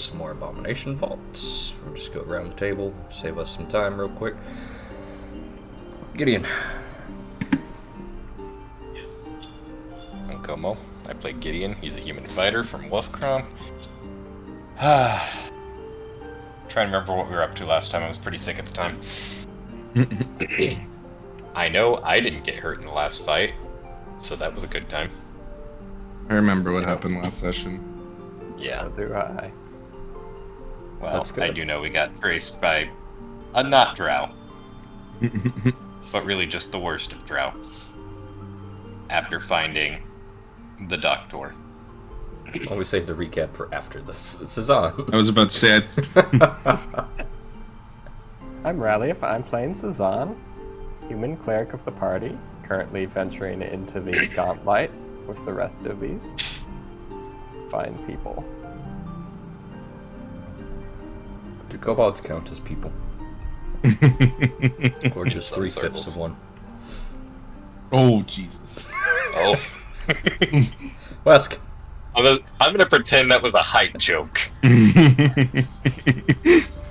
with some more Abomination vaults. We'll just go around the table, save us some time real quick. Gideon. Yes. I'm Como. I play Gideon. He's a human fighter from Wolfcrom. Trying to remember what we were up to last time. I was pretty sick at the time. I know I didn't get hurt in the last fight, so that was a good time. I remember what happened last session. Yeah. So do I. Well, I do know we got traced by a not drow, but really just the worst of drow. After finding the doctor. Always save the recap for after this. This is on. I was about to say, I'm Rallief. I'm playing Cezanne, human cleric of the party, currently venturing into the Gauntlet with the rest of these fine people. Do kobolds count as people? Or just Some 3/5 circles. of one? oh, Jesus. Oh. Wesk. I'm gonna pretend that was a height joke.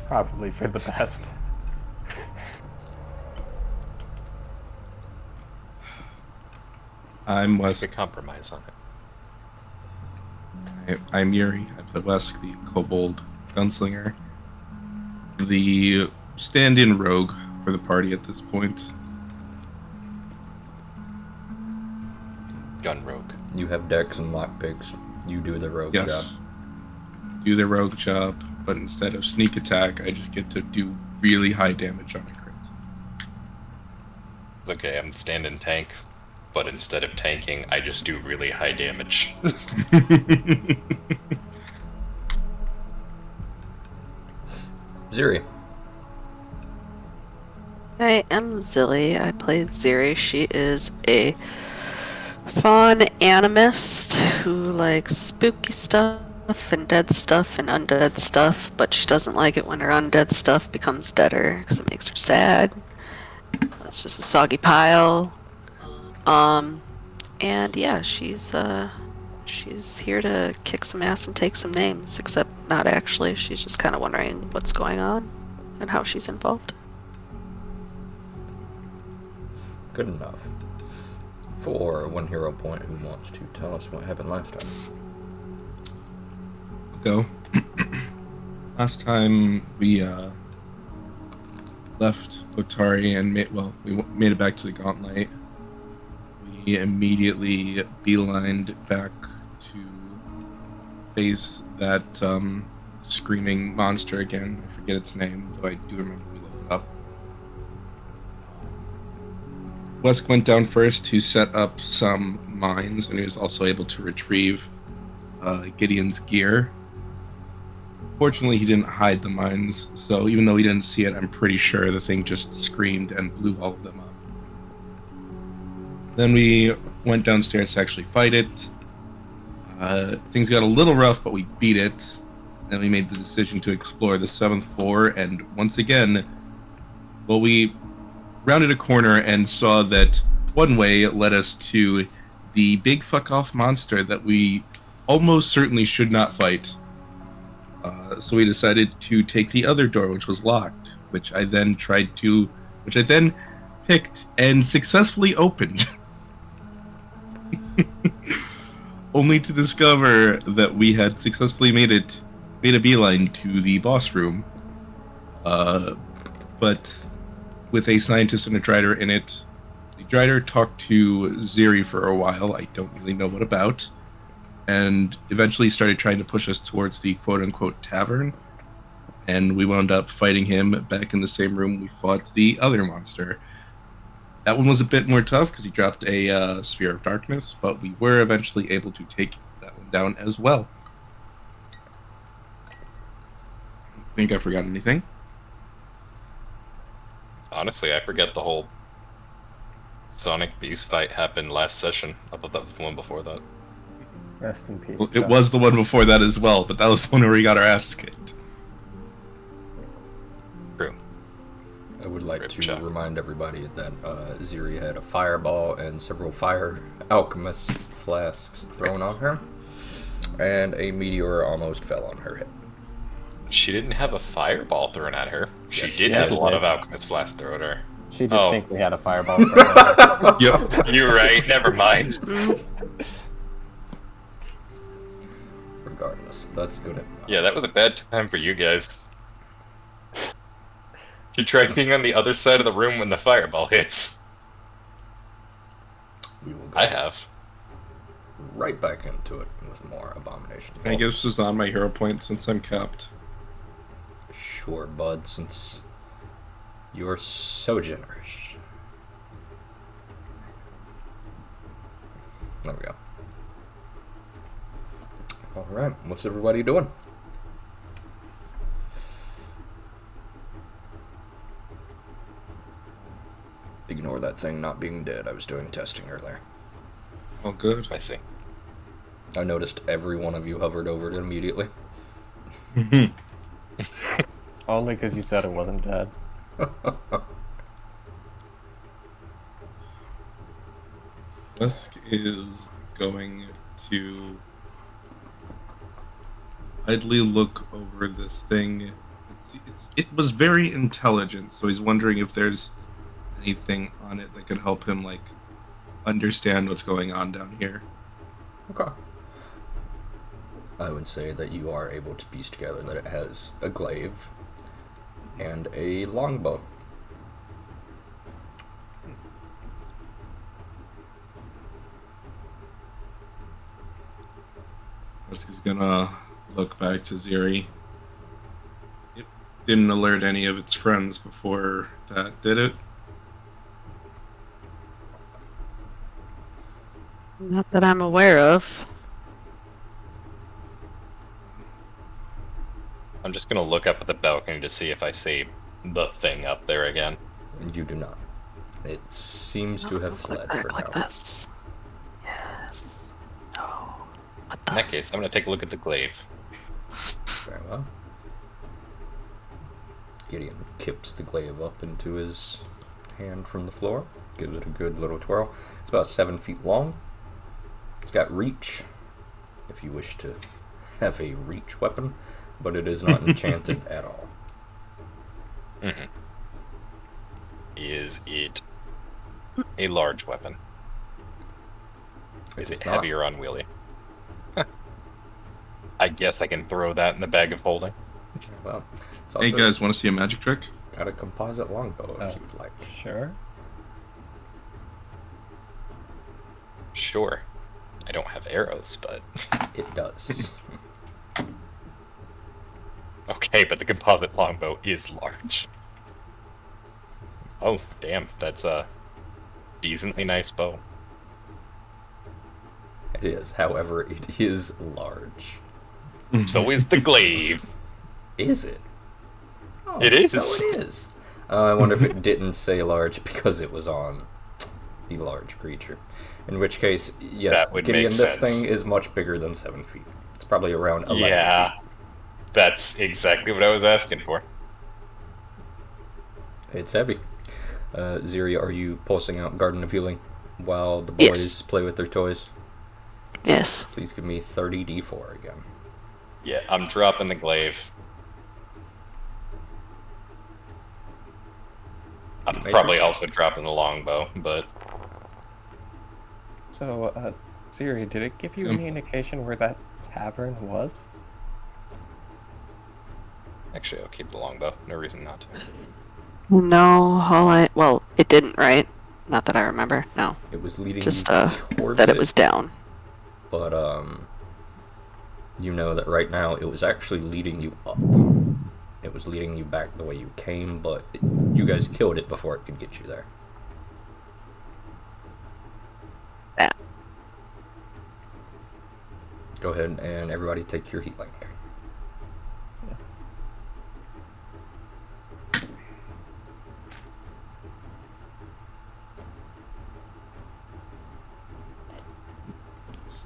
Probably for the best. I'm We Wes. could compromise on it. I'm Yuri. I play Wesk, the kobold gunslinger. The stand-in rogue for the party at this point. Gun rogue. You have decks and lockpicks. You do the rogue Yes. job. Do the rogue job, but instead of sneak attack, I just get to do really high damage on a crit. It's okay, I'm stand-in tank, but instead of tanking, I just do really high damage. Ziri. I am Zilly. I play Ziri. She is a fawn animist who likes spooky stuff and dead stuff and undead stuff, but she doesn't like it when her undead stuff becomes deader because it makes her sad. It's just a soggy pile. And yeah, she's here to kick some ass and take some names, except not actually. She's just kind of wondering what's going on and how she's involved. Good enough. For 1 hero point, who wants to tell us what happened last time? Go. Last time we left Otari and we made it back to the Gauntlet. We immediately beelined back to face that screaming monster again. I forget its name, though I do remember we looked it up. Wesk went down first to set up some mines, and he was also able to retrieve Gideon's gear. Fortunately, he didn't hide the mines, so even though he didn't see it, I'm pretty sure the thing just screamed and blew all of them up. Then we went downstairs to actually fight it. Things got a little rough, but we beat it. Then we made the decision to explore the 7th floor, and once again, well, we rounded a corner and saw that one way led us to the big fuck-off monster that we almost certainly should not fight. So we decided to take the other door, which was locked, which I then picked and successfully opened. Only to discover that we had successfully made a beeline to the boss room. But with a scientist and a Drider in it. The Drider talked to Ziri for a while, I don't really know what about, and eventually started trying to push us towards the quote-unquote tavern, and we wound up fighting him back in the same room we fought the other monster. That one was a bit more tough because he dropped a Sphere of Darkness, but we were eventually able to take that one down as well. I think I forgot anything. Honestly, I forget the whole Sonic Beast fight happened last session. I thought that was the one before that. Rest in peace. Well, it John. was the one before that as well, but that was the one where we got our ass kicked. True. I would like Rip to shot. remind everybody that Ziri had a fireball and several fire alchemist flasks thrown on her, and a meteor almost fell on her head. She didn't have a fireball thrown at her. She Yes, did yes, have a she lot did. of alchemist blast thrown at her. She distinctly had a fireball. For Yep. You're right. Never mind. Regardless, that's good enough. Yeah, that was a bad time for you guys. You tried being on the other side of the room when the fireball hits. We will go I have. right back into it with more Abomination. I guess this is on my hero point since I'm capped. Sure, bud, since you're so generous. There we go. Alright, what's everybody doing? Ignore that thing not being dead. I was doing testing earlier. All good. I see. I noticed every one of you hovered over it immediately. Only because you said it wasn't dead. Dusk is going to idly look over this thing. It was very intelligent, so he's wondering if there's anything on it that could help him, like, understand what's going on down here. Okay. I would say that you are able to piece together that it has a glaive and a longbow. Dusk is gonna look back to Ziri. It didn't alert any of its friends before that, did it? Not that I'm aware of. I'm just gonna look up at the balcony to see if I see the thing up there again. And you do not. It seems to have fled for Back like now. this. Yes. No. What In the? that case, I'm gonna take a look at the glaive. Very well. Gideon kips the glaive up into his hand from the floor, gives it a good little twirl. It's about 7 feet long. It's got reach, if you wish to have a reach weapon, but it is not enchanted at all. Mm-hmm. Is it a large weapon? Is it not. heavy or unwieldy? I guess I can throw that in the bag of holding. Well, it's Hey also guys, want to see a magic trick? got a composite longbow if you'd like. Sure. Sure. I don't have arrows, but... It does. Okay, but the composite longbow is large. Oh, damn. That's a decently nice bow. It is, however, it is large. So is the glaive. Is it? Oh, It is. So it is. I wonder if it didn't say large because it was on the large creature. In which case, yes, That would Gideon, make this sense. thing is much bigger than 7 feet. It's probably around 11 Yeah. feet. That's exactly what I was asking for. It's heavy. Ziri, are you pulsing out Garden of Healing while the boys Yes. play with their toys? Yes. Please give me 30d4 again. Yeah, I'm dropping the glaive. I'm Make probably your- also dropping the longbow, but So, Siri, did it give you any indication where that tavern was? actually I'll keep the longbow. No reason not to. No, well, it didn't, right? Not that I remember. No. It was leading Just you towards that it was down. But, you know that right now it was actually leading you up. It was leading you back the way you came, but you guys killed it before it could get you there. Yeah. Go ahead and everybody take your healing.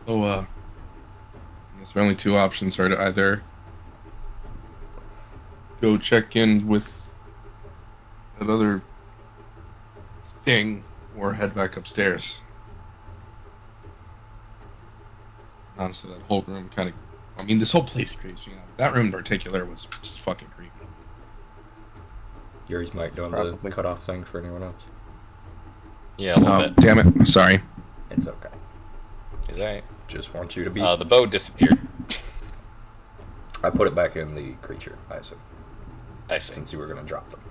So, I guess our only two options are to either go check in with that other thing or head back upstairs. Honestly, that whole room kind of I mean, this whole place creeps me out. That room in particular was just fucking creepy. Yuri's mic doing the cutoff thing for anyone else. Yeah, a little bit. Damn it. Sorry. It's okay. Is that? Just want you to be. The bow disappeared. I put it back in the creature, I assume. I see. Since you were going to drop them.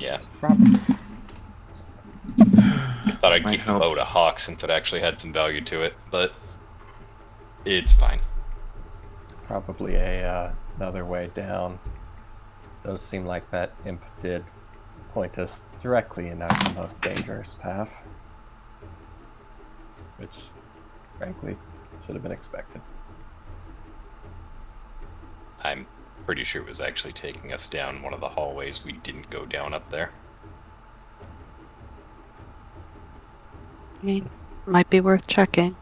Yeah. Probably. I thought I'd keep the bow to Hawk since it actually had some value to it, but it's fine. Probably another way down. Does seem like that imp did point us directly in the most dangerous path. Which, frankly, should have been expected. I'm pretty sure it was actually taking us down one of the hallways. We didn't go down up there. I mean, might be worth checking.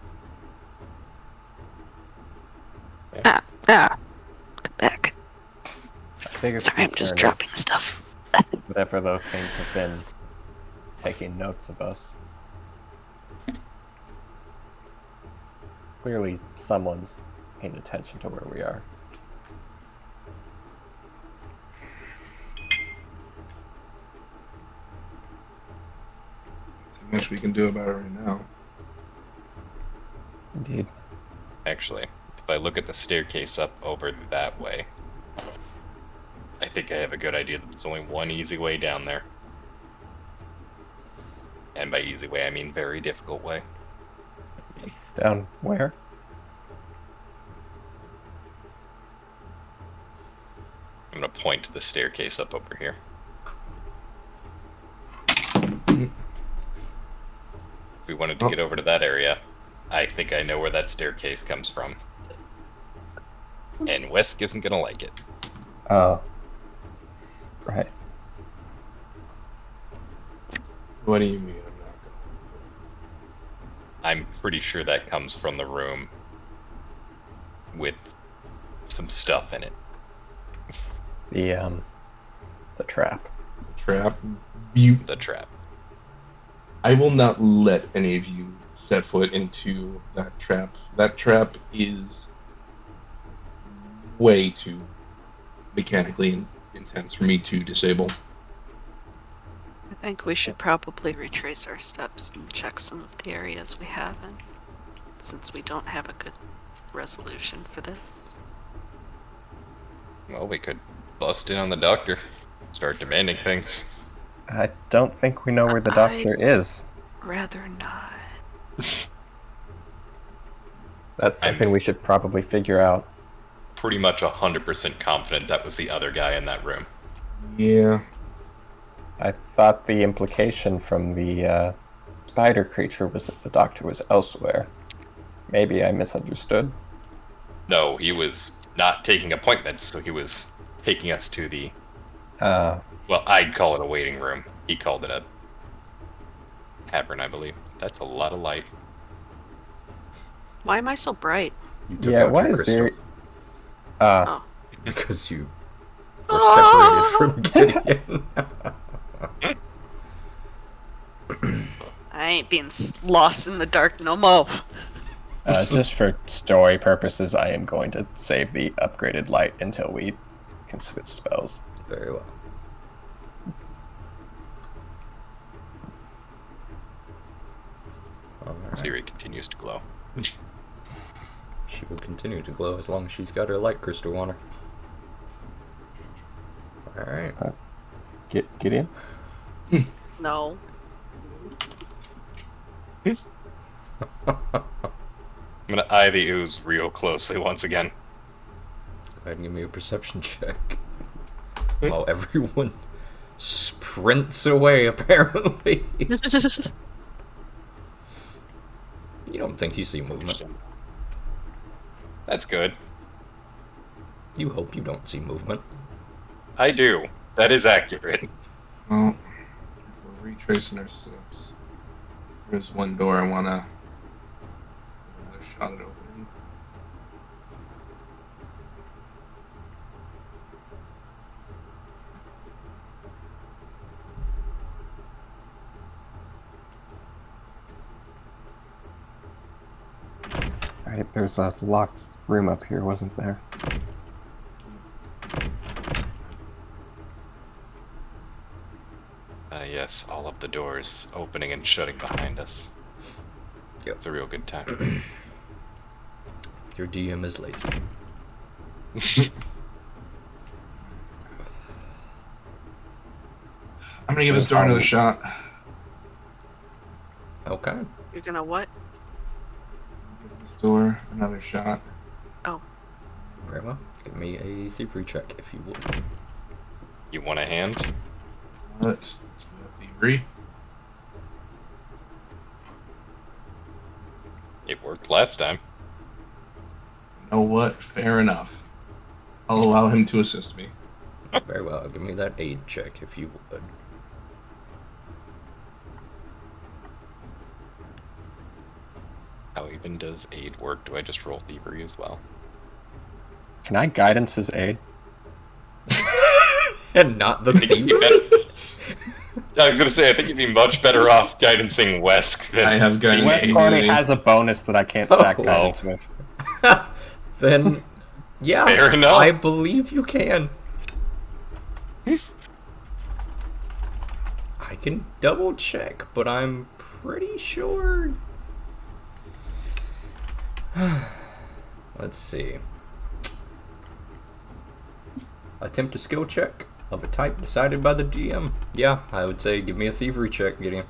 Yeah. Come back. Biggest Sorry, I'm just concern dropping is stuff. whatever those things have been taking notes of us. Clearly, someone's paying attention to where we are. Too much we can do about it right now. Indeed. Actually, if I look at the staircase up over that way, I think I have a good idea that there's only one easy way down there. And by easy way, I mean very difficult way. Down where? I'm gonna point to the staircase up over here. If we wanted to get over to that area, I think I know where that staircase comes from. And Wesk isn't gonna like it. Oh. Right. What do you mean? I'm pretty sure that comes from the room with some stuff in it. The trap. Trap? The trap. I will not let any of you set foot into that trap. That trap is way too mechanically intense for me to disable. I think we should probably retrace our steps and check some of the areas we haven't, since we don't have a good resolution for this. Well, we could bust in on the doctor, start demanding things. I don't think we know where the doctor is. Rather not. That's something we should probably figure out. Pretty much 100% confident that was the other guy in that room. Yeah. I thought the implication from the spider creature was that the doctor was elsewhere. Maybe I misunderstood. No, he was not taking appointments, so he was taking us to the... well, I'd call it a waiting room. He called it a tavern, I believe. That's a lot of light. Why am I so bright? You took out why your is crystal. there... Because you were separated from Gideon. I ain't being lost in the dark no more. Just for story purposes, I am going to save the upgraded light until we can switch spells. Very well. Right. Siri continues to glow. She will continue to glow as long as she's got her light crystal on her. Alright. Get in? No. I'm gonna eye the ooze real closely once again. Go ahead and give me a perception check. While everyone sprints away, apparently. You don't think you see movement. That's good. You hope you don't see movement. I do. That is accurate. Well, we're retracing our steps. There's one door I want to shot it open. Right, there's a locked room up here, wasn't there? Yes, all of the doors opening and shutting behind us. Yep. It's a real good time. Your DM is lazy. I'm gonna give this door another shot. Okay. You're gonna what? Give this door another shot. Oh. Very well. Give me a thievery check if you would. You want a hand? Let's do a thievery. It worked last time. You know what? Fair enough. I'll allow him to assist me. Very well. Give me that aid check if you would. How even does aid work? Do I just roll thievery as well? Can I guidance his aid? And not the thievery? I was gonna say, I think you'd be much better off guidancing Wesk than... I have guidance. Wesk already has a bonus that I can't stack guidance with. Then, yeah, Fair enough. I believe you can. I can double check, but I'm pretty sure. Let's see. Attempt a skill check of a type decided by the GM. Yeah, I would say give me a thievery check, Gideon.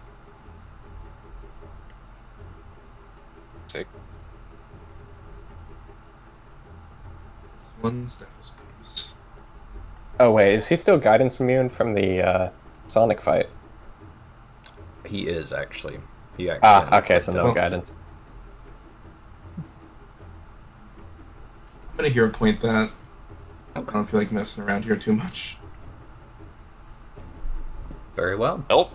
Sick. This one's status piece. Oh wait, is he still guidance immune from the Sonic fight? He is actually. He actually. Okay, so no guidance. I'm gonna hero point that. I don't feel like messing around here too much. Very well. Help.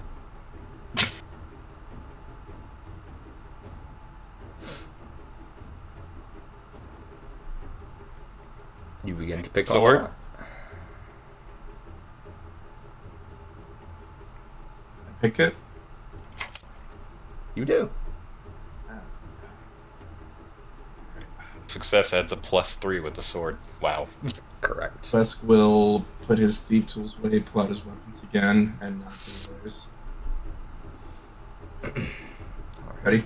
You begin to pick Sword. up. I pick it. You do. Success adds a +3 with the sword. Wow. Correct. Wesk will put his thief tools away, pull out his weapons again, and not do others. Ready?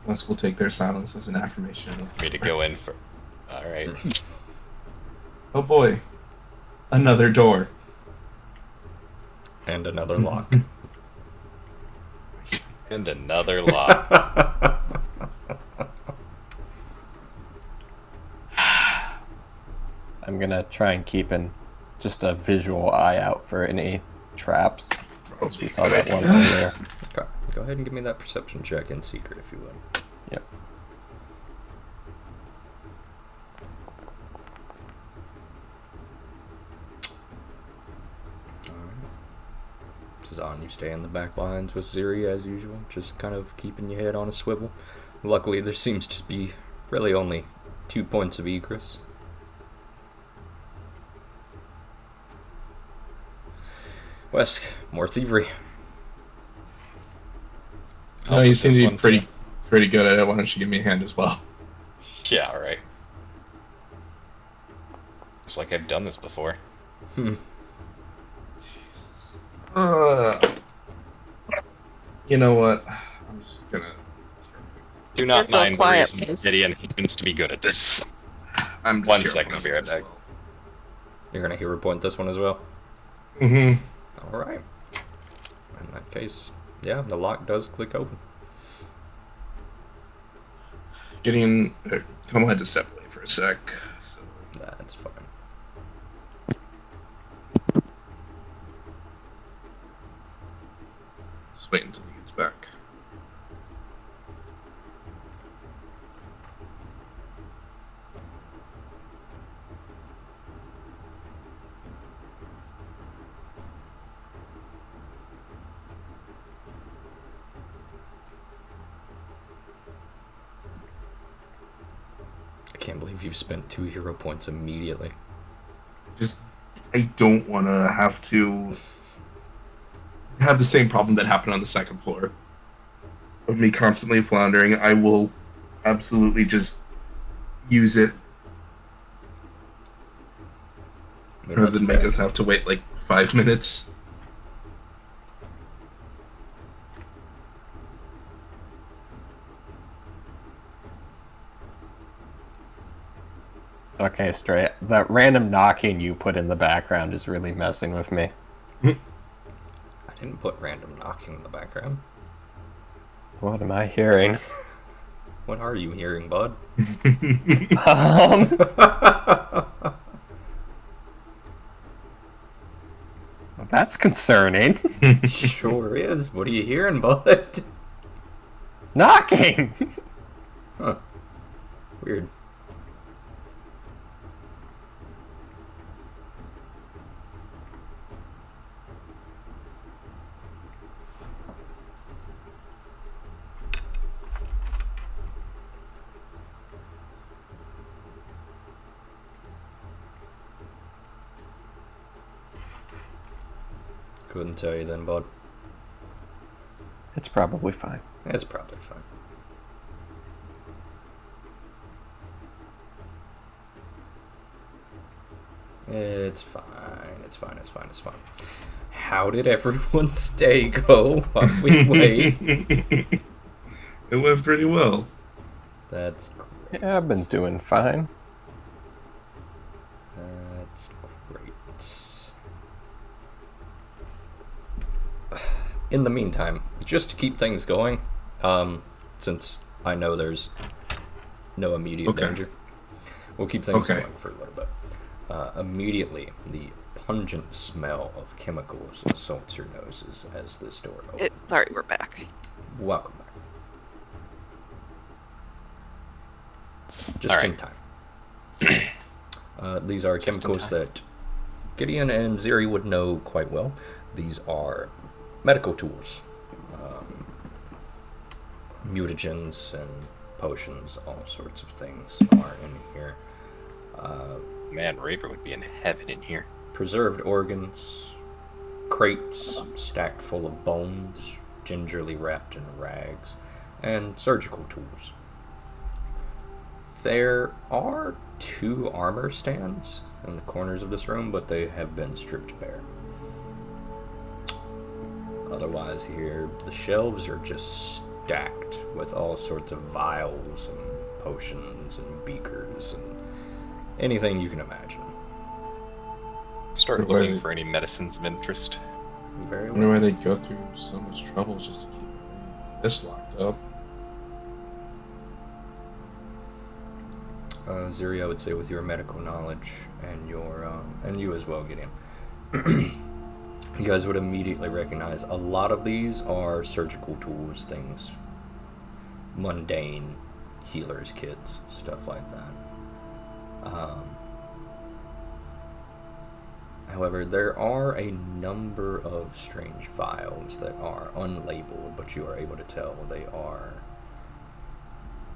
Wesk will take their silence as an affirmation. Me to go in for... Alright. Oh boy. Another door. And another lock. And another lock. I'm gonna try and keep just a visual eye out for any traps, since we saw that one earlier. Okay. Go ahead and give me that perception check in secret if you would. Yep. Zan, you stay in the back lines with Ziri as usual, just kind of keeping your head on a swivel. Luckily, there seems to be really only 2 points of egress. Wesk, more thievery. No, you seem to be pretty good at it. Why don't you give me a hand as well? Yeah, alright. It's like I've done this before. You know what? I'm just gonna... Do not It's all mind the quiet, reason please. Gideon happens to be good at this. I'm just 1 hero second, I'll pointing be right as back. well. You're going to hero point this one as well? Mm-hmm. Alright. In that case, yeah, the lock does click open. Gideon, Tom had to step away for a sec. So. That's fine. Just wait until he gets back. I can't believe you've spent 2 hero points immediately. I don't want to have to have the same problem that happened on the second floor of me constantly floundering. I will absolutely just use it rather than make us have to wait like 5 minutes. Okay, Stray. That random knocking you put in the background is really messing with me. I didn't put random knocking in the background. What am I hearing? What are you hearing, bud? That's concerning. Sure is. What are you hearing, bud? Knocking! Huh. Weird. Couldn't tell you then, bud. It's probably fine. It's probably fine. It's fine. It's fine. It's fine. It's fine. How did everyone's day go while we wait? It went pretty well. That's great. Yeah, I've been doing fine. That's great. In the meantime, just to keep things going, since I know there's no immediate danger, we'll keep things going for a little bit. Immediately, the pungent smell of chemicals assaults your noses as this door opens. Sorry, we're back. Welcome back. Just in time. These are chemicals that Gideon and Ziri would know quite well. These are medical tools. Mutagens and potions, all sorts of things are in here. Man, Raver would be in heaven in here. Preserved organs, crates stacked full of bones, gingerly wrapped in rags, and surgical tools. There are 2 armor stands in the corners of this room, but they have been stripped bare. Otherwise here, the shelves are just stacked with all sorts of vials and potions and beakers and anything you can imagine. Start looking for any medicines of interest. Very I wonder why they go through so much trouble just to keep this locked up. Ziri, I would say with your medical knowledge and your and you as well, Gideon, you guys would immediately recognize a lot of these are surgical tools, things, mundane healers' kits, stuff like that. However, there are a number of strange vials that are unlabeled, but you are able to tell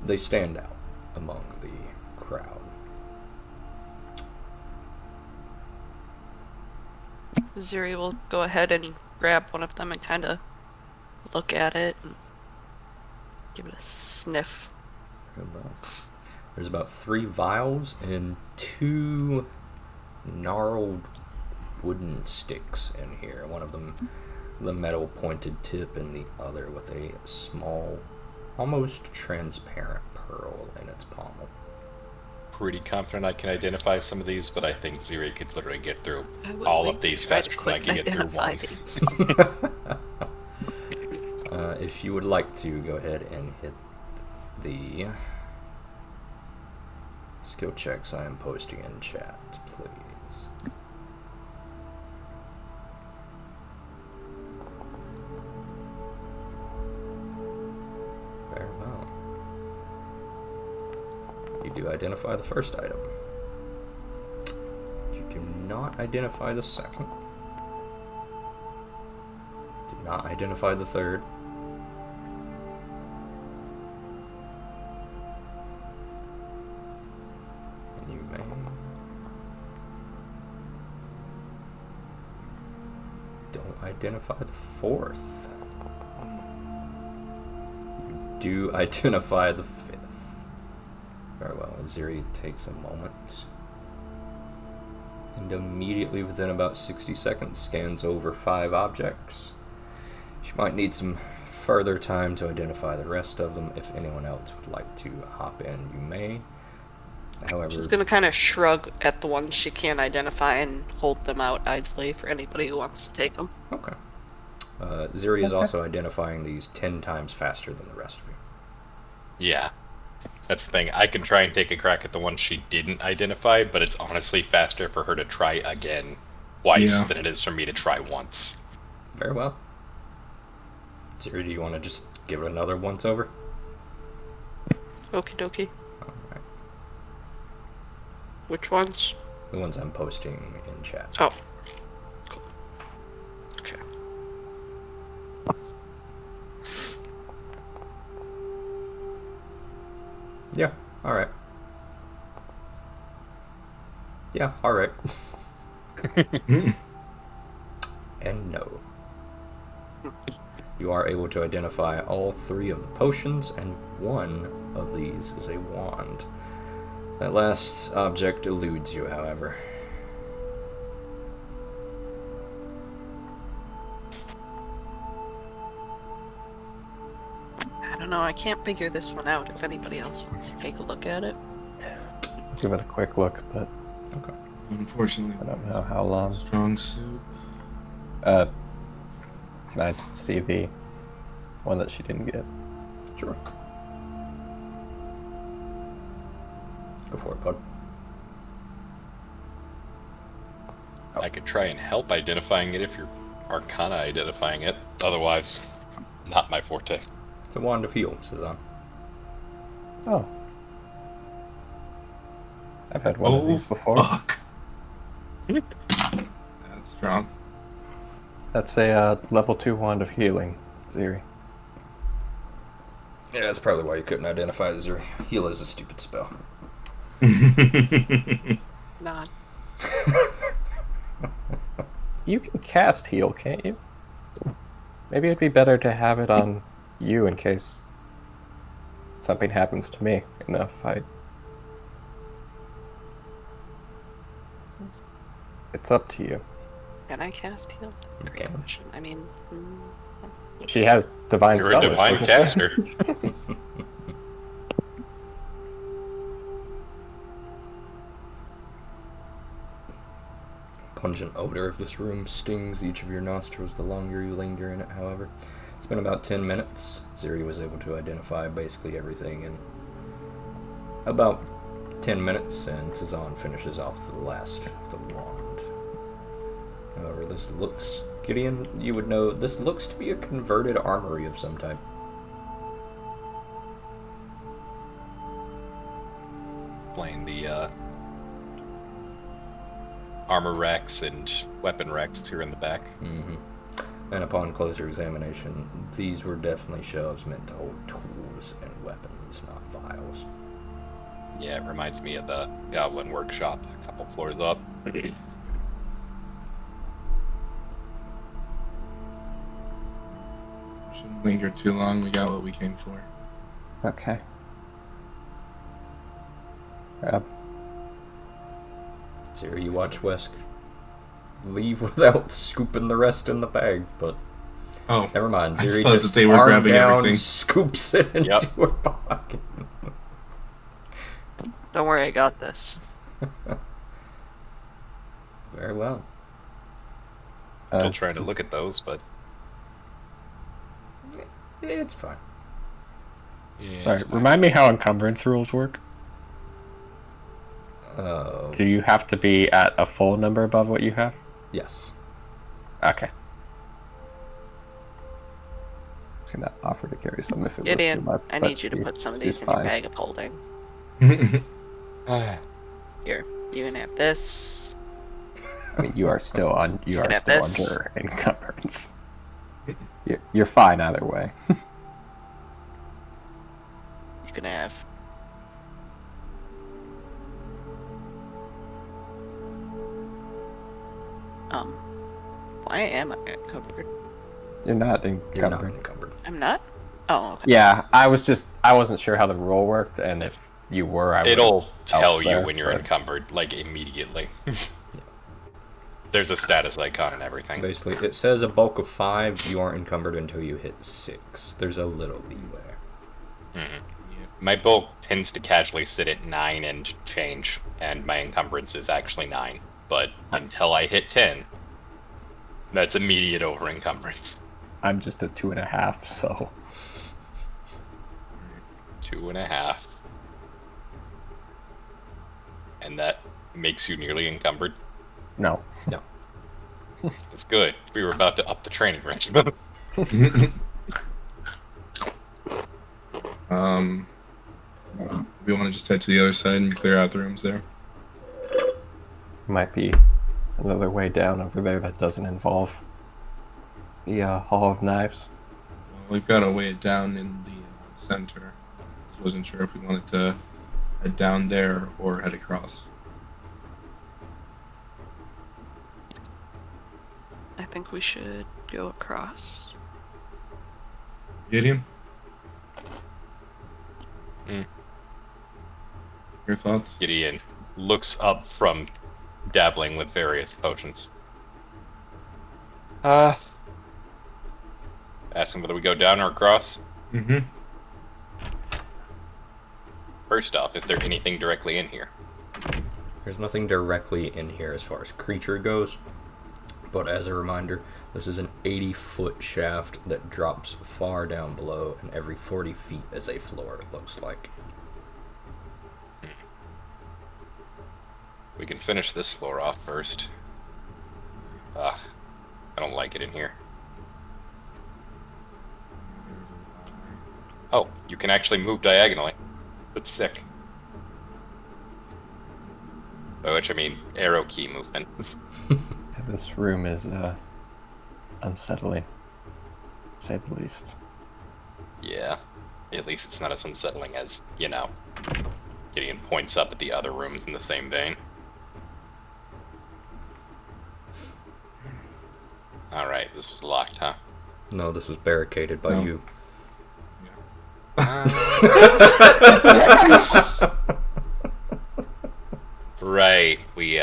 they stand out among the crowd. Zuri will go ahead and grab one of them and kind of look at it and give it a sniff. There's about 3 vials and 2 gnarled wooden sticks in here. One of them, the metal pointed tip, and the other with a small, almost transparent pearl in its pommel. Pretty confident I can identify some of these, but I think Ziri could literally get through all of these faster than I can get through one. If you would like to, go ahead and hit the skill checks I am posting in chat, please. Very well. You do identify the first item. You do not identify the second. Do not identify the third. You may. don't identify the fourth. You do identify the fifth. Very well. Ziri takes a moment. And immediately within about 60 seconds scans over 5 objects. She might need some further time to identify the rest of them. If anyone else would like to hop in, you may. However, she's gonna kind of shrug at the ones she can't identify and hold them out idly for anybody who wants to take them. Okay. Ziri is also identifying these 10 times faster than the rest of you. Yeah. That's the thing. I can try and take a crack at the one she didn't identify, but it's honestly faster for her to try again twice than it is for me to try once. Very well. Ziri, do you want to just give it another once over? Okie dokie. Alright. Which ones? The ones I'm posting in chat. Oh. Cool. Okay. Yeah, alright. Yeah, alright. And no. You are able to identify all 3 of the potions, and one of these is a wand. That last object eludes you, however. I don't know, I can't figure this one out if anybody else wants to take a look at it. Give it a quick look, but Okay. Unfortunately, I don't know how long. strong suit. Can I see the one that she didn't get? Sure. Go for it, bud. I could try and help identifying it if you're Arcana identifying it. Otherwise, not my forte. It's a wand of heal, Suzanne. Oh. I've had one of these before. Fuck. That's strong. That's a level 2 wand of healing, Ziri. Yeah, that's probably why you couldn't identify it as your heal is a stupid spell. Not. You can cast heal, can't you? Maybe it'd be better to have it on you in case something happens to me in a fight. It's up to you. Can I cast heal? You can. I mean, She has divine You're a spell. divine caster. Pungent odor of this room stings each of your nostrils the longer you linger in it, however. It's been about 10 minutes. Ziri was able to identify basically everything in about 10 minutes, and Suzanne finishes off the last of the wand. However, this looks... Gideon, you would know, this looks to be a converted armory of some type. Playing the armor racks and weapon racks here in the back. Mm-hmm. And upon closer examination, these were definitely shelves meant to hold tools and weapons, not vials. Yeah, it reminds me of the Goblin Workshop, a couple floors up. Shouldn't linger too long. We got what we came for. Okay. Ziri, you watch Wesk leave without scooping the rest in the bag, but Oh, never mind. I Ziri thought just that they were arm grabbing down, everything. scoops it into Yep. her pocket. don't worry, I got this. Very well. Still trying to look at those, but It's fine. yeah, Sorry, it's fine. remind me how encumbrance rules work. Do you have to be at a full number above what you have? Yes. Okay. I was gonna offer to carry some if it was too Gideon, much. I but need you to put some of she's these in your fine. bag of holding. Ah, Here, you can have this. I mean, you are still on. You Can are I have still this? under encumbrance. You're fine either way. You can have. I am encumbered. You're not You're encumbered. not encumbered. I'm not? Oh, okay. Yeah, I wasn't sure how the rule worked, and if you were, I would. It'll tell you there, when you're encumbered, like, immediately. There's a status icon and everything. Basically, it says a bulk of 5, you aren't encumbered until you hit 6. There's a little leeway. Mm-hmm. My bulk tends to casually sit at 9 and change, and my encumbrance is actually 9. But until I hit 10, that's immediate over encumbrance. I'm just at 2.5, so 2.5. And that makes you nearly encumbered. no. That's good. We were about to up the training regimen. We want to just head to the other side and clear out the rooms there. Might be another way down over there that doesn't involve the Hall of Knives. Well, we've got to weigh it down in the center. I wasn't sure if we wanted to head down there or head across. I think we should go across. Gideon? Mm. Your thoughts? Gideon looks up from dabbling with various potions. Asking whether we go down or across. Mm-hmm. First off, is there anything directly in here? There's nothing directly in here as far as creature goes, but as a reminder, this is an 80-foot shaft that drops far down below, and every 40 feet is a floor, it looks like. We can finish this floor off first. I don't like it in here. Oh, you can actually move diagonally. That's sick. By which I mean arrow key movement. This room is unsettling, to say the least. Yeah, at least it's not as unsettling as, you know, Gideon points up at the other rooms in the same vein. Alright, this was locked, huh? No, this was barricaded by you. Right, we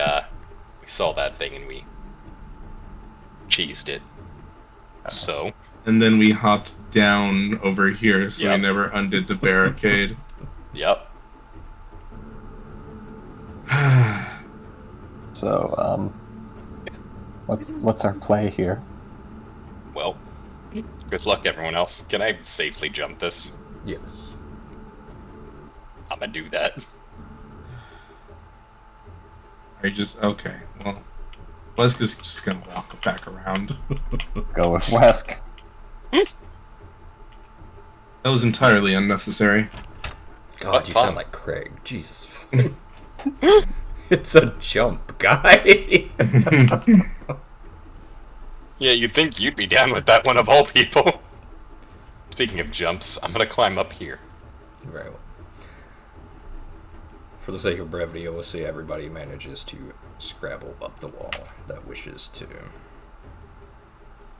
saw that thing and we cheesed it. So? And then we hopped down over here, so Yep. we never undid the barricade. Yep. So, what's our play here? Well, good luck everyone else. Can I safely jump this? Yes. I'm gonna do that. Are you just okay? Well, Weska's just gonna walk back around. Go with Wesk. That was entirely unnecessary. God, you sound like Craig. Jesus. It's a jump, guy. Yeah, you'd think you'd be down with that one of all people. Speaking of jumps, I'm gonna climb up here. Very well. For the sake of brevity, we'll see everybody manages to scrabble up the wall that wishes to. I'm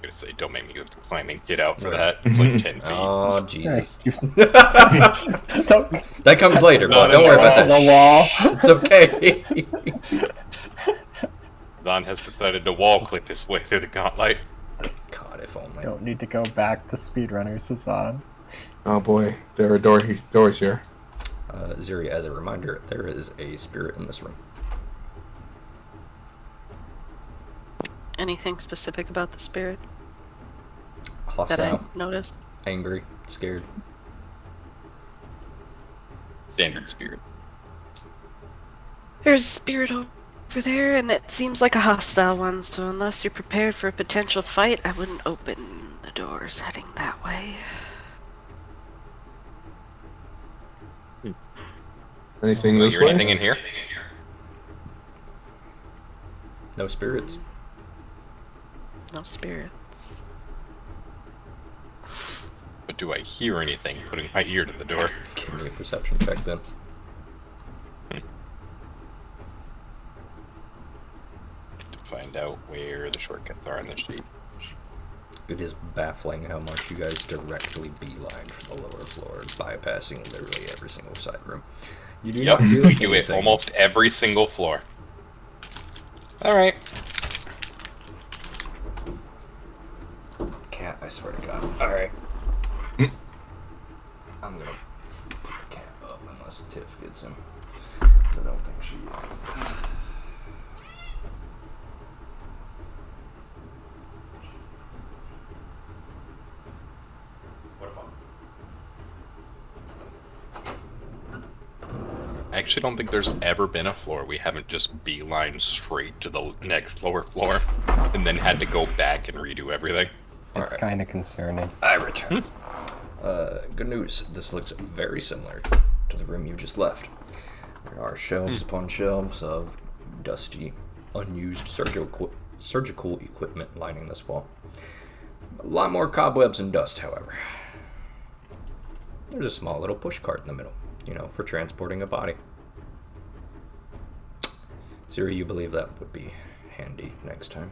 gonna say, don't make me go climbing. Get out for Right. that. It's like 10 feet. Oh, Jesus. Don't That comes later, but Not don't in worry the about that. the wall. It's okay. Don has decided to wall clip his way through the gauntlet. God, if only. Don't need to go back to speedrunners, Hassan. Oh boy, there are doors here. Ziri, as a reminder, there is a spirit in this room. Anything specific about the spirit that Hostile, I noticed? angry, scared. Standard spirit. There's a spirit over there, and it seems like a hostile one, so unless you're prepared for a potential fight, I wouldn't open the doors heading that way. Anything this Hear way? anything in here? No spirits. No spirits. But do I hear anything putting my ear to the door? Give me a perception check then. To find find out where the shortcuts are on the sheet. It is baffling how much you guys directly beeline from the lower floor, bypassing literally every single side room. You do not do we do it almost every single floor. Alright. Cat, I swear to God. Alright. I'm gonna put the cat up unless Tiff gets him. I don't think she is. I actually don't think there's ever been a floor we haven't just beelined straight to the next lower floor and then had to go back and redo everything. It's kind of concerning. I return. Good news. This looks very similar to the room you just left. There are shelves upon shelves of dusty, unused surgical equipment lining this wall. A lot more cobwebs and dust, however. There's a small little push cart in the middle, for transporting a body. Siri, you believe that would be handy next time?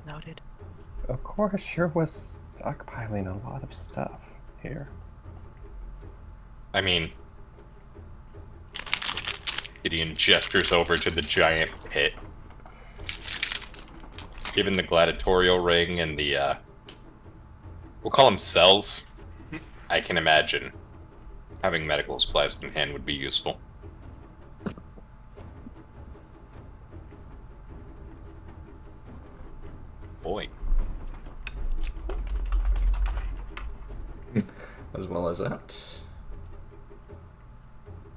Noted. Of course, sure was stockpiling a lot of stuff here. I mean, Gideon gestures over to the giant pit. Given the gladiatorial ring and the, we'll call them cells, I can imagine having medical supplies in hand would be useful. Boy. As well as that,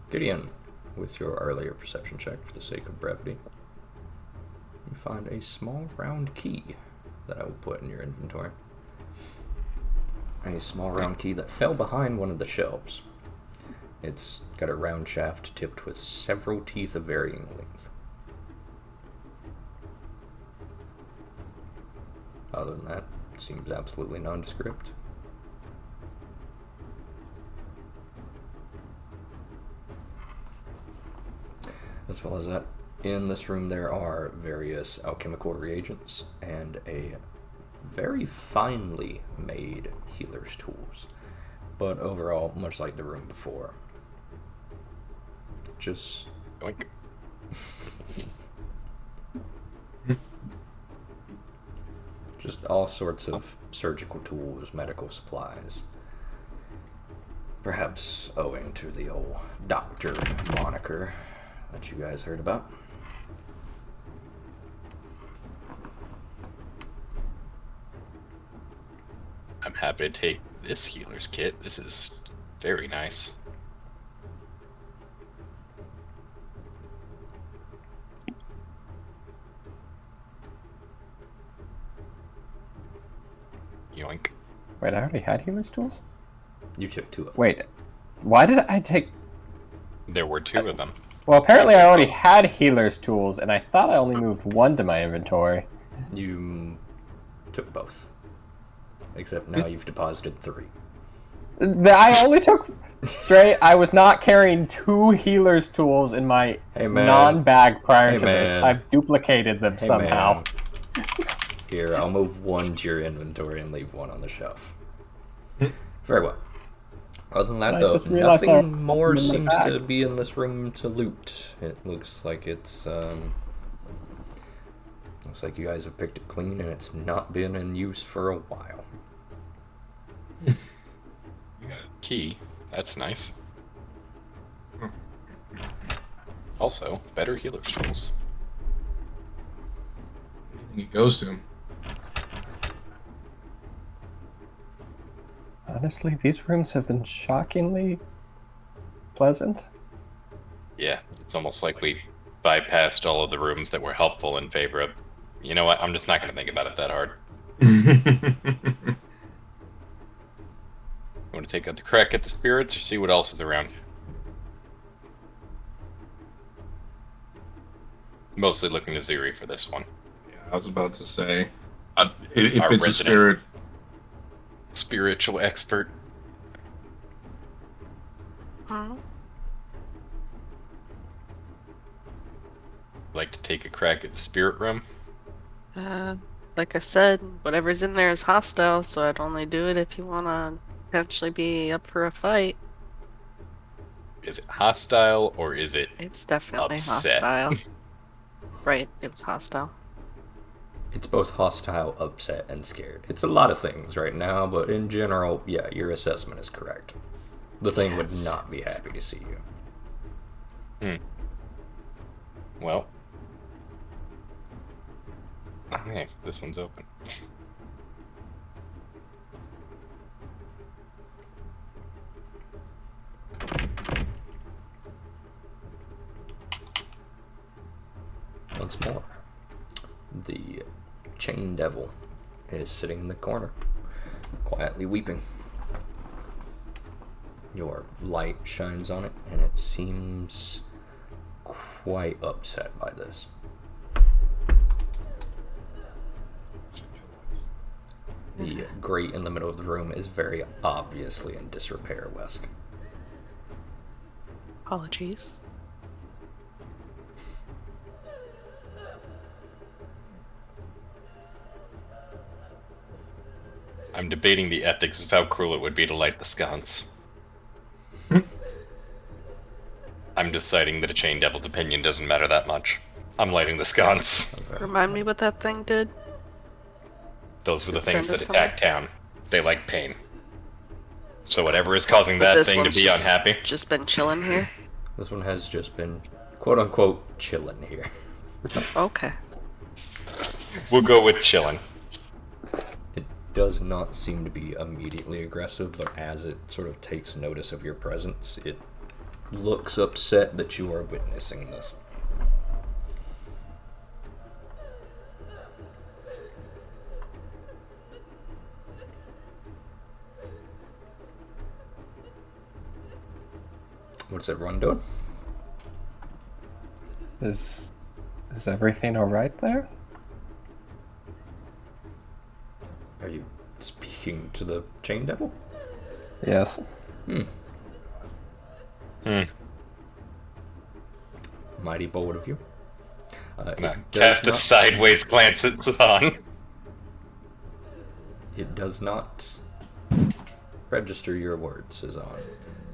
Gideon, with your earlier perception check for the sake of brevity, you find a small round key that I will put in your inventory. A small round key that fell behind one of the shelves. It's got a round shaft tipped with several teeth of varying length. Other than that, it seems absolutely nondescript. As well as that, in this room there are various alchemical reagents and a very finely made healer's tools. But overall, much like the room before. Just... Yoink. Just all sorts of surgical tools, medical supplies. Perhaps owing to the old doctor moniker that you guys heard about. I'm happy to take this healer's kit. This is very nice. Yoink. Wait, I already had healer's tools? You took two of them. Wait, why did I take... There were two of them. Well, apparently I already had healer's tools, and I thought I only moved one to my inventory. You took both. Except now you've deposited 3. I only took... Straight, I was not carrying 2 healer's tools in my non-bag prior to this. I've duplicated them somehow. Here, I'll move 1 to your inventory and leave 1 on the shelf. Very well. Other than that, though, nothing more seems to be in this room to loot. It looks like it's, looks like you guys have picked it clean and it's not been in use for a while. You got a key. That's nice. Also, better healer's tools. I think it goes to him. Honestly, these rooms have been shockingly pleasant. Yeah, it's almost like we bypassed all of the rooms that were helpful in favor of... You know what? I'm just not going to think about it that hard. You want to take a crack at the spirits or see what else is around? Mostly looking to Ziri for this one. Yeah, I was about to say, if it's a spirit... Spiritual expert. Huh? Like to take a crack at the spirit room? Like I said, whatever's in there is hostile, so I'd only do it if you want to potentially be up for a fight. Is it hostile or is it It's definitely upset? hostile. Right, it was hostile. It's both hostile, upset, and scared. It's a lot of things right now, but in general, yeah, your assessment is correct. The thing would not be happy to see you. Well. Okay, this one's open. Once more, the chain devil is sitting in the corner, quietly weeping. Your light shines on it, and it seems quite upset by this. The grate in the middle of the room is very obviously in disrepair, West. Apologies. I'm debating the ethics of how cruel it would be to light the sconce. I'm deciding that a chain devil's opinion doesn't matter that much. I'm lighting the sconce. Remind me what that thing did? Those were the Did things send that us attack town. They like pain. So whatever is causing that thing to be unhappy. Just been chilling here? This one has just been, quote-unquote, chilling here. Okay. We'll go with chilling. It does not seem to be immediately aggressive, but as it sort of takes notice of your presence, it looks upset that you are witnessing this. What's everyone doing? Is everything alright there? Are you speaking to the chain devil? Yes. Mighty bold of you. Cast a sideways glance at Zahn. It does not register your words, Cezanne,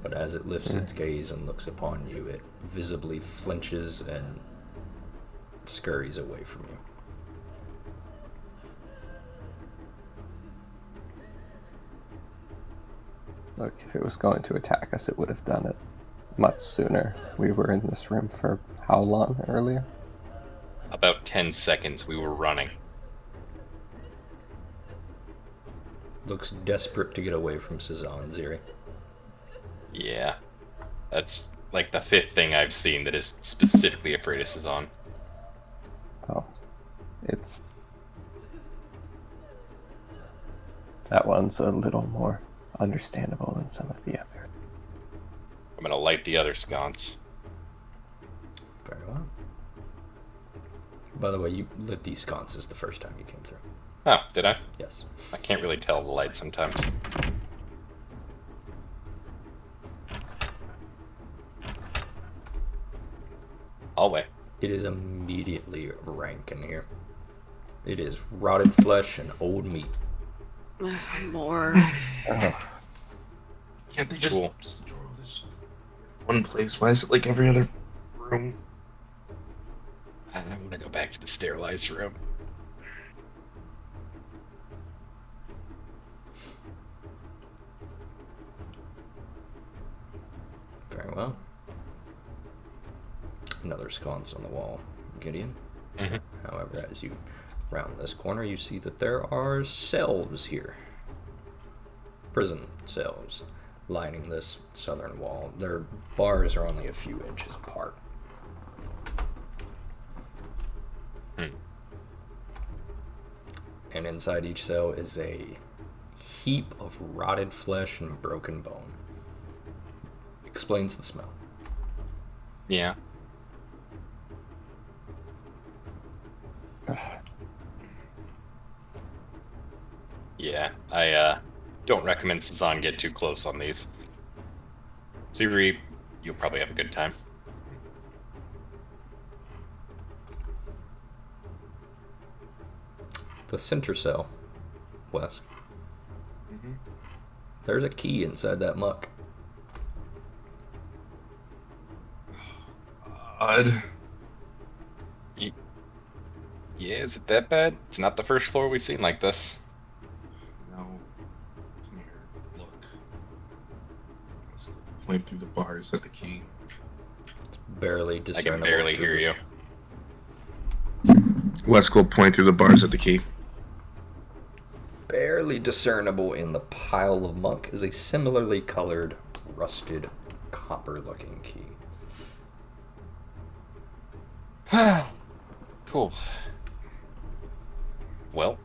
but as it lifts its gaze and looks upon you, it visibly flinches and scurries away from you. Look, if it was going to attack us, it would have done it much sooner. We were in this room for how long earlier? About 10 seconds we were running. Looks desperate to get away from Cezanne, Ziri. Yeah. That's like the 5th thing I've seen that is specifically afraid of Cezanne. Oh. It's... That one's a little more understandable than some of the others. I'm gonna light the other sconce. Very well. By the way, you lit these sconces the first time you came through. Oh, did I? Yes. I can't really tell the light sometimes. Hallway. It is immediately rank in here. It is rotted flesh and old meat. More. Oh. Can't they just Cool. store all this in one place? Why is it like every other room? I want to go back to the sterilized room. Very well. Another sconce on the wall, Gideon. Mm-hmm. However, as you round this corner, you see that there are cells here. Prison cells lining this southern wall. Their bars are only a few inches apart. And inside each cell is a heap of rotted flesh and broken bone. Explains the smell. Yeah. Yeah, I don't recommend Cezanne get too close on these. Ziri, you'll probably have a good time. The center cell, Wes. Mm-hmm. There's a key inside that muck. Odd. Yeah, is it that bad? It's not the first floor we've seen like this. No. Come here. Look. Let's point through the bars at the key. It's barely I discernible. can barely hear you. Wes will point through the bars at the key. Barely discernible in the pile of muck is a similarly colored, rusted, copper-looking key. Cool. Well,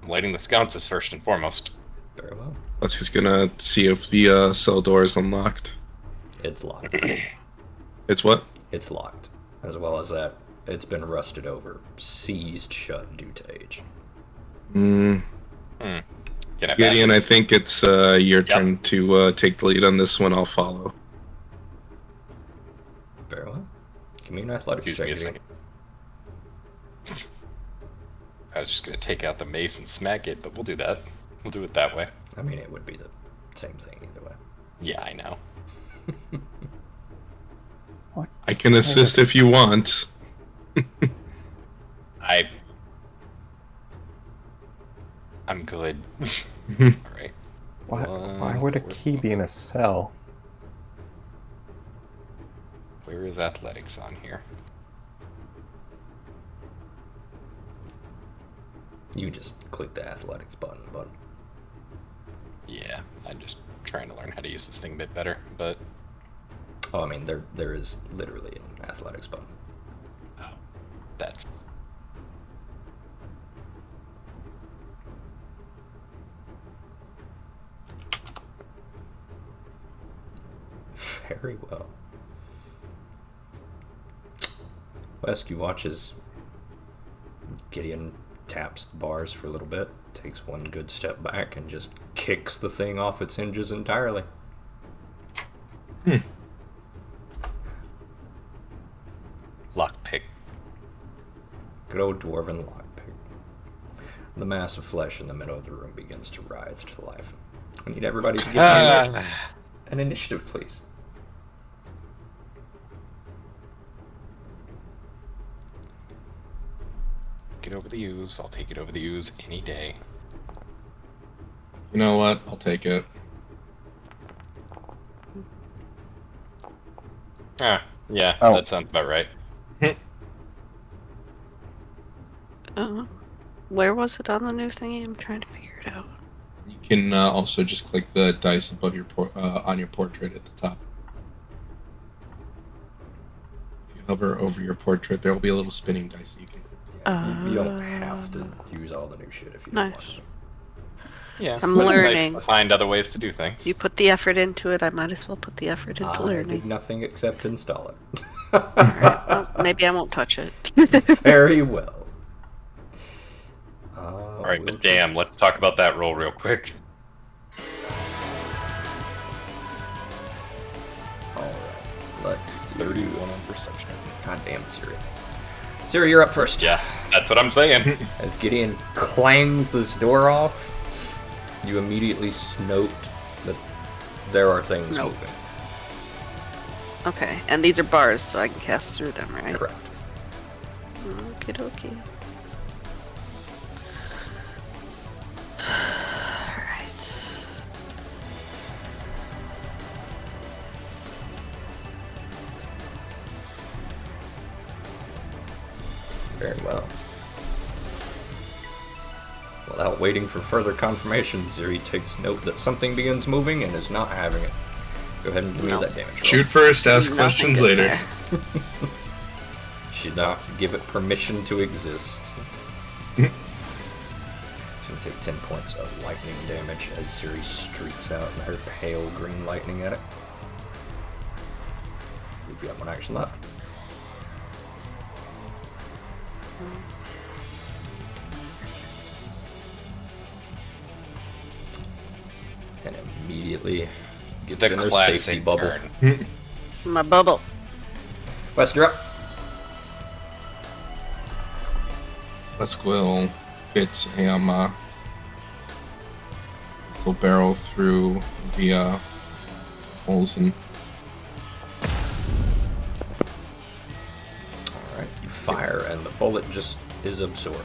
lighting the sconces first and foremost. Very well. Wes is gonna see if the cell door is unlocked. It's locked. It's what? It's locked. As well as that, it's been rusted over, seized shut due to age. Hmm. Can I Gideon, I think it's your Yep. turn to take the lead on this one. I'll follow. Very well. Give me an athletics Excuse me a check. second. I was just gonna take out the mace and smack it, but we'll do that. We'll do it that way. I mean, it would be the same thing either way. Yeah, I know. What? I can assist if you want. I'm good. Alright. Why would a key be in a cell? Where is athletics on here? You just click the athletics button, but Yeah, I'm just trying to learn how to use this thing a bit better, but oh, I mean, there is literally an athletics button. that's Very well. Wesky watches Gideon taps the bars for a little bit, takes one good step back, and just kicks the thing off its hinges entirely. lockpick. Good old dwarven lockpick. The mass of flesh in the middle of the room begins to writhe to life. I need everybody to give me an initiative, please. Get over the ooze. I'll take it over the ooze any day. You know what? I'll take it. Yeah, Oh. that sounds about right. Where was it on the new thingy? I'm trying to figure it out. You can also just click the dice above your on your portrait at the top. If you hover over your portrait, there will be a little spinning dice that you can click. You don't have to use all the new shit if you don't want Nice. to. Yeah, I'm but it's nice learning. to find other ways to do things. You put the effort into it, I might as well put the effort into I learning. did nothing except install it. Alright, well, maybe I won't touch it. Very well. Alright, but damn, let's talk about that roll real quick. Alright, let's do 31 on perception. God damn it, Siri. Siri, you're up first. Yeah, that's what I'm saying. As Gideon clangs this door off, you immediately snote that there are things Snote. moving. Okay, and these are bars, so I can cast through them, right? Correct. Okie dokie. Alright. Very well. Without waiting for further confirmation, Ziri takes note that something begins moving and is not having it. Go ahead and give me No. that damage roll. Shoot first, ask Nothing questions good later. there. Should not give it permission to exist. It's going to take 10 points of lightning damage as Ziri streaks out in her pale green lightning at it. You've got one action left. And immediately gets The in her classic safety bubble. turn. My bubble. Wes, you're up. Let's will hit a pistol barrel through the holes and. All right, you fire, and the bullet just is absorbed.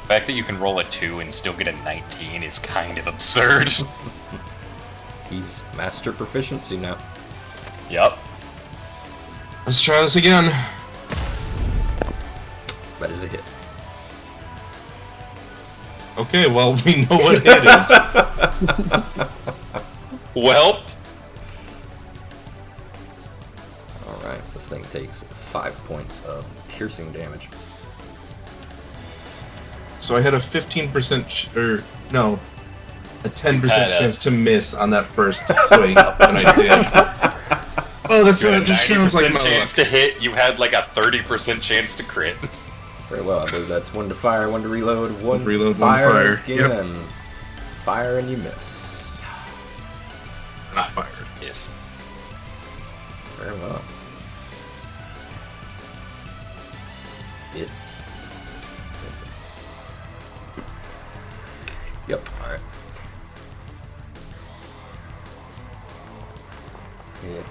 The fact that you can roll a 2 and still get a 19 is kind of absurd. He's master proficiency now. Yep. Let's try this again. That is a hit. Okay, well, we know what hit is. Well. Alright, this thing takes 5 points of piercing damage. So I had a 15% a 10% chance to miss on that first swing, and I did. Oh, that just sounds like my chance to hit. You had like a 30% chance to crit. Very well. I believe that's 1 to fire, 1 to reload, 1 reload, to fire, 1 fire. Again. Yep. Fire and you miss. Not fired. Yes. Very well. It. Yep. All right. It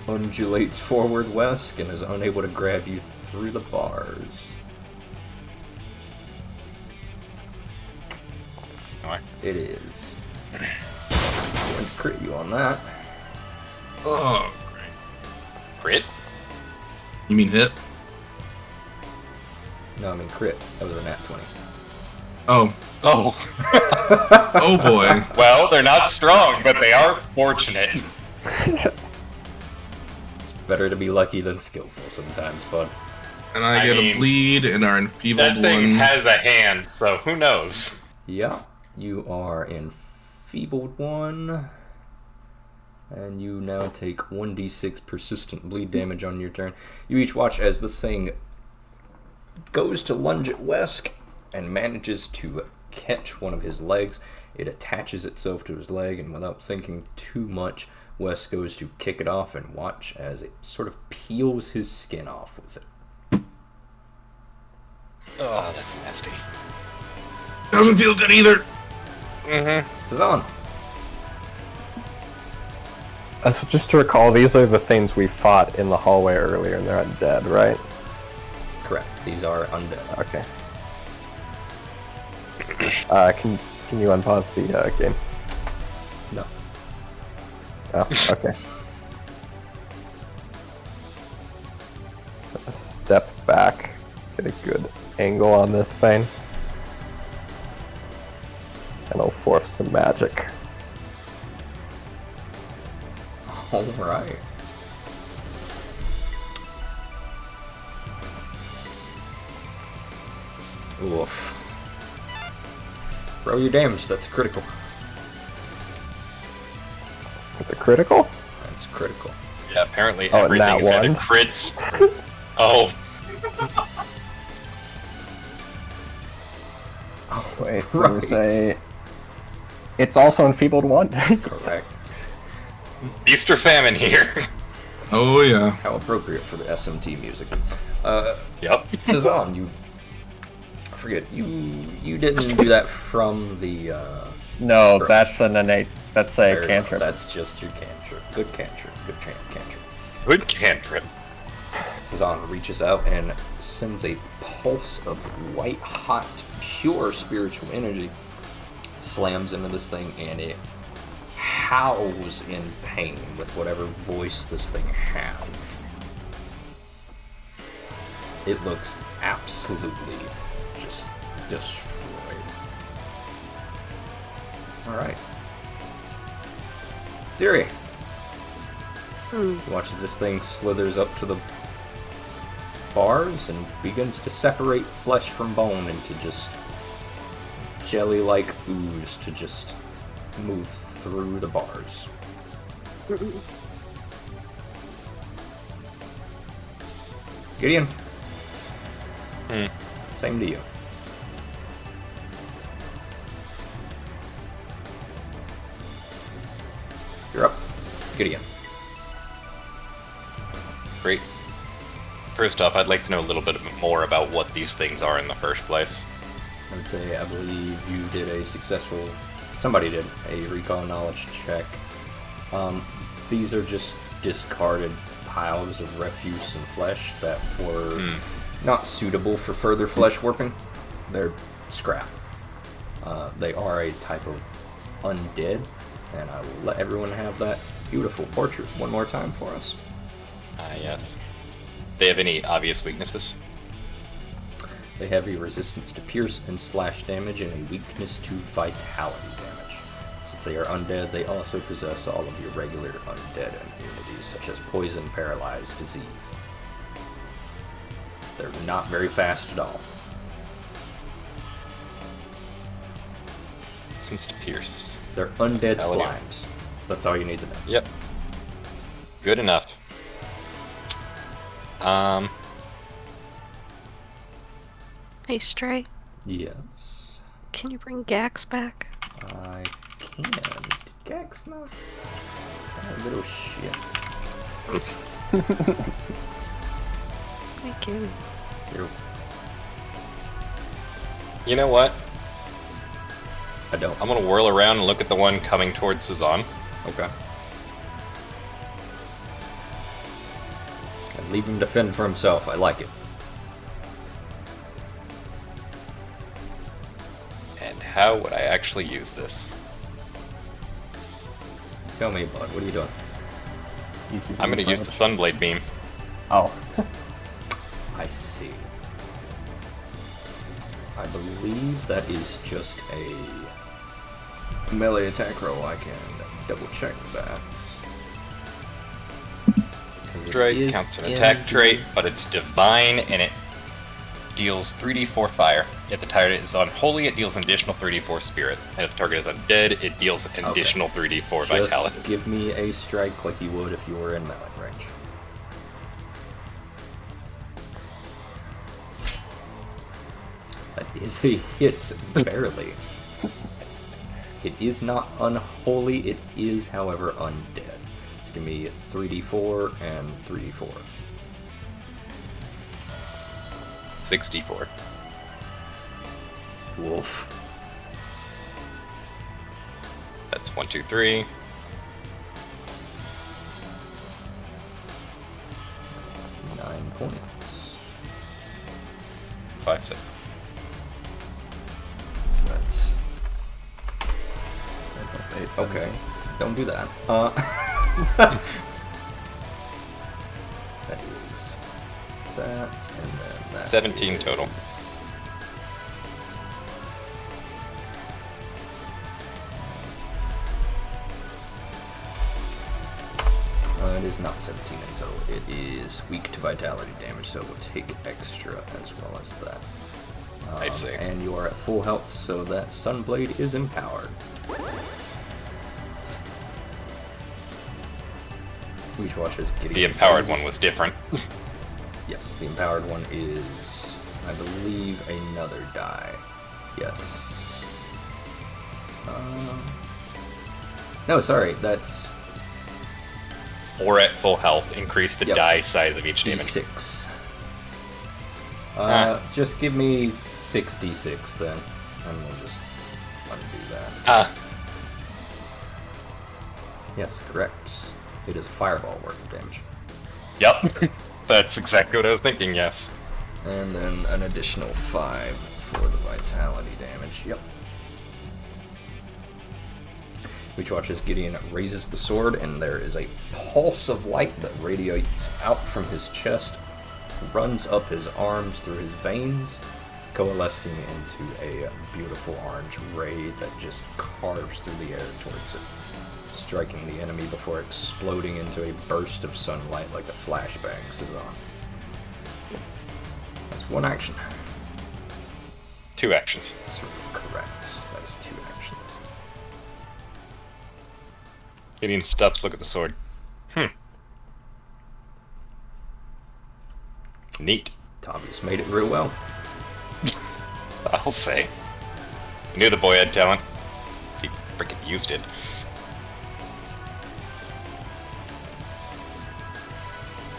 undulates forward west and is unable to grab you through the bars. Alright. It is. Going to crit you on that. Oh, great. Crit? You mean hit? No, I mean crit. That was a nat 20. Oh. Oh. Oh boy. Well, they're not strong, but they are fortunate. It's better to be lucky than skillful sometimes, bud. And I get a bleed and our enfeebled That thing one. has a hand, so who knows? Yeah, you are enfeebled 1. And you now take 1d6 persistent bleed damage on your turn. You each watch as this thing goes to lunge at Wesk and manages to catch one of his legs. It attaches itself to his leg, and without thinking too much, Wes goes to kick it off and watch as it sort of peels his skin off with it. Oh, that's nasty. Doesn't feel good either. Mm-hmm. Cezanne. So just to recall, these are the things we fought in the hallway earlier, and they're undead, right? Correct. These are undead. Okay. Can you unpause the game? No. Oh, okay. Step back, get a good angle on this thing, and I'll force some magic. All right. Oof. Roll your damage. That's critical. It's a critical? That's critical. Yeah, apparently Oh, everything's nat either one? crits. Oh, Wait, right. let me say... It's also enfeebled 1. Correct. feast or famine here. Oh yeah. How appropriate for the SMT music. Yep. Cezanne, you... I forget, you didn't do that from the... No, Correct. that's an innate... That's a Fair enough. cantrip. That's just your cantrip. Good cantrip. Good cantrip. Good cantrip. Cezanne reaches out and sends a pulse of white hot, pure spiritual energy, slams into this thing, and it howls in pain with whatever voice this thing has. It looks absolutely just destroyed. Alright. Siri. Watches this thing slithers up to the bars and begins to separate flesh from bone into just jelly-like ooze to just move through the bars. Gideon. Same to you. You're up. Gideon. Great. First off, I'd like to know a little bit more about what these things are in the first place. I would say I believe you did a successful... Somebody did a recall knowledge check. These are just discarded piles of refuse and flesh that were not suitable for further flesh warping. They're scrap. They are a type of undead, and I will let everyone have that beautiful portrait one more time for us. Yes. They have any obvious weaknesses? They have a resistance to pierce and slash damage and a weakness to vitality damage. Since they are undead, they also possess all of your regular undead immunities, such as poison, paralyze, disease. They're not very fast at all. Resistance to pierce. They're undead Paladin. slimes. That's all you need to know. Yep. Good enough. Hey, Stray, Yes. can you bring Gax back? I can. Did Gax not? That little shit. Thank you. You're... You know what? I don't. I'm gonna whirl around and look at the one coming towards Cezanne. Okay. And leave him to fend for himself. I like it. And how would I actually use this? Tell me, bud. What are you doing? I'm gonna use the Sunblade beam. Oh. I see. I believe that is just a melee attack roll. I can double check that. Strike counts an attack trait, but it's divine and it deals 3d4 fire. If the target is unholy, it deals an additional 3d4 spirit. And if the target is undead, it deals an additional 3d4 vitality. Just give me a strike like you would if you were in melee range. That is a hit, barely. It is not unholy, it is, however, undead. Just give me 3d4 and 3d4. 64. Wolf. That's 1, 2, 3. That's 9 points. 5, 6. So that's... Plus 8, Okay, 17. don't do that. That is that, and then that 17 total. is- it is not 17 in total. It is weak to vitality damage, so we'll take extra as well as that. I see. And you are at full health, so that Sunblade is empowered. Each watch is getting... The empowered one was different. Yes, the empowered one is, I believe, another die. Yes. No, sorry, that's Or at full health, increase the Yep. die size of each damage. D6. Ah. Just give me 6d6 then, and we'll just undo that. Yes, correct. It is a fireball worth of damage. Yep. That's exactly what I was thinking, yes. And then an additional 5 for the vitality damage. Yep. Which watches Gideon raises the sword, and there is a pulse of light that radiates out from his chest, runs up his arms through his veins, coalescing into a beautiful orange ray that just carves through the air towards it, striking the enemy before exploding into a burst of sunlight like a flashbang, Cezanne. That's one action. 2 actions. That's correct. That is 2 actions. Gideon stops, look at the sword. Neat. Tobias made it real well. I'll say. I knew the boy had talent. He freaking used it.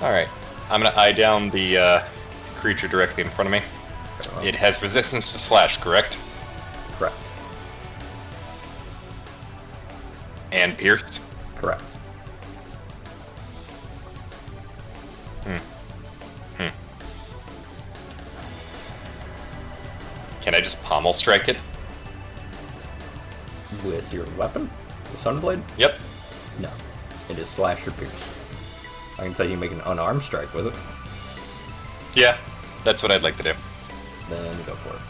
Alright. I'm gonna eye down the creature directly in front of me. It has resistance to slash, correct? Correct. And pierce? Correct. Can I just pommel strike it? With your weapon? The Sunblade? Yep. No. It is slash or pierce. I can tell you make an unarmed strike with it. Yeah, that's what I'd like to do. Then go for it.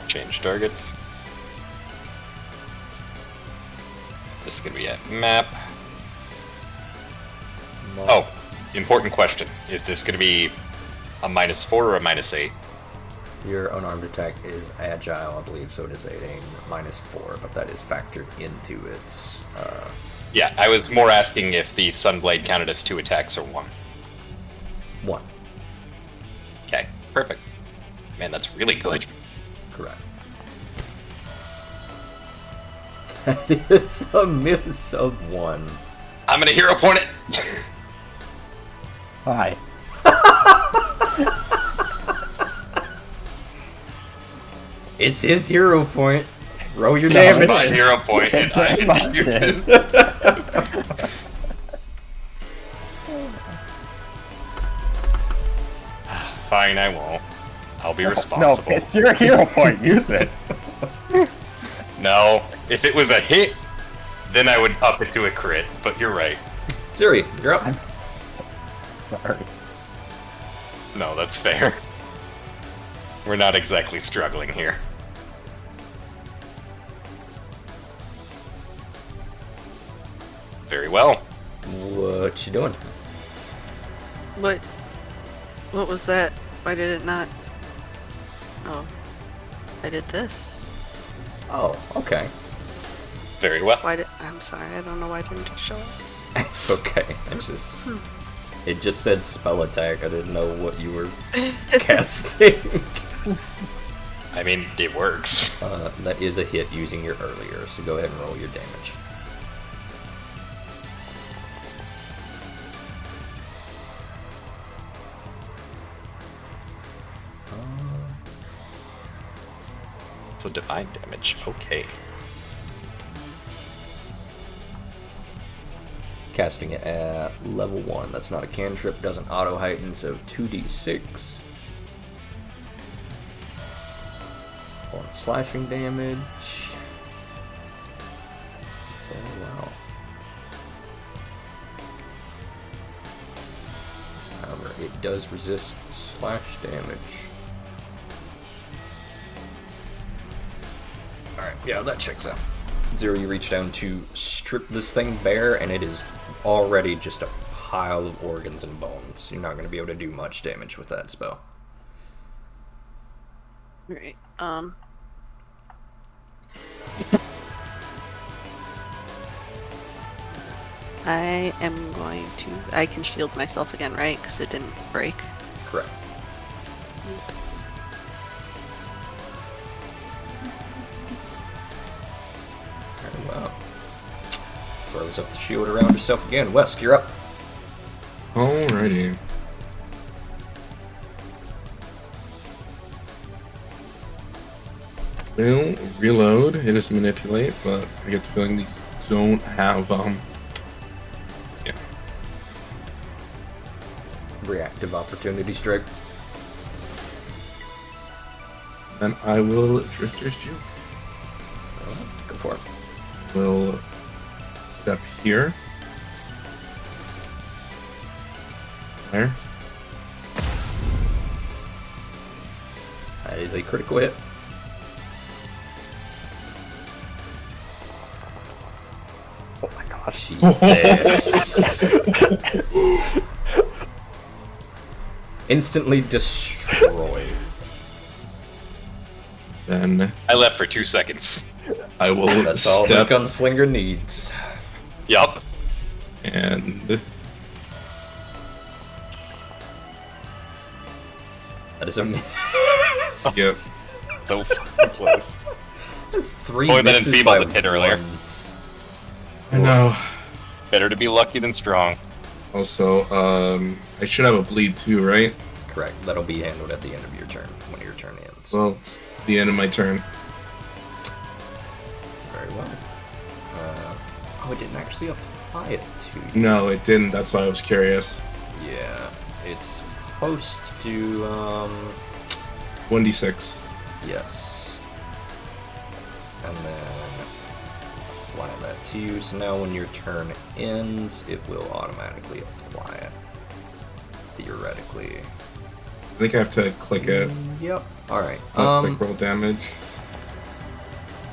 Change targets. This is gonna be at map. Oh, important question. Is this gonna be a -4 or a -8? Your unarmed attack is agile, I believe, so it is a -4, but that is factored into its... Yeah, I was more asking if the Sunblade counted as 2 attacks or 1. 1. Okay, perfect. Man, that's really good. Correct. That is a miss of 1. I'm gonna hero point it! Hi. It's his hero point. Roll your That's damage. my hero point, and I Very much get to use is. this. Fine, I won't. I'll be No, responsible. it's your hero point. Use it. No, if it was a hit, then I would up it to a crit, but you're right. Siri, you're up. I'm sorry. No, that's fair. We're not exactly struggling here. Very well. What you doing? What was that? Why did it not? Oh, I did this. Oh, okay. Very well. I'm sorry, I don't know why it didn't just show up. It's okay. It's just... It just said spell attack. I didn't know what you were casting. I mean, it works. That is a hit using your earlier, so go ahead and roll your damage. So divine damage, okay. Casting it at level 1. That's not a cantrip, doesn't auto heighten, so 2d6. On slashing damage. Oh, wow. However, it does resist slash damage. Alright, yeah, that checks out. Zero, you reach down to strip this thing bare, and it is already just a pile of organs and bones. You're not going to be able to do much damage with that spell. Right. I am going to... I can shield myself again, right? Because it didn't break. Correct. Very well. Throws up the shield around herself again. Wesk, you're up. Alrighty. Well, reload. It is manipulate, but I get the feeling these don't have yeah. Reactive opportunity strike. Then I will Drifter's Juke. Go for it. Will step here. There. That is a critical hit. Oh my gosh. Jesus. Instantly destroyed. Then I left for 2 seconds. I will That's all the step gunslinger needs. Yup. and That is a miss. yep. So fucking close. That's 3 Boy, that misses enfeebled by the hit earlier. ones. I know. Better to be lucky than strong. Also, I should have a bleed too, right? Correct. That'll be handled at the end of your turn, when your turn ends. Well, it's the end of my turn. Very well. It didn't actually apply it to you. No, it didn't. That's why I was curious. Yeah, it's supposed to, 1d6. yes. And then apply that to you. So now when your turn ends, it will automatically apply it. Theoretically. I think I have to click it. Yep. Alright. Click roll damage.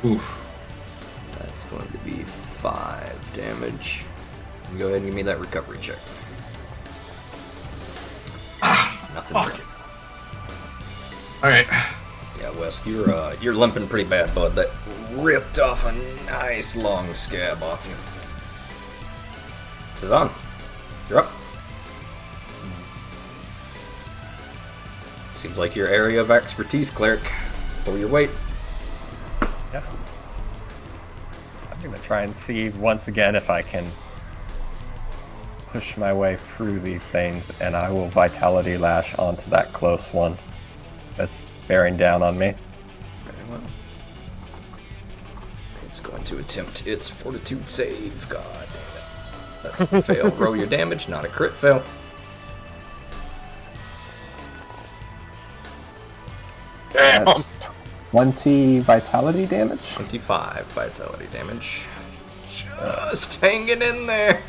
Oof. That's going to be 5 damage. Go ahead and give me that recovery check. Nothing. Alright. Yeah, Wes, you're limping pretty bad, bud. That ripped off a nice long scab off you. Cezanne, you're up. Seems like your area of expertise, cleric. Pull your weight. Yeah. I'm gonna try and see once again if I can push my way through these things, and I will Vitality Lash onto that close one that's bearing down on me. Very well. It's going to attempt its fortitude save. God damn it. That's a fail. Roll your damage, not a crit fail. That's 20 Vitality damage. 25 vitality damage. Just hanging in there.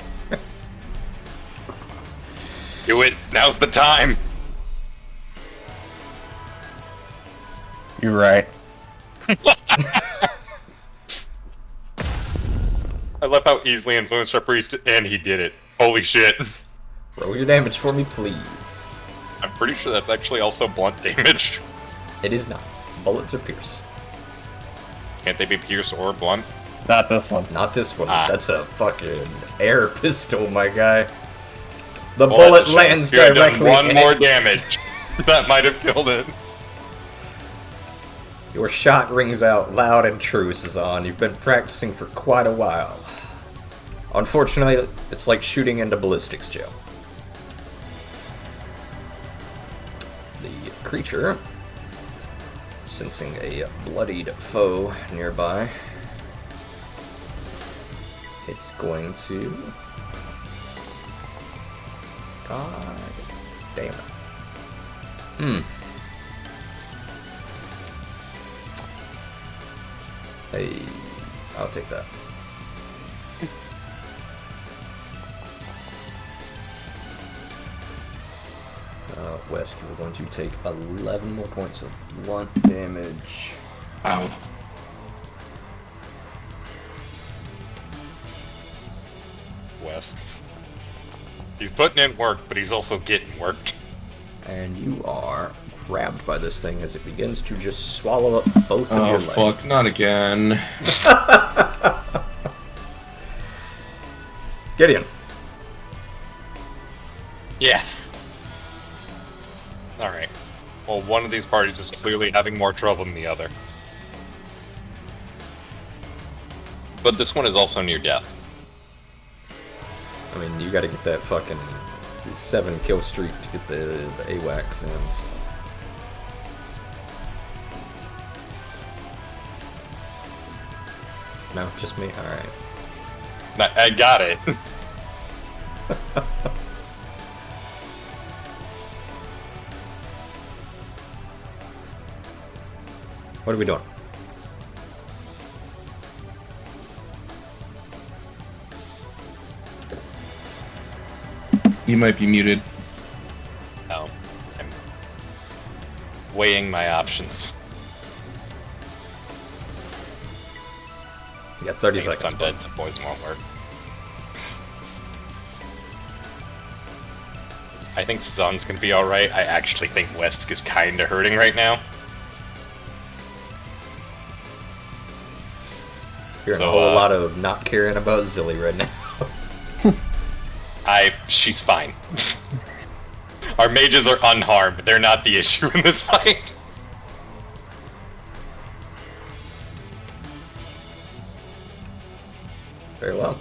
Do it. Now's the time. You're right. I love how easily influenced our priest, and he did it. Holy shit. Roll your damage for me, please. I'm pretty sure that's actually also blunt damage. It is not. Bullets are pierce. Can't they be pierce or blunt? Not this one. Not this one. Ah. That's a fucking air pistol, my guy. The Well, bullet that's a shame. lands If you had done directly one in more it. damage. That might have killed it. Your shot rings out loud and true, Cezanne. You've been practicing for quite a while. Unfortunately, it's like shooting into ballistics, Joe. The creature, sensing a bloodied foe nearby, it's going to... God damn it. Hey, I'll take that. West, you're going to take 11 more points of blunt damage. Ow. West. He's putting in work, but he's also getting worked. And you are grabbed by this thing as it begins to just swallow up both of your legs. Oh, fuck, not again. Gideon. Yeah. Alright. Well, one of these parties is clearly having more trouble than the other. But this one is also near death. I mean, you gotta get that fucking 7 kill streak to get the AWACS in. So. No, just me? Alright. I got it. What are we doing? You might be muted. Oh, I'm weighing my options. You got 30 I think seconds. I'm dead, so poison won't work. I think Cezanne's gonna be alright. I actually think Wesk is kinda hurting right now. Hearing So, a whole lot of not caring about Zilly right now. She's fine. Our mages are unharmed. They're not the issue in this fight. Very well.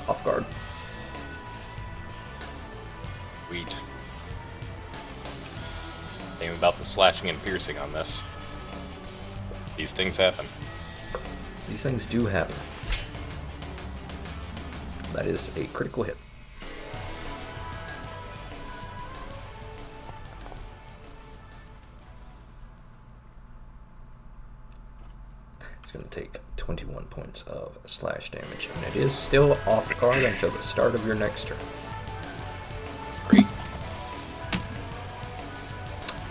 off guard. Sweet. Name about the slashing and piercing on this. These things happen. These things do happen. That is a critical hit. It's going to take 21 points of slash damage, and it is still off guard until the start of your next turn. Great. I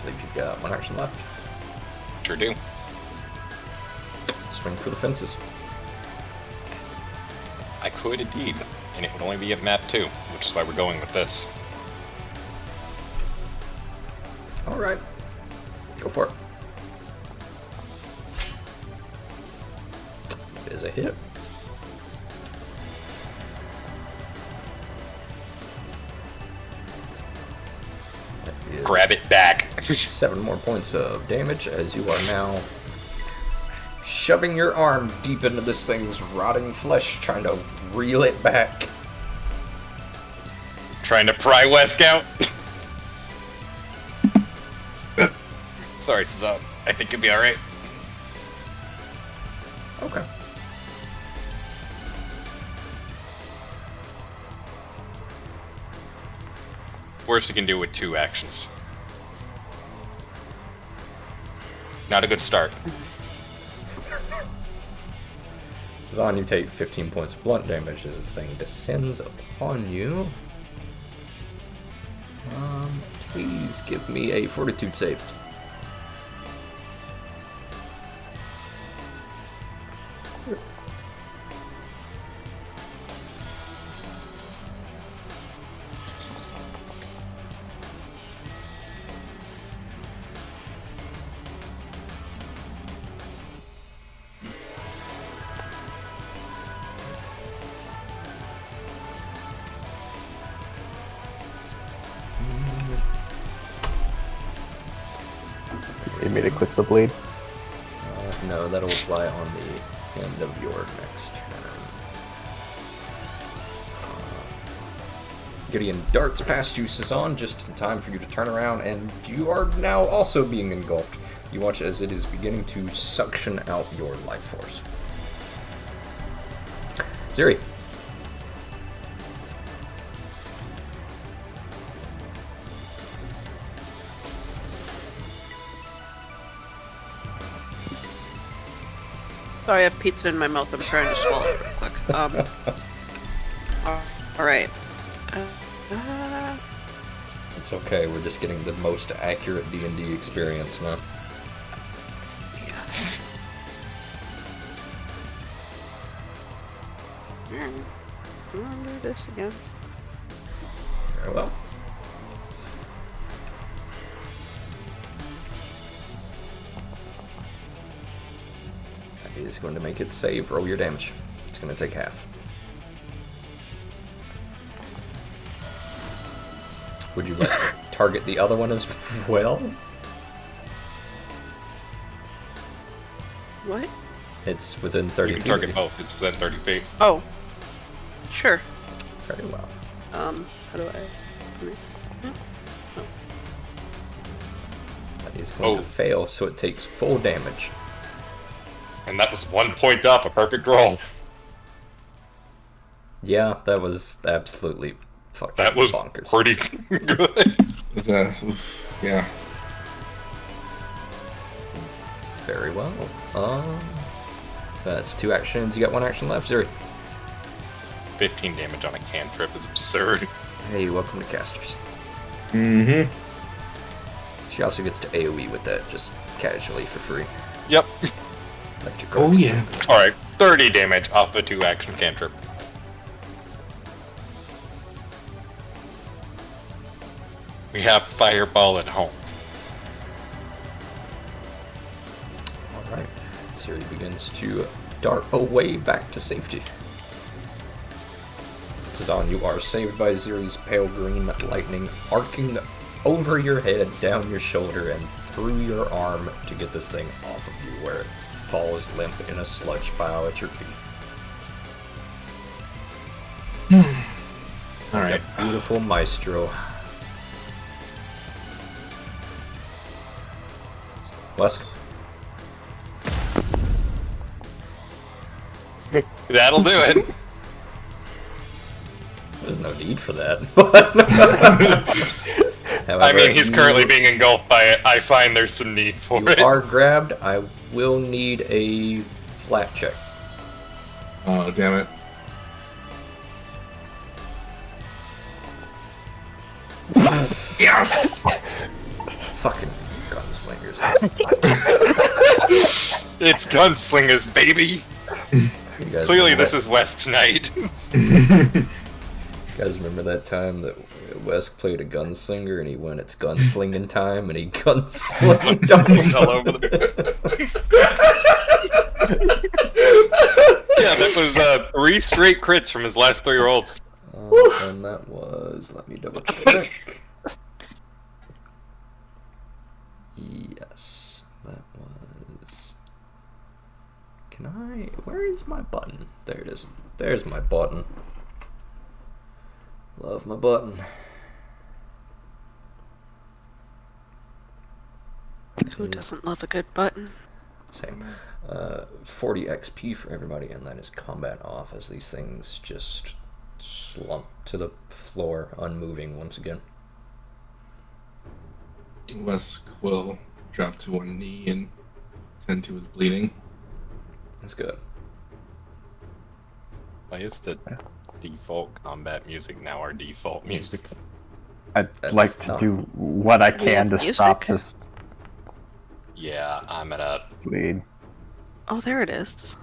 believe you've got one action left. Sure do. Swing for the fences. I could indeed, and it would only be at map 2, which is why we're going with this. Alright. Go for it. It is a hit. Grab it back. 7 more points of damage as you are now shoving your arm deep into this thing's rotting flesh, trying to reel it back. Trying to pry Wesk out. Sorry, Suzanne. I think you'll be alright. Okay. Worst you can do with 2 actions. Not a good start. Zahn, you take 15 points of blunt damage as this thing descends upon you. Please give me a fortitude save. You need me to click the bleed? No, that'll apply on the end of your next turn. Gideon darts past you, Cezanne, just in time for you to turn around, and you are now also being engulfed. You watch as it is beginning to suction out your life force. Ziri. Sorry, I have pizza in my mouth. I'm trying to swallow it real quick. Alright. It's okay, we're just getting the most accurate D&D experience now. I'll do this again. Very well. That is going to make it save. Roll your damage. It's going to take half. Would you like to target the other one as well? What? It's within 30 You feet. can target both. It's within 30 feet. Oh. Sure. Very well. How do I... That is going to fail, so it takes full damage. And that was 1 point off a perfect roll. Yeah, that was absolutely fucking That was bonkers. pretty good. Yeah. Very well. That's 2 actions. You got 1 action left, Zuri. 15 damage on a cantrip is absurd. Hey, welcome to Casters. Mm-hmm. She also gets to AoE with that, just casually for free. Yep. Electric Oh, arc. yeah. Alright, 30 damage off the 2 action cantrip. We have Fireball at home. Alright. Zuri begins to dart away back to safety. Cezanne, you are saved by Ziri's pale green lightning arcing over your head, down your shoulder, and through your arm to get this thing off of you, where it falls limp in a sludge pile at your feet. All right. Beautiful maestro. Lusk. That'll do it. There's no need for that, but... However, I mean, he's currently being engulfed by it. I find there's some need for you it. are grabbed. I will need a flat check. Oh, damn it. Yes! Fucking gunslingers. It's gunslingers, baby. You guys Clearly, remember this is West tonight. You guys remember that time that Wesk played a gunslinger and he went, it's gunslinging time, and he gunslinged all over the... Yeah, that was 3 straight crits from his last 3 rolls. And that was, let me double check. Yes, that was... Can I... Where is my button? There it is. There's my button. Love my button. Who doesn't love a good button? Same. 40 XP for everybody, and that is combat off as these things just slump to the floor, unmoving once again. Wesk will drop to one knee and tend to his bleeding. That's good. Why is the default combat music now our default music? I'd That's like to not- do what I can to Music? stop this Yeah, I'm gonna... bleed. Oh, there it is.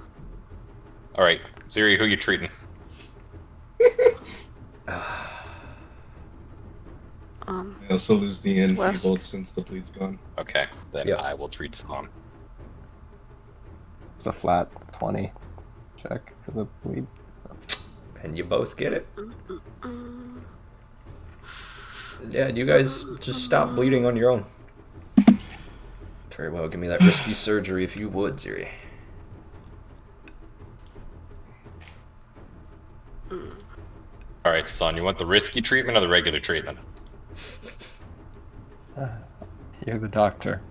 Alright, Ziri, who you treating? I also lose the enfeebled Wesk. since the bleed's gone. Okay, then Yep. I will treat Slon. It's a flat 20 check for the bleed. And you both get it. Yeah, you guys just stop bleeding on your own. Very well, give me that risky surgery if you would, Ziri. Alright, Slon, you want the risky treatment or the regular treatment? You're the doctor.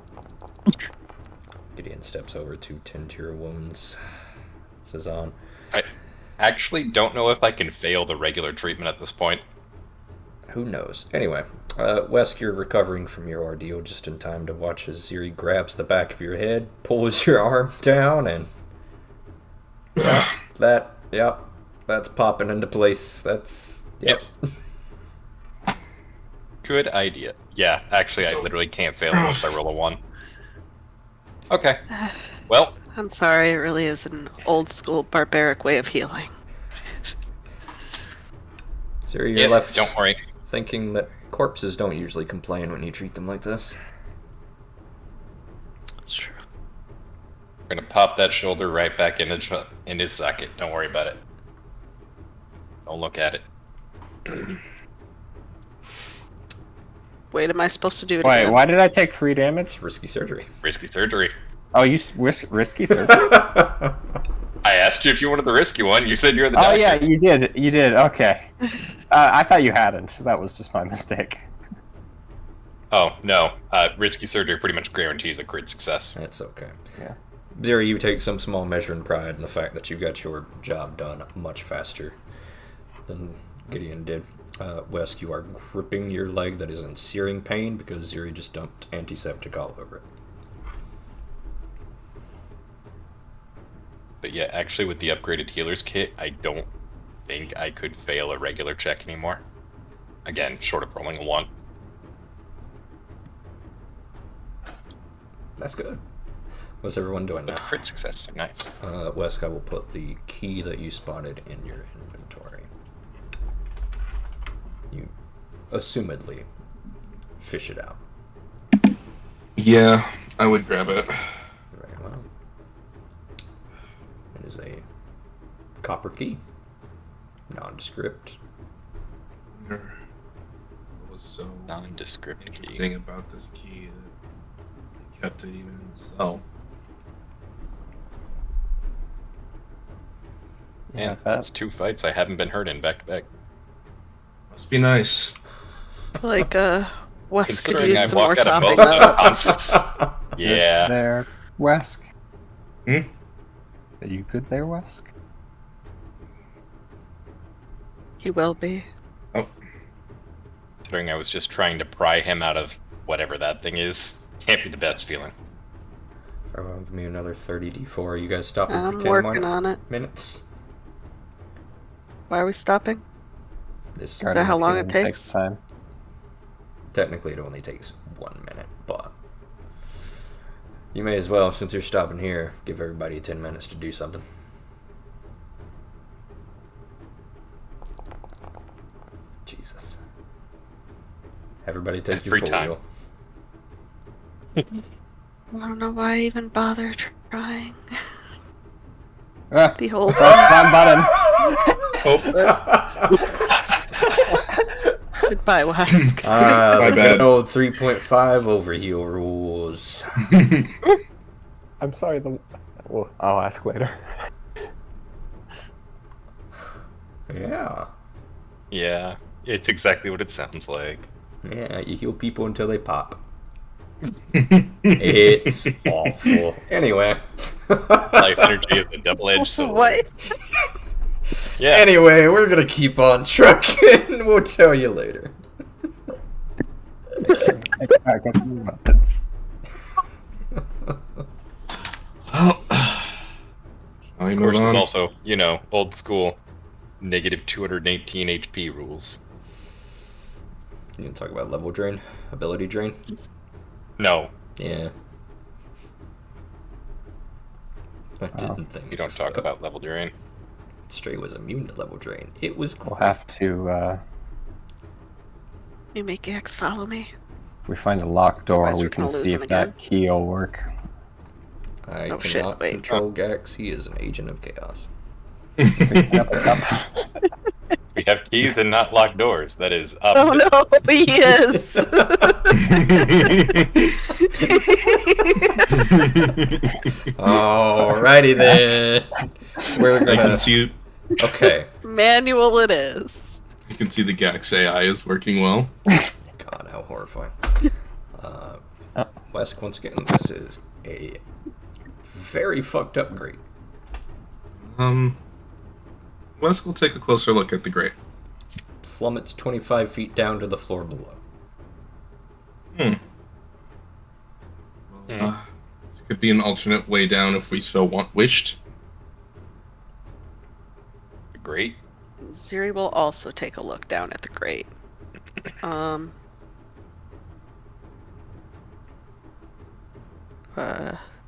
Gideon steps over to tend to your wounds. Says on. I actually don't know if I can fail the regular treatment at this point. Who knows? Anyway, Wesk, you're recovering from your ordeal just in time to watch as Ziri grabs the back of your head, pulls your arm down, and... Yep, that's popping into place. Yep. Good idea. Yeah, actually, I literally can't fail unless I roll a 1. Okay. Well, I'm sorry, it really is an old school barbaric way of healing. Ziri, you're yeah, left don't worry. thinking that corpses don't usually complain when you treat them like this. That's true. We're gonna pop that shoulder right back in his socket. Don't worry about it. Don't look at it. Wait, am I supposed to do it Wait, again? why did I take 3 damage? It's risky surgery. Risky surgery. Oh, you risky surgery? I asked you if you wanted the risky one. You said you're the Oh doctor. yeah, you did. You did. Okay. I thought you hadn't. So that was just my mistake. Oh, no. Risky surgery pretty much guarantees a crit success. That's okay. Yeah. Ziri, you take some small measure in pride in the fact that you got your job done much faster than Gideon did. Wesk, you are gripping your leg that is in searing pain because Ziri just dumped antiseptic all over it. But yeah, actually with the upgraded healer's kit, I don't think I could fail a regular check anymore. Again, short of rolling a 1. That's good. What's everyone doing But now? the crit success, nice. Wesk, I will put the key that you spotted in your inventory. You assumedly fish it out. Yeah, I would grab it. Very well. It is a copper key. Nondescript. What was so Nondescript key. interesting about this key that I kept it even in the cell? Yeah, that's 2 fights I haven't been hurt in back to back. Must be nice. Like, Wes could Considering use I some more walked out of topping both up. unconscious. Yeah. Good there, Wesk. Hmm? Are you good there, Wesk? He will be. Oh, Considering I was just trying to pry him out of whatever that thing is, can't be the best feeling. Give me another 30d4. You guys stopping for I'm 10 working on it. minutes? Why are we stopping? This Starting how the long it healing takes? time. Technically, it only takes 1 minute, but you may as well, since you're stopping here, give everybody 10 minutes to do something. Jesus. Everybody take your Free full time. heal. I don't know why I even bother trying. Ah, The whole press one button. Goodbye, Wesk. My bad. Good old 3.5 overheal rules. I'm sorry. Well, I'll ask later. Yeah. Yeah, it's exactly what it sounds like. Yeah, you heal people until they pop. It's awful. Anyway. Life energy is a double-edged sword. What? Yeah. Anyway, we're gonna keep on trucking. We'll tell you later. I got new weapons. Well, shall we Of move course, there's on? also, old school negative 218 HP rules. You can talk about level drain, ability drain. No, Yeah. I didn't think you don't talk so. about level drain. Stray was immune to level drain. It was great. We'll have to. You make X follow me. If we find a locked door, Otherwise we we're can gonna lose see him if that again. key will work. I Oh, shit, cannot wait. control Gax. He is an agent of chaos. Picking up a cup. We have keys and not locked doors. That is Oh opposite. no, he is! Alrighty then. We're I can gonna. see. Okay. Manual it is. You can see the Gax AI is working well. God, how horrifying. Wesk, once again, this is a very fucked up grate. Wes will take a closer look at the grate. Plummets 25 feet down to the floor below. This could be an alternate way down if we so wished. Great. Ziri will also take a look down at the grate.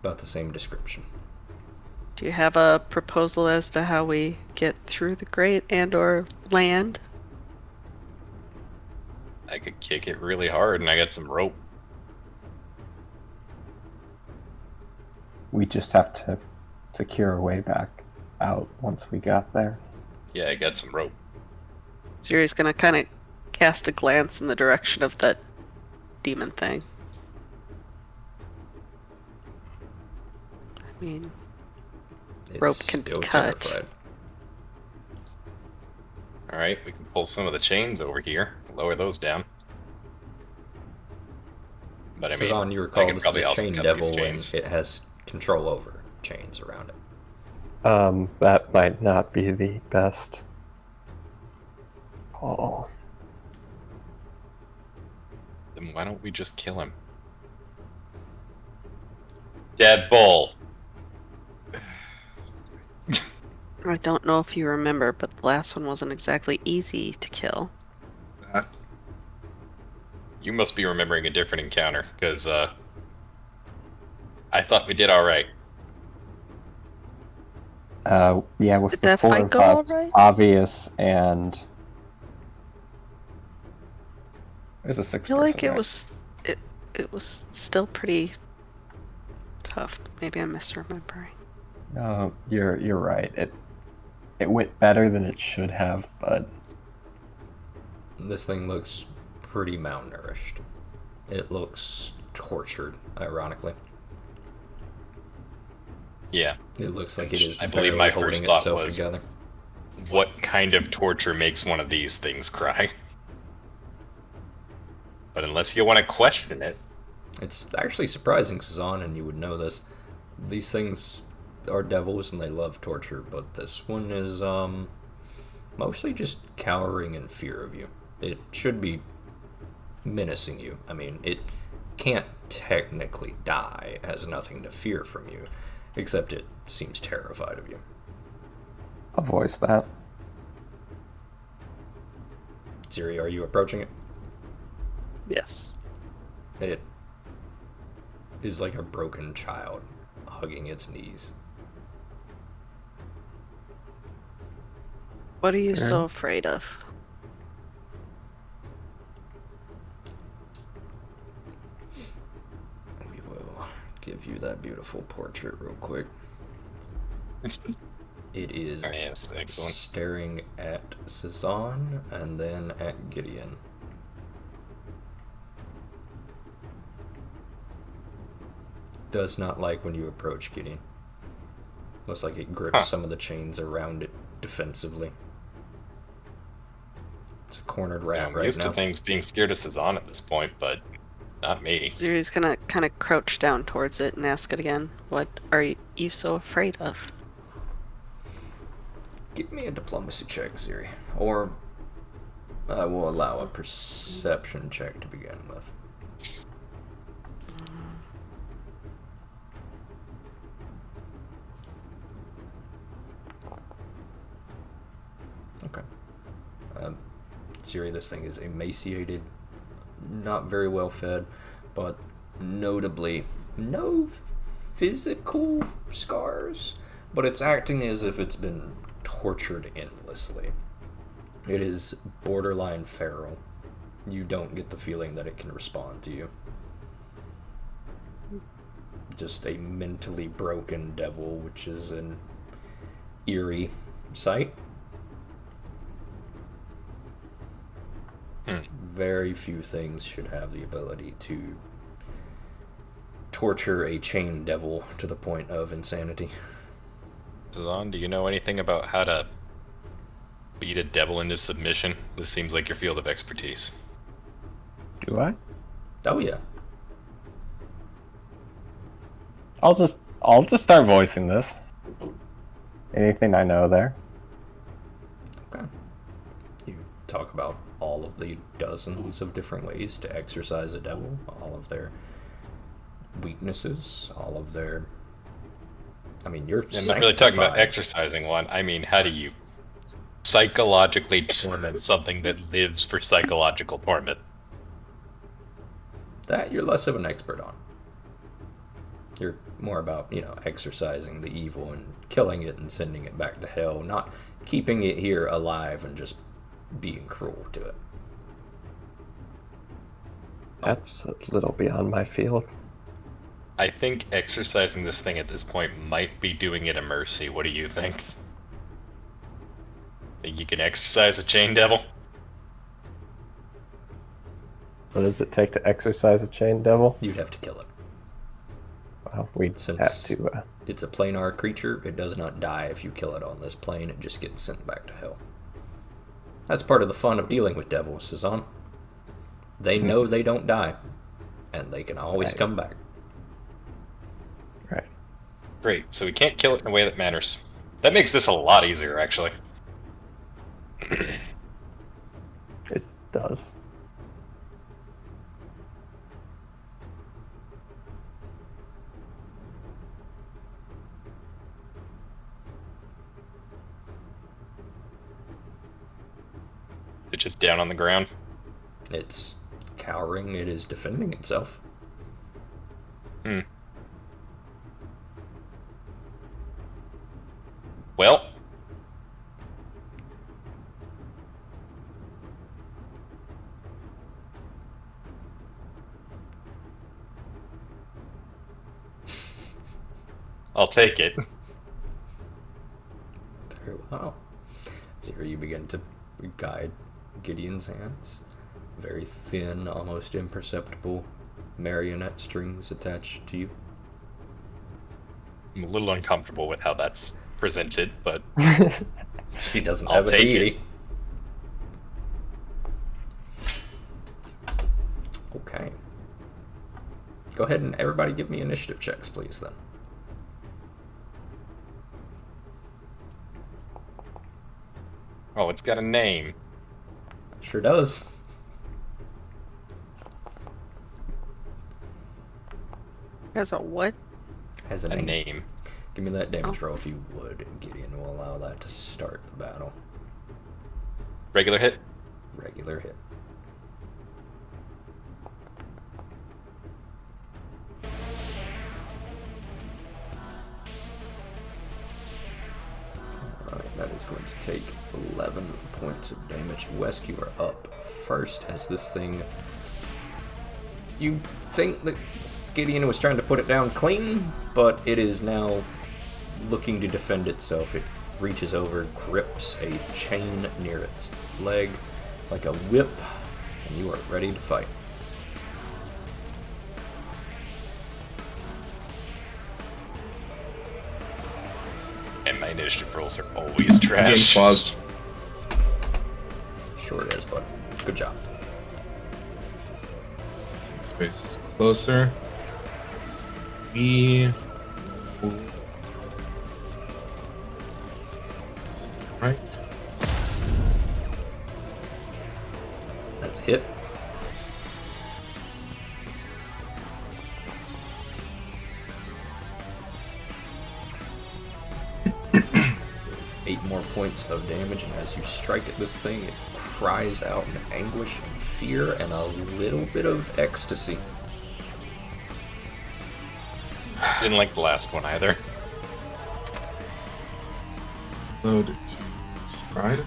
About the same description. Do you have a proposal as to how we get through the grate and or land? I could kick it really hard, and I got some rope. We just have to secure our way back out once we got there. Yeah, I got some rope. Ziri's gonna kind of cast a glance in the direction of that demon thing. I mean, rope can be still cut. terrified. Alright, we can pull some of the chains over here, lower those down. But I mean, Tazan, you I recall could this is probably a also chain cut devil these and chains. it has control over chains around it. That might not be the best. Oh, Then why don't we just kill him? Devil! I don't know if you remember, but the last one wasn't exactly easy to kill. That. You must be remembering a different encounter, because, I thought we did alright. yeah, with Did the that four fight of go us, alright? Obvious, and there's a I six. feel like it was still pretty tough. Maybe I'm misremembering. No, you're right. It went better than it should have, but This thing looks pretty malnourished. It looks tortured, ironically. Yeah. It looks like it is I believe barely my holding first thought itself was- together. What kind of torture makes one of these things cry? But unless you want to question it... It's actually surprising, Sazan, and you would know this. These things are devils and they love torture, but this one is, mostly just cowering in fear of you. It should be menacing you. I mean, it can't technically die, it has nothing to fear from you, except it seems terrified of you. I'll voice that. Ziri, are you approaching it? Yes. It is like a broken child hugging its knees. What are you Sure. so afraid of? We will give you that beautiful portrait real quick. It is Yes, excellent. staring at Sazan and then at Gideon. Does not like when you approach Gideon. Looks like it grips some of the chains around it defensively. It's a cornered rat I'm right used now. to things being scared of Sazan at this point, but not me. Ziri's gonna kind of crouch down towards it and ask it again. What are you so afraid of? Give me a diplomacy check, Ziri. Or I will allow a perception check to begin with. Okay. Ziri, this thing is emaciated, not very well fed, but notably no physical scars, but it's acting as if it's been tortured endlessly. It is borderline feral. You don't get the feeling that it can respond to you. Just a mentally broken devil, which is an eerie sight. Very few things should have the ability to torture a chained devil to the point of insanity. Sazan, do you know anything about how to beat a devil into submission? This seems like your field of expertise. Do I? Oh yeah. I'll just start voicing this. Anything I know there. Okay. You talk about all of the dozens of different ways to exorcise a devil, all of their weaknesses, all of their... I mean, you're I'm not really talking about sanctified. exercising one. I mean, how do you psychologically torment something that lives for psychological torment? That you're less of an expert on. You're more about, exercising the evil and killing it and sending it back to hell, not keeping it here alive and just being cruel to it. That's a little beyond my field. I think exercising this thing at this point might be doing it a mercy. What do you think? Think you can exercise a chain devil? What does it take to exercise a chain devil? You'd have to kill it. Well, we'd Since have to. It's a planar creature. It does not die if you kill it on this plane. It just gets sent back to hell. That's part of the fun of dealing with devils, Sazan. They know they don't die, and they can always Right. come back. Right. Great, so we can't kill it in a way that matters. That makes this a lot easier, actually. It does. It's just down on the ground. It's cowering. It is defending itself. Well, I'll take it. Very well. So here you begin to guide Gideon's hands. Very thin, almost imperceptible marionette strings attached to you. I'm a little uncomfortable with how that's presented, but She doesn't I'll have a take deity. Okay. Go ahead and everybody give me initiative checks, please, then. Oh, it's got a name. Sure does. As a what? Has a A name. name. Give me that damage roll if you would, Gideon. We'll allow that to start the battle. Regular hit? Regular hit. Alright, that is going to take 11 points of damage. Wes, you are up first as this thing... You think that Gideon was trying to put it down clean, but it is now looking to defend itself. It reaches over, grips a chain near its leg like a whip, and you are ready to fight. And my initiative rolls are always Game trash. paused. Sure it is, bud. Good job. Space is closer. Right. That's a hit. It's 8 more points of damage, and as you strike at this thing, it cries out in anguish and fear and a little bit of ecstasy. Didn't like the last one either. Load to stride.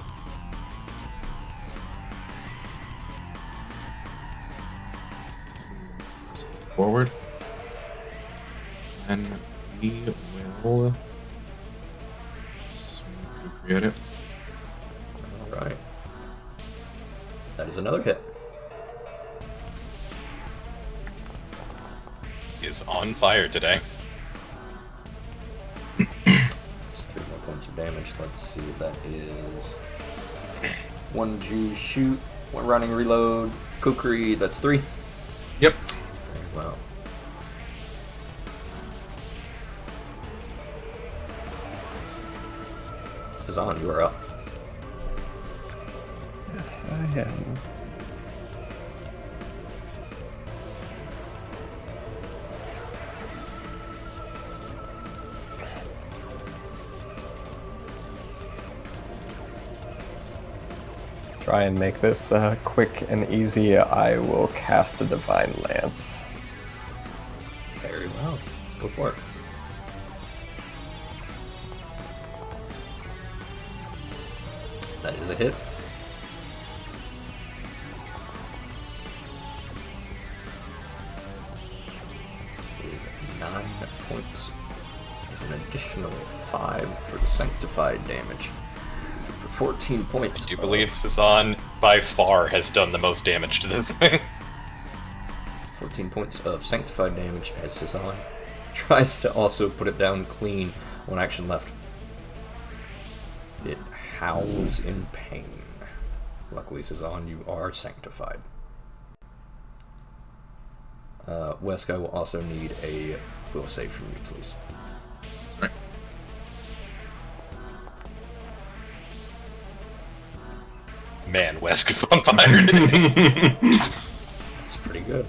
Forward. And we will create it. Alright. That is another hit. Is on fire today. It's 3 more points of damage. Let's see what that is. 1 Jew shoot, 1 running reload, kukri, that's 3. Yep. Very well. Cezanne, you are up. Yes, I am. Try and make this quick and easy. I will cast a Divine Lance. Very well. Go for it. That is a hit. It is 9 points. There's an additional 5 for the sanctified damage. For 14 points. I do believe Cezanne by far has done the most damage to this thing. 14 points of sanctified damage as Cezanne tries to also put it down clean. 1 action left. It howls in pain. Luckily, Cezanne, you are sanctified. Wesker will also need a will save from you, please. Right. Man, Wesk is on fire today. That's pretty good.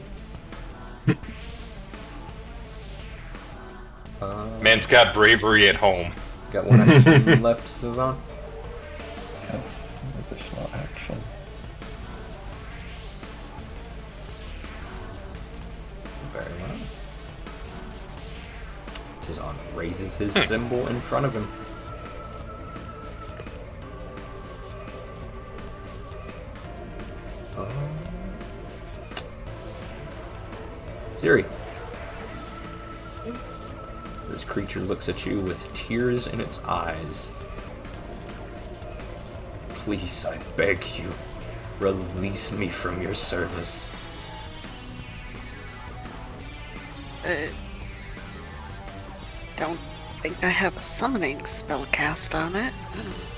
Man's got bravery at home. Got 1 action left, Cezanne. Yes, additional action. Very well. Cezanne raises his symbol in front of him. Siri. This creature looks at you with tears in its eyes. Please, I beg you, release me from your service. Don't think I have a summoning spell cast on it.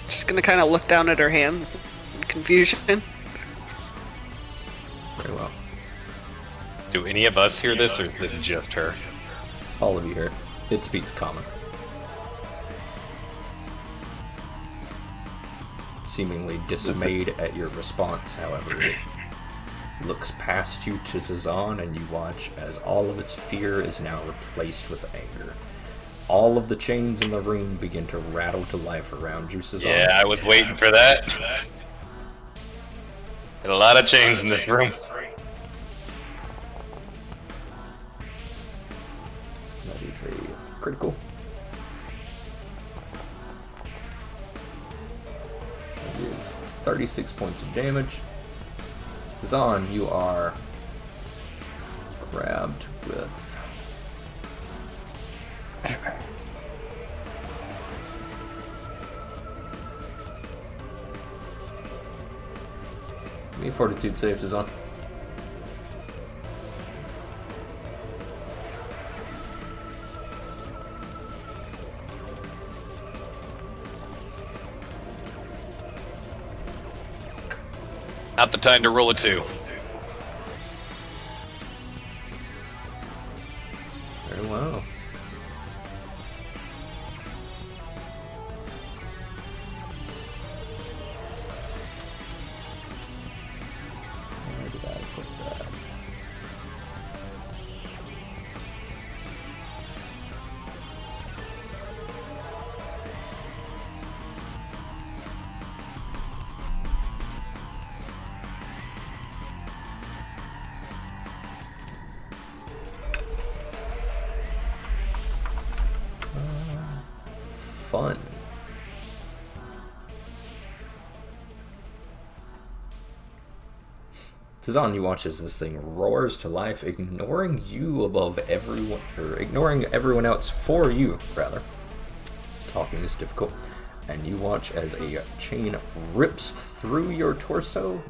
Just gonna kind of look down at her hands in confusion. Very well. Do any of us hear this, or is this just her? All of you hear it. It speaks common. Seemingly dismayed at your response, however, it looks past you to Zazan, and you watch as all of its fear is now replaced with anger. All of the chains in the room begin to rattle to life around you, Zazan. Yeah, I was waiting for that. Got a lot of chains in this room. That is a critical. That is 36 points of damage. Zazan, you are grabbed with... Give me a fortitude save, Zazan. Not the time to roll a 2. Very well. Where did I put that? Fun. Zazan, you watch as this thing roars to life, ignoring you above everyone, or ignoring everyone else for you, rather. Talking is difficult. And you watch as a chain rips through your torso.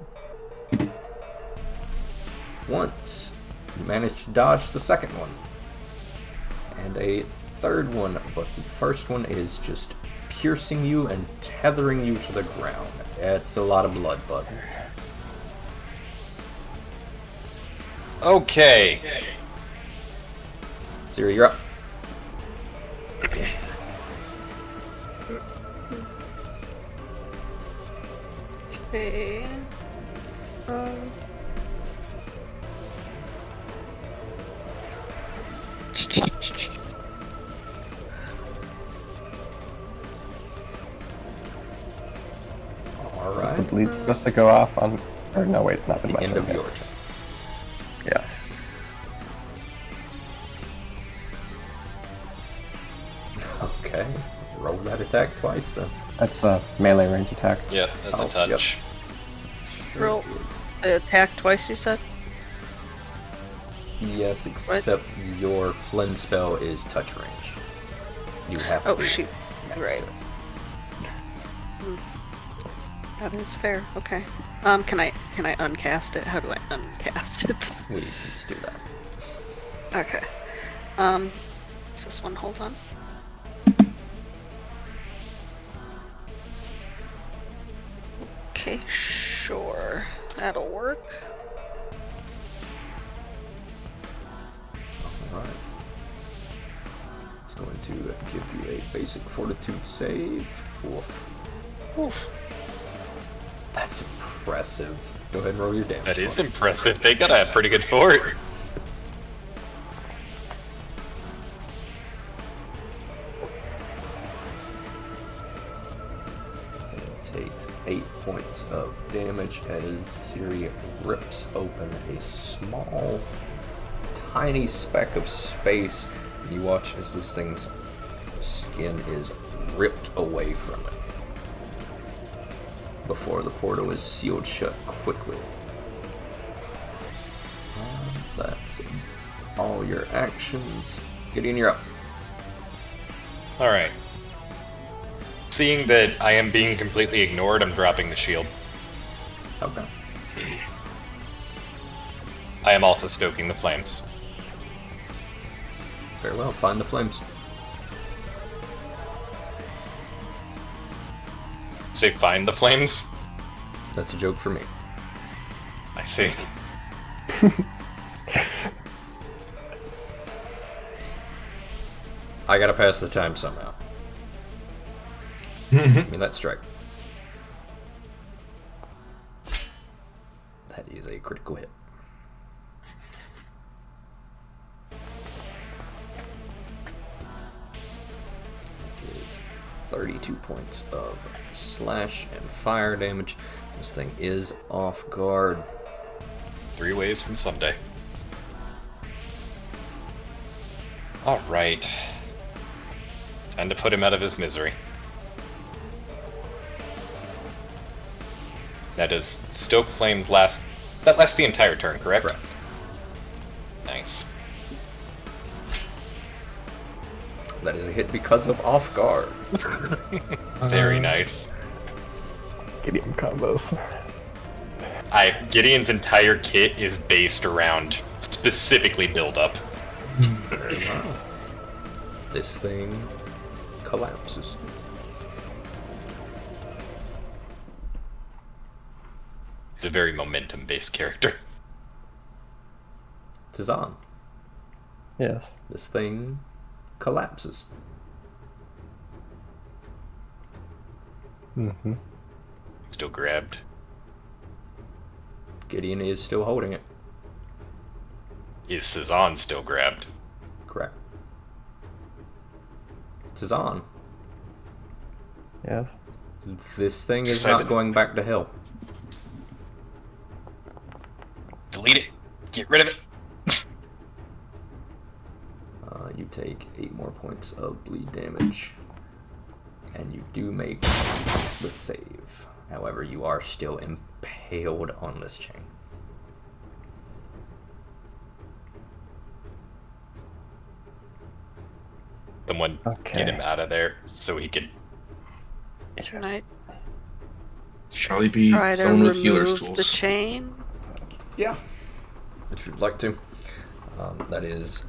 Once, you manage to dodge the second one. And a third one, but the first one is just piercing you and tethering you to the ground. It's a lot of blood, bud. Okay. Siri, you're up. Okay. All Is the right. bleed supposed to go off on... Or no, wait, it's not been The mentioned end of yet. your turn. Yes. Okay. Roll that attack twice then. That's a melee range attack. Yeah, that's Oh, a touch. Roll the attack twice, you said? Yes, except your Flynn spell is touch range. You have to Oh, be shoot. next Right. to it. That is fair. Okay. Can I uncast it? How do I uncast it? We can just do that. Okay. What's this one? Hold on. Okay, sure. That'll work. Alright. It's going to give you a basic fortitude save. Oof. Oof. That's impressive. Go ahead and roll your damage. That is for me. impressive. They got a pretty good fort. So it takes 8 points of damage as Siri rips open a small, tiny speck of space. And you watch as this thing's skin is ripped away from it before the portal is sealed shut quickly. That's all your actions. Gideon, you're up. Alright. Seeing that I am being completely ignored, I'm dropping the shield. Okay. I am also stoking the flames. Very well. Find the flames. Say find the flames? That's a joke for me. I see. I gotta pass the time somehow. Give me that strike. That is a critical hit. It is 32 points of slash and fire damage. This thing is off guard. 3 ways from Sunday. Alright. Time to put him out of his misery. That does Stoke Flames last... That lasts the entire turn, correct? Correct. Nice. That is a hit because of off guard. Very nice. Gideon combos. Gideon's entire kit is based around specifically build up. Very well. This thing collapses. He's a very momentum-based character. Tizan. Yes. This thing collapses. Mm-hmm. Still grabbed. Gideon is still holding it. Is Cezanne still grabbed? Correct. Tizan. Yes. This thing is Exercise not it. going back to hell. Delete it. Get rid of it. You take 8 more points of bleed damage. And you do make the save. However, you are still impaled on this chain. Someone get him out of there so he could... Can I Charlie be try to someone with healer's remove tools. the chain? Yeah. If you'd like to. That is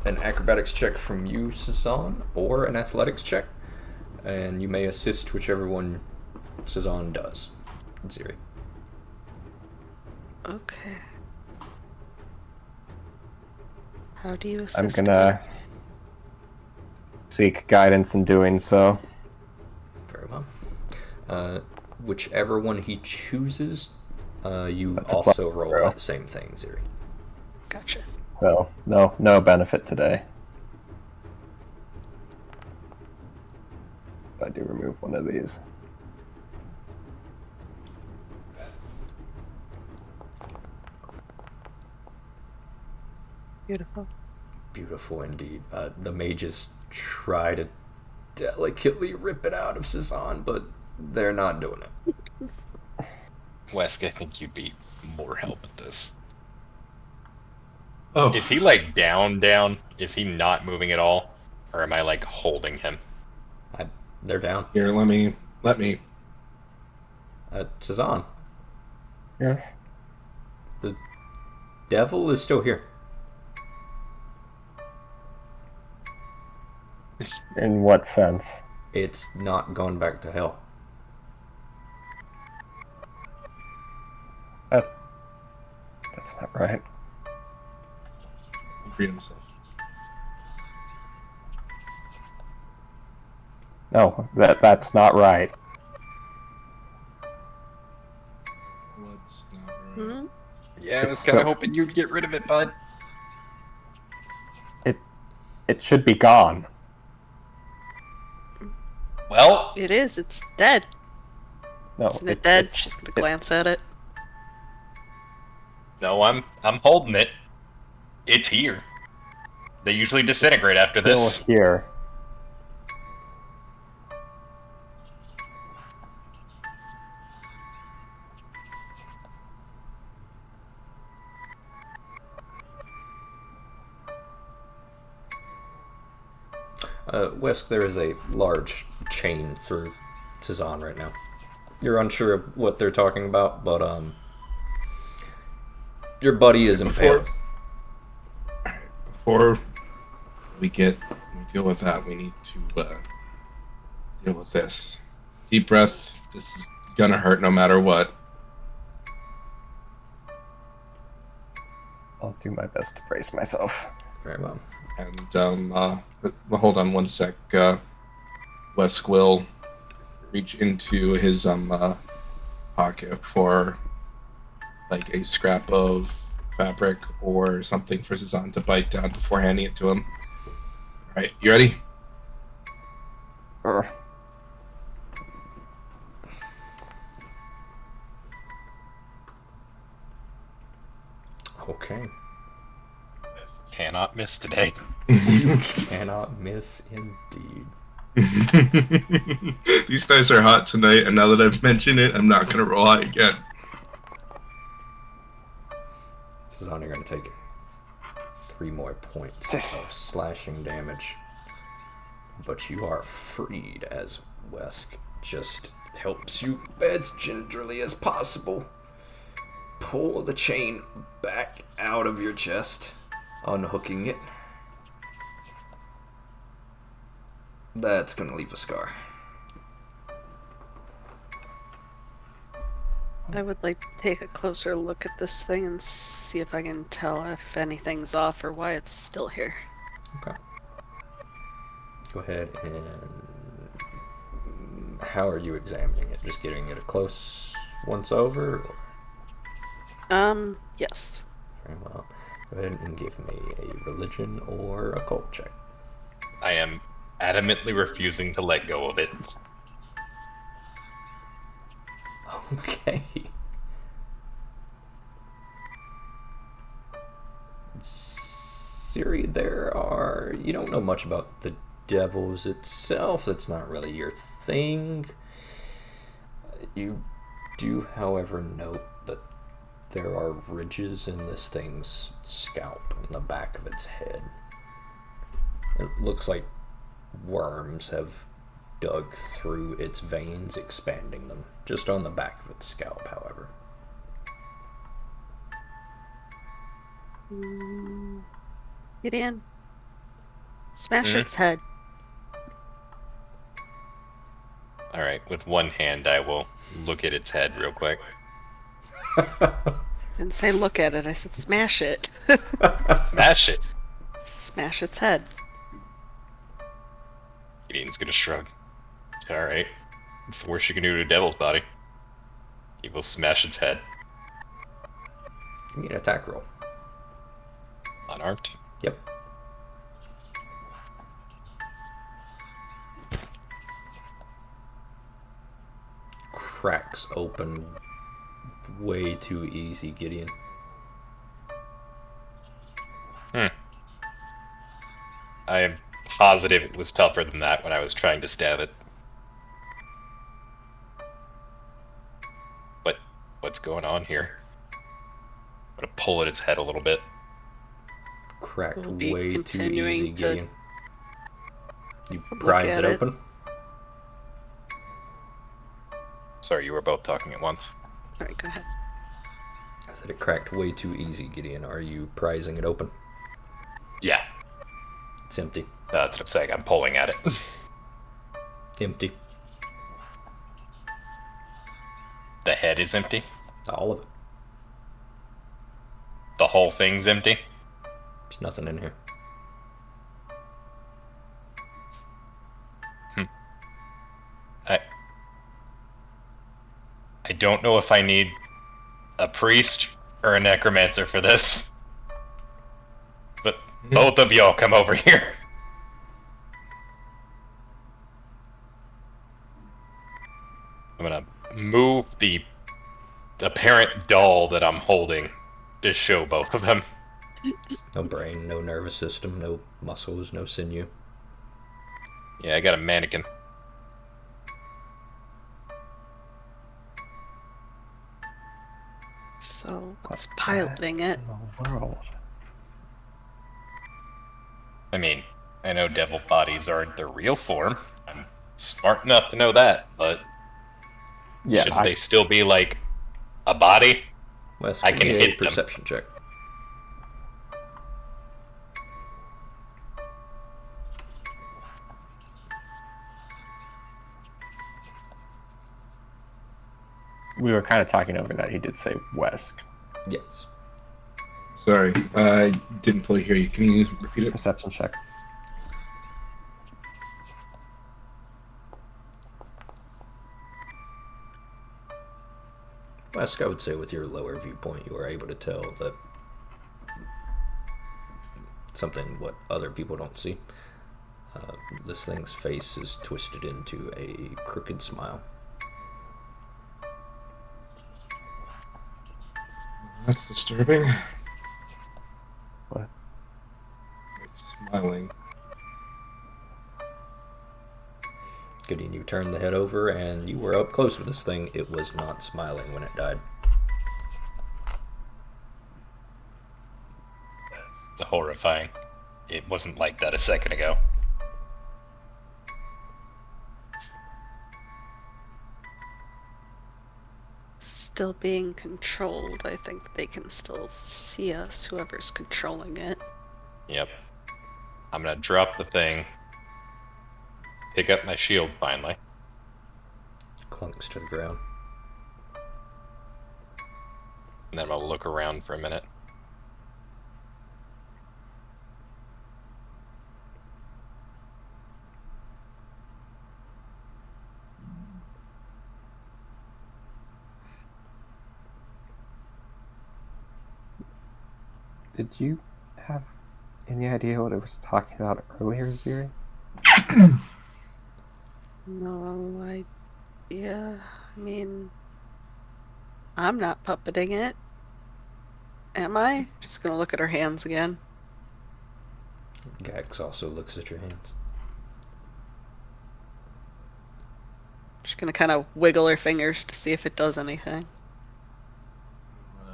an acrobatics check from you, Cezanne, or an athletics check. And you may assist whichever one Cezanne does. Ziri. Okay. How do you assist? I'm gonna seek guidance in doing so. Very well. Whichever one he chooses, you That's a also plus roll 0. the same thing, Ziri. Gotcha. So no benefit today. I do remove one of these. Beautiful. Beautiful indeed. The mages try to delicately rip it out of Cezanne, but they're not doing it. Wesk, I think you'd be more help at this. Oh, Is he like down? Is he not moving at all? Or am I like holding him? They're down. here, let me. Cezanne, Yes. the devil is still here. In what sense? It's not gone back to hell. That's not right. Freed himself. No, that's not right. What's not right? Hmm? Yeah, I was kinda hoping you'd get rid of it, bud. It should be gone. Well, It is. It's dead. No, Isn't it dead? She's gonna glance at it. no, I'm holding it. It's here. They usually disintegrate after Still this. here. Wesk, there is a large chain through Cezanne right now. You're unsure of what they're talking about, but your buddy is impaled. Before we deal with that, we need to deal with this. Deep breath. This is gonna hurt no matter what. I'll do my best to brace myself. Very well. And hold on one sec. Wesk will reach into his pocket for like a scrap of fabric or something for Cezanne to bite down before handing it to him. All right, you ready? Okay. This cannot miss today. Cannot miss indeed. These dice are hot tonight, and now that I've mentioned it, I'm not going to roll high again. Cezanne, you're going to take 3 more points of slashing damage. But you are freed as Wesk just helps you as gingerly as possible pull the chain back out of your chest, unhooking it. That's going to leave a scar. I would like to take a closer look at this thing and see if I can tell if anything's off or why it's still here. Okay. Go ahead and... How are you examining it? Just getting it a close once over? Or? Yes. Very well. Go ahead and give me a religion or occult check. I am adamantly refusing to let go of it. Okay. Siri, you don't know much about the devils itself. That's not really your thing. You do, however, note that there are ridges in this thing's scalp, in the back of its head. It looks like worms have dug through its veins, expanding them. Just on the back of its scalp, however. Gideon, smash its head. Alright, with one hand I will look at its head real quick. Didn't say look at it, I said smash it. Smash it! Smash its head. Gideon's gonna shrug. Alright. It's the worst you can do to a devil's body. He will smash its head. Give me an attack roll. Unarmed? Yep. Cracks open way too easy, Gideon. I am positive it was tougher than that when I was trying to stab it. But what's going on here? I'm gonna pull at its head a little bit. Cracked We'll be way too continuing easy, to Gideon. You prise at it it. open? Sorry, you were both talking at once. Alright, go ahead. I said it cracked way too easy, Gideon. Are you prizing it open? Yeah, It's empty. that's what I'm saying. I'm pulling at it. Empty. The head is empty. All of it. The whole thing's empty. There's nothing in here. I don't know if I need a priest or a necromancer for this. But both of y'all come over here. I'm gonna move the apparent doll that I'm holding to show both of them. No brain, no nervous system, no muscles, no sinew. Yeah, I got a mannequin. So, what's piloting it? In the world. I mean, I know devil bodies aren't their real form. I'm smart enough to know that, but Yeah, shouldn't they still be like a body? Wes, I give can me a hit them. perception check. we were kind of talking over that. He did say Wesk. Yes. Sorry, I didn't fully hear you. Can you repeat it? Perception check. West, I would say with your lower viewpoint, you were able to tell that something what other people don't see. This thing's face is twisted into a crooked smile. That's disturbing. What? It's smiling. Gideon, you turned the head over and you were up close with this thing. It was not smiling when it died. That's horrifying. It wasn't like that a second ago. Still being controlled. I think they can still see us, whoever's controlling it. Yep. I'm gonna drop the thing. Pick up my shield finally. Clunks to the ground. And then I'll look around for a minute. Did you have any idea what it was talking about earlier, Ziri? No idea. I mean, I'm not puppeting it. Am I? Just gonna look at her hands again. Gax also looks at your hands. Just gonna kind of wiggle her fingers to see if it does anything.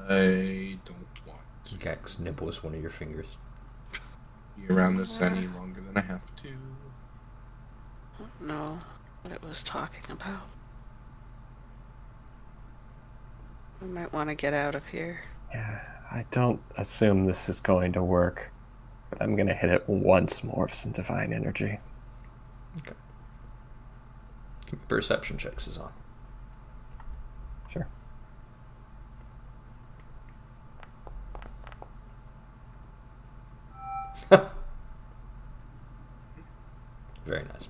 I don't want to Gax nibbles one of your fingers. be around this any longer than I have to. I don't know what it was talking about. I might want to get out of here. Yeah, I don't assume this is going to work, but I'm gonna hit it once more with some divine energy. Okay. Perception checks is on. Sure. Very nice.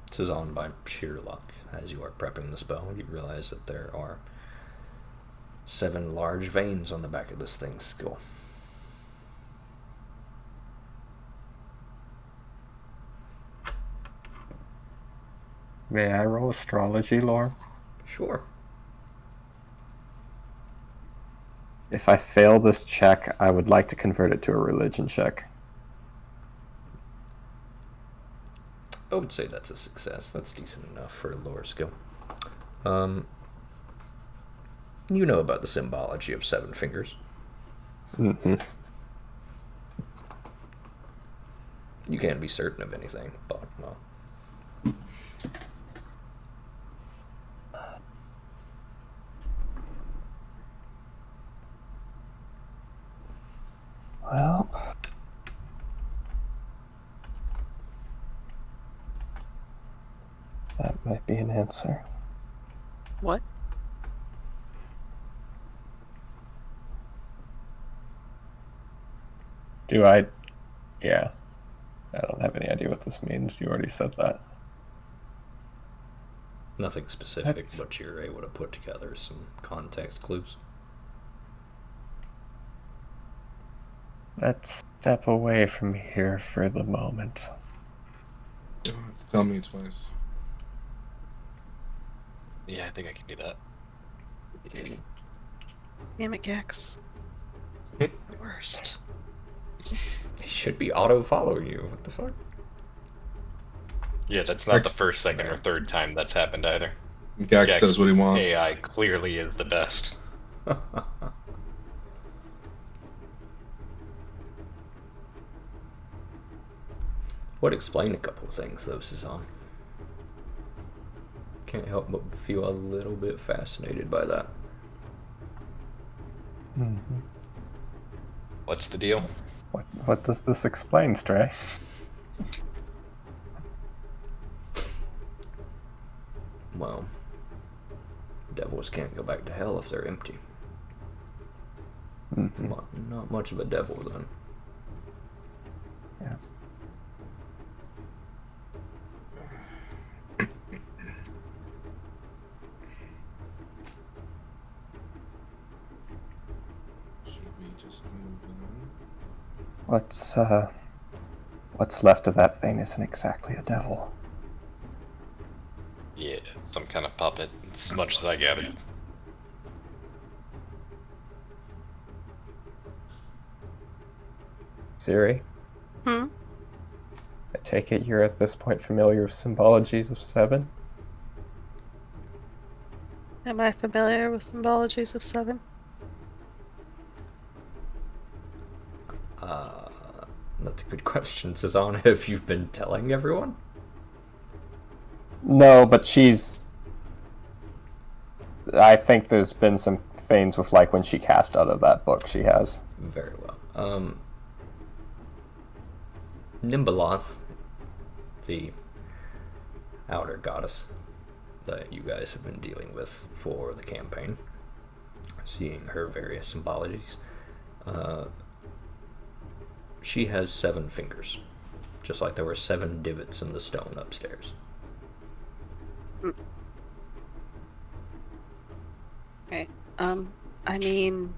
This is on by sheer luck. As you are prepping the spell, you realize that there are 7 large veins on the back of this thing's skull. May I roll astrology lore? Sure. If I fail this check, I would like to convert it to a religion check. I would say that's a success. That's decent enough for a lore skill. You know about the symbology of 7 fingers. Mm-hmm. You can't be certain of anything, but, well. Well, that might be an answer. What? Do I? Yeah. I don't have any idea what this means. You already said that. Nothing specific, but you're able to put together some context clues. Let's step away from here for the moment. You don't have to tell me twice. Yeah, I think I can do that. Damn it, Gex. The worst. He should be auto-follow you. What the fuck? Yeah, that's not the first, second, or third time that's happened either. Gax does what he wants. AI clearly is the best. Would explain a couple of things, though, Cezanne. Can't help but feel a little bit fascinated by that. Mm-hmm. What's the deal? What does this explain, Stray? Well, devil devils can't go back to hell if they're empty. Mm-hmm. Not much of a devil, then. Yeah. Should we just move on? What's left of that thing isn't exactly a devil. Yeah, some kind of puppet, as much as I gathered. Siri, Hmm? I take it you're at this point familiar with symbologies of 7? Am I familiar with symbologies of 7? That's a good question. Cezanne, have you been telling everyone? No, but I think there's been some things with, like, when she cast out of that book she has. Very well. Nimbaloth, the outer goddess that you guys have been dealing with for the campaign, seeing her various symbologies, she has 7 fingers, just like there were 7 divots in the stone upstairs. Okay. I mean,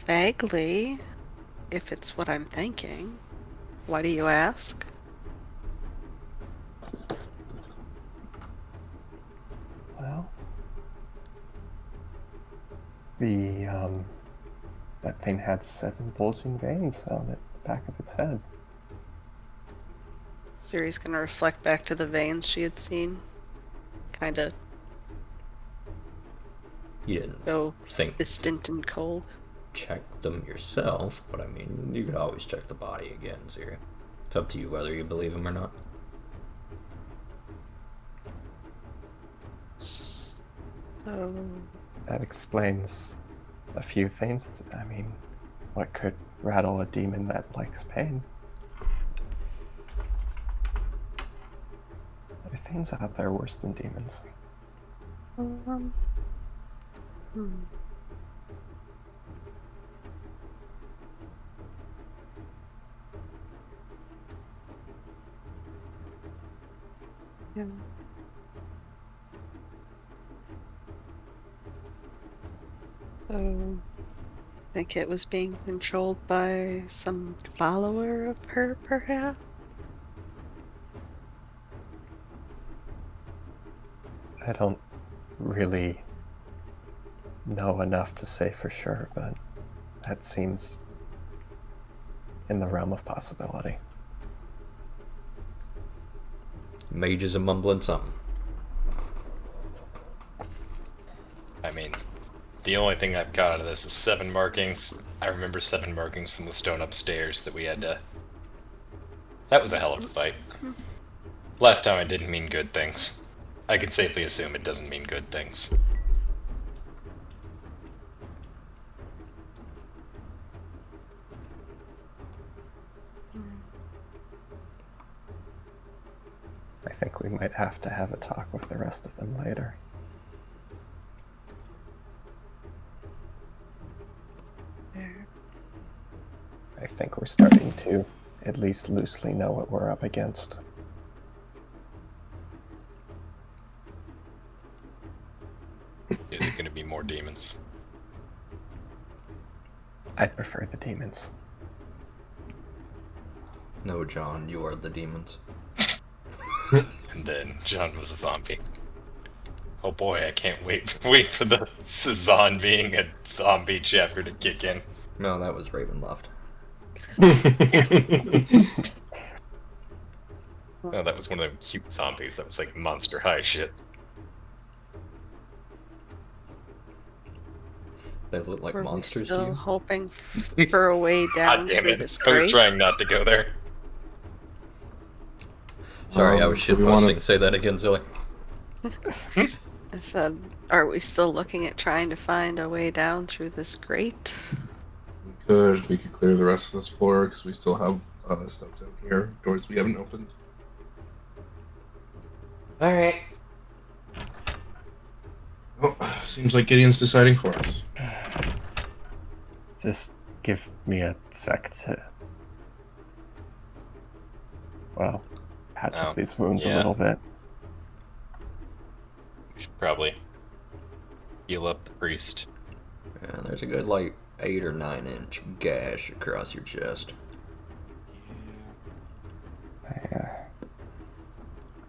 vaguely, if it's what I'm thinking. Why do you ask? Well, that thing had 7 bulging veins on the back of its head. Siri's gonna reflect back to the veins she had seen. Kinda You didn't go think distant and cold. check them yourself, but I mean, you could always check the body again, Ziri. It's up to you whether you believe him or not. So, That explains a few things. I mean, what could rattle a demon that likes pain? There are things out there worse than demons. hmm. Yeah. So, think it was being controlled by some follower of her, perhaps? I don't really know enough to say for sure, but that seems in the realm of possibility. Mages are mumbling something. I mean, the only thing I've got out of this is 7 markings. I remember 7 markings from the stone upstairs that we had to... That was a hell of a fight. Last time I didn't mean good things. I can safely assume it doesn't mean good things. I think we might have to have a talk with the rest of them later. There. I think we're starting to at least loosely know what we're up against. Is it going to be more demons? I prefer the demons. No, John, you are the demons. And then John was a zombie. Oh boy, I can't wait for the Cezanne being a zombie chapter to kick in. No, that was Ravenloft. Oh, that was one of them cute zombies. That was like Monster High shit. They look like Were monsters we still to you? hoping for a way God down damn through it. this I was grate? trying not to go there. Sorry, I was do we shitposting. wanna- Say that again, Zilly. I said, are we still looking at trying to find a way down through this grate? We could clear the rest of this floor because we still have stuff down here, doors we haven't opened. Alright. Well, seems like Gideon's deciding for us. Just give me a sec to, well, patch up these wounds a little bit. We should probably heal up the priest. And there's a good, like, 8 or 9 inch gash across your chest.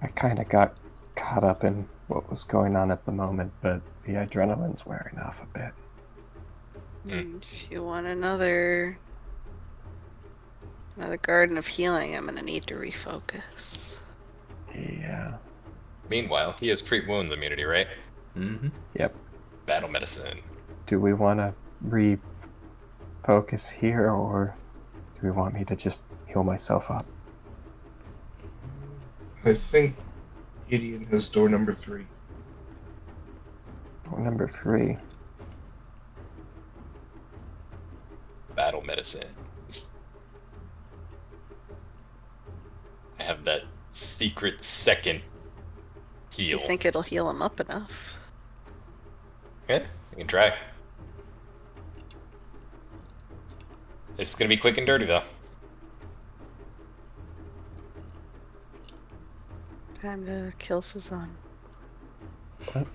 I kind of got caught up in what was going on at the moment, but the adrenaline's wearing off a bit. If you want another garden of healing, I'm gonna need to refocus. Yeah. Meanwhile, he has pre-wounds immunity, right? Mm-hmm. Yep. Battle medicine. Do we want to refocus here, or do we want me to just heal myself up? I think Gideon has door number 3. Door number 3. Battle medicine. I have that secret second heal. You think it'll heal him up enough? Okay, we can try. This is gonna be quick and dirty, though. Time to kill Suzanne. What?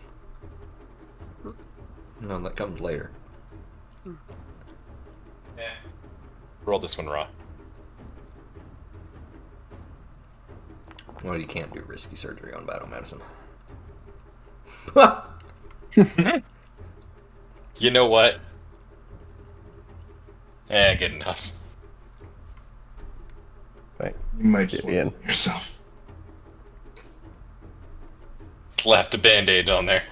No, that comes later. Yeah. Roll this one raw. Well, you can't do risky surgery on battle medicine. You know what? Good enough. Right. You might just Gideon. want to yourself. Slapped a band-aid on there.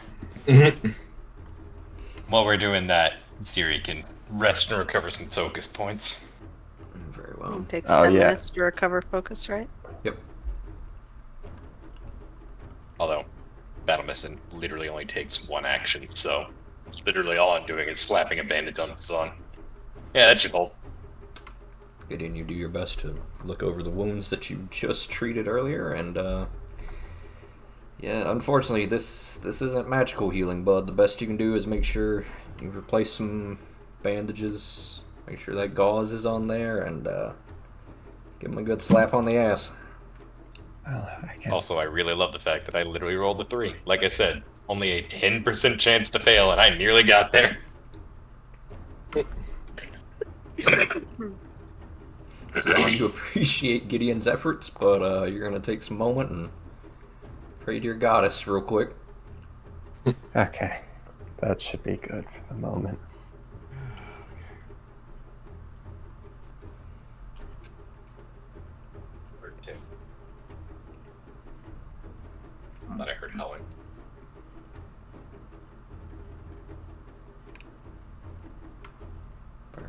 While we're doing that, Siri can rest and recover some focus points. Very well. It takes 10 yeah. minutes to recover focus, right? Yep. Although, battle medicine literally only takes 1 action, so literally all I'm doing is slapping a bandage on his on. Yeah, that should hold. Gideon, you do your best to look over the wounds that you just treated earlier, and yeah, unfortunately, this isn't magical healing, bud. The best you can do is make sure you replace some bandages, make sure that gauze is on there, and give him a good slap on the ass. Well, I can't. Also, I really love the fact that I literally rolled a 3. Like I said, only a 10% chance to fail, and I nearly got there. You appreciate Gideon's efforts, but you're gonna take some moment and pray to your goddess real quick. Okay. That should be good for the moment. Heard 2. Thought I heard howling.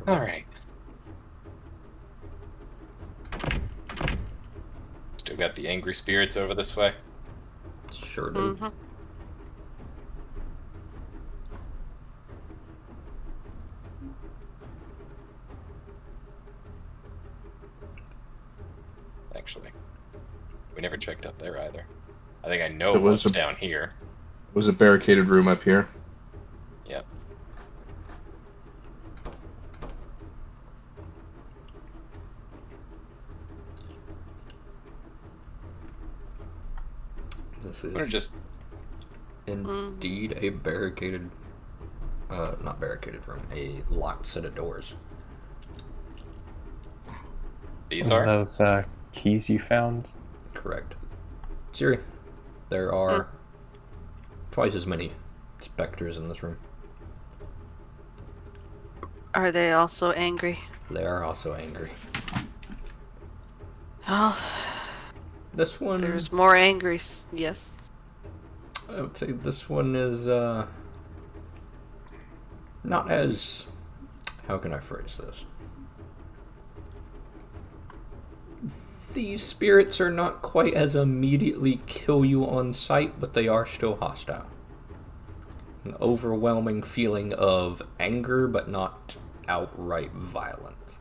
Alright. Still got the angry spirits over this way. Sure do. Mm-hmm. Actually, we never checked up there either. I think I know There was what's a- down here. It was a barricaded room up here. Yep. This Or is just indeed a barricaded, not barricaded room, a locked set of doors. these And are. those keys you found? Correct. Siri, there are twice as many specters in this room. Are they also angry? They are also angry. Oh, This one, there's more angry. Yes. I would say this one is not as, how can I phrase this? These spirits are not quite as immediately kill you on sight, but they are still hostile. An overwhelming feeling of anger, but not outright violence.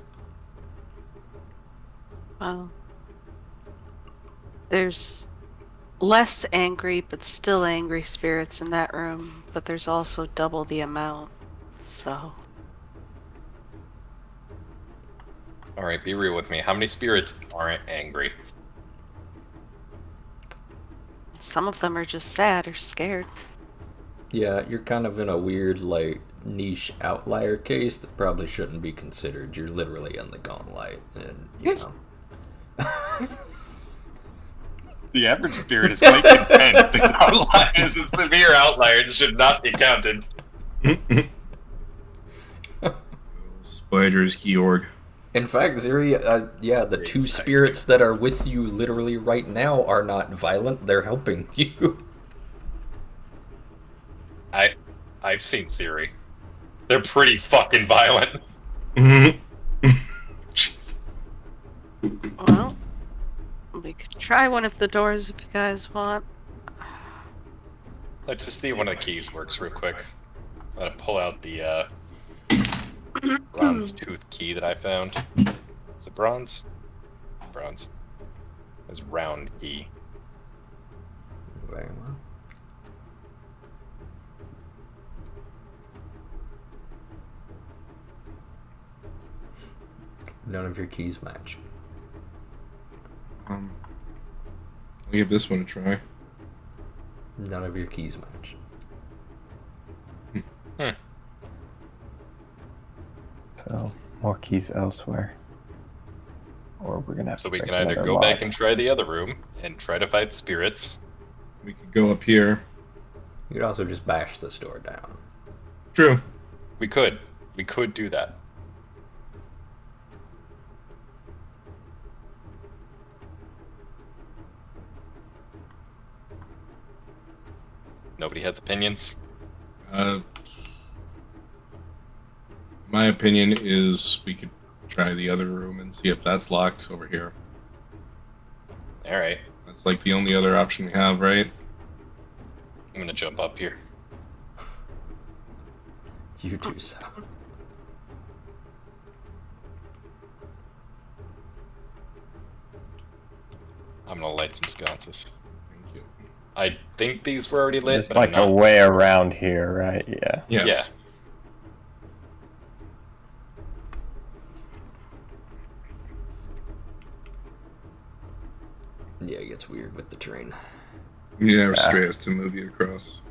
Well, there's less angry, but still angry spirits in that room. But there's also double the amount, so... Alright, be real with me. How many spirits aren't angry? Some of them are just sad or scared. Yeah, you're kind of in a weird, like, niche outlier case that probably shouldn't be considered. You're literally in the gauntlet, and, you know. The average spirit is quite content. The outlier is a severe outlier and should not be counted. Spiders, Georg. In fact, Ziri, the two spirits that are with you literally right now are not violent. They're helping you. I've seen Siri. They're pretty fucking violent. Well, we could try one of the doors if you guys want. Let's just see if one of the keys works real quick. I'm gonna pull out the bronze tooth key that I found. Is it bronze? Bronze. It's round key. Very well. None of your keys match. I'll give this one a try. None of your keys match. So, more keys elsewhere. Or we're gonna have So to we pick can either another go lock. back and try the other room and try to fight spirits. We could go up here. You could also just bash this door down. True. We could. We could do that. Nobody has opinions? My opinion is we could try the other room and see if that's locked over here. Alright. That's like the only other option we have, right? I'm gonna jump up here. You do so. I'm gonna light some sconces. Thank you. I think these were already lit, There's but I'm like a not. way around here, right? Yeah. Yes. Yeah. Yeah, it gets weird with the terrain. Yeah, Stray has to move you across.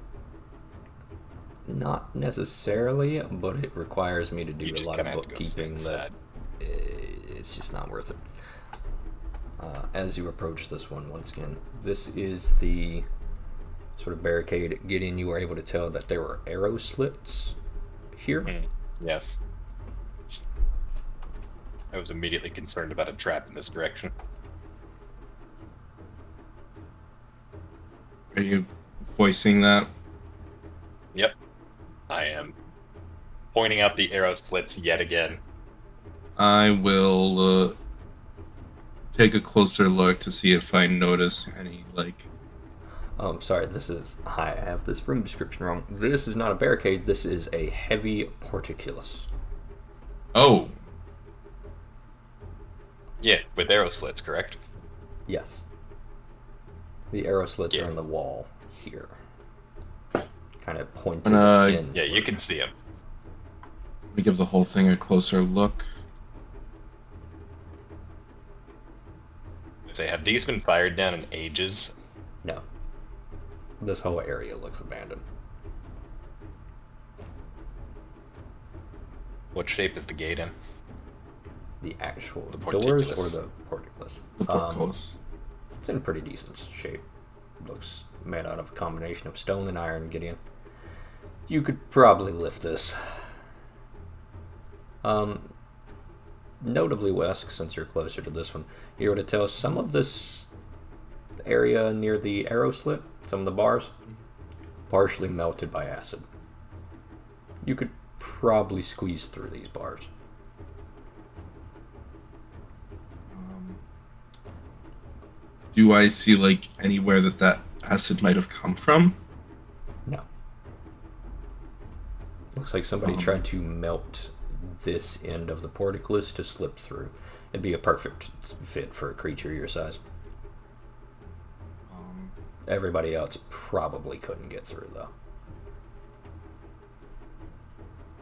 Not necessarily, but it requires me to do You a just lot of kinda have to go sit bookkeeping that inside. it's just not worth it. As you approach this one, once again, this is the sort of barricade. Gideon, you were able to tell that there were arrow slits here. Yes. I was immediately concerned about a trap in this direction. Are you voicing that? Yep. I am pointing out the arrow slits yet again. I will take a closer look to see if I notice any, like... Sorry, I have this room description wrong. This is not a barricade, this is a heavy portcullis. Oh! Yeah, with arrow slits, correct? Yes. The arrow slits Yeah. are on the wall here. Kind of pointed in. Yeah, you can see them. Let me give the whole thing a closer look. Say, have these been fired down in ages? No. This whole area looks abandoned. What shape is the gate in? The actual The doors or portcullis. the portcullis? The portcullis. It's in pretty decent shape. Looks made out of a combination of stone and iron, Gideon. You could probably lift this. Notably, Wesk, since you're closer to this one, you were to tell some of this area near the arrow slit, some of the bars, partially melted by acid. You could probably squeeze through these bars. Do I see, like, anywhere that acid might have come from? No. Looks like somebody tried to melt this end of the portcullis to slip through. It'd be a perfect fit for a creature your size. Everybody else probably couldn't get through, though.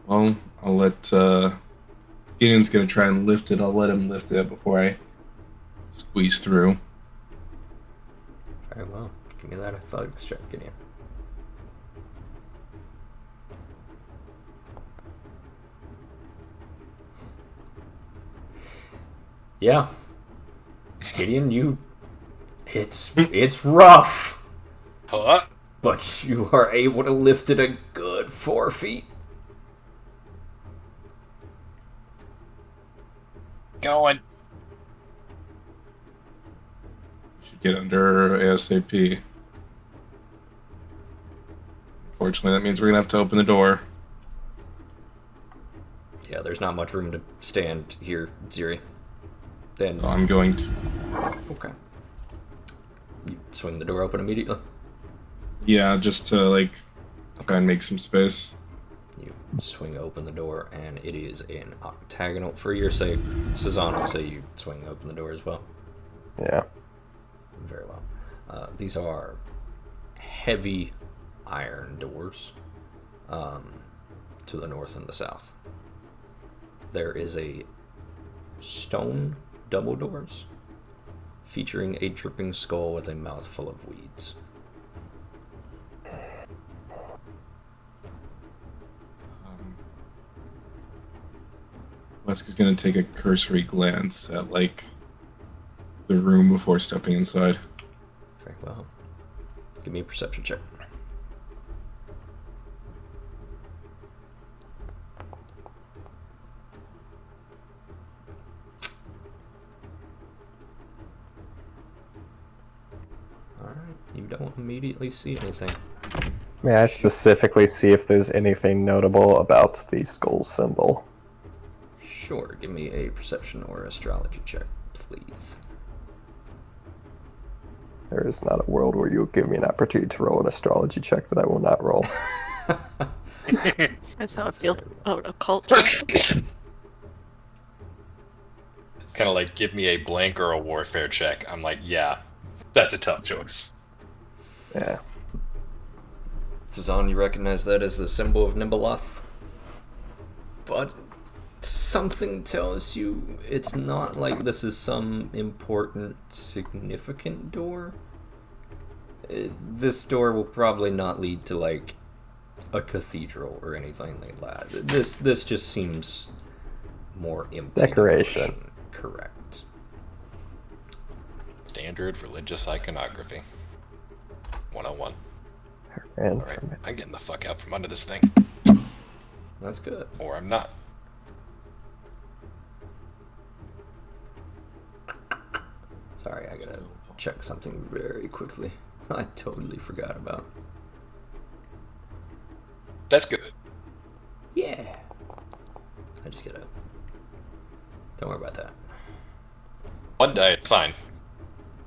Well, I'll let Gideon's gonna try and lift it. I'll let him lift it before I squeeze through. Very well. Give me that athletics check, Gideon. Yeah. Gideon, it's rough. Huh? But you are able to lift it a good 4 feet. Going. Should get under ASAP. Unfortunately, that means we're gonna have to open the door. Yeah, there's not much room to stand here, Ziri. Then So I'm going to. okay. You swing the door open immediately. Yeah, just to like try and make some space. You swing open the door, and it is an octagonal. For your sake, Cezanne, I'll say you swing open the door as well. Yeah. Very well. These are heavy iron doors to the north and the south. There is a stone double doors featuring a dripping skull with a mouthful of weeds. Wesk is gonna take a cursory glance at like the room before stepping inside. Very well. Give me a perception check. Alright, you don't immediately see anything. May I specifically see if there's anything notable about the skull symbol? Sure, give me a perception or astrology check, please. There is not a world where you will give me an opportunity to roll an astrology check that I will not roll. That's how I feel about occult check. It's kind of like, give me a blank or a warfare check. I'm like, yeah, that's a tough choice. Yeah. Cezanne, you recognize that as the symbol of Nimbaloth. But something tells you it's not like this is some important, significant door. This door will probably not lead to, like, a cathedral or anything like that. This just seems more empty. Decoration. Correct. Standard religious iconography. 101. And Alright, I'm getting the fuck out from under this thing. That's good. Or I'm not. Sorry, I gotta check something very quickly. I totally forgot about. That's good. Yeah. I just gotta... Don't worry about that. One day, it's fine.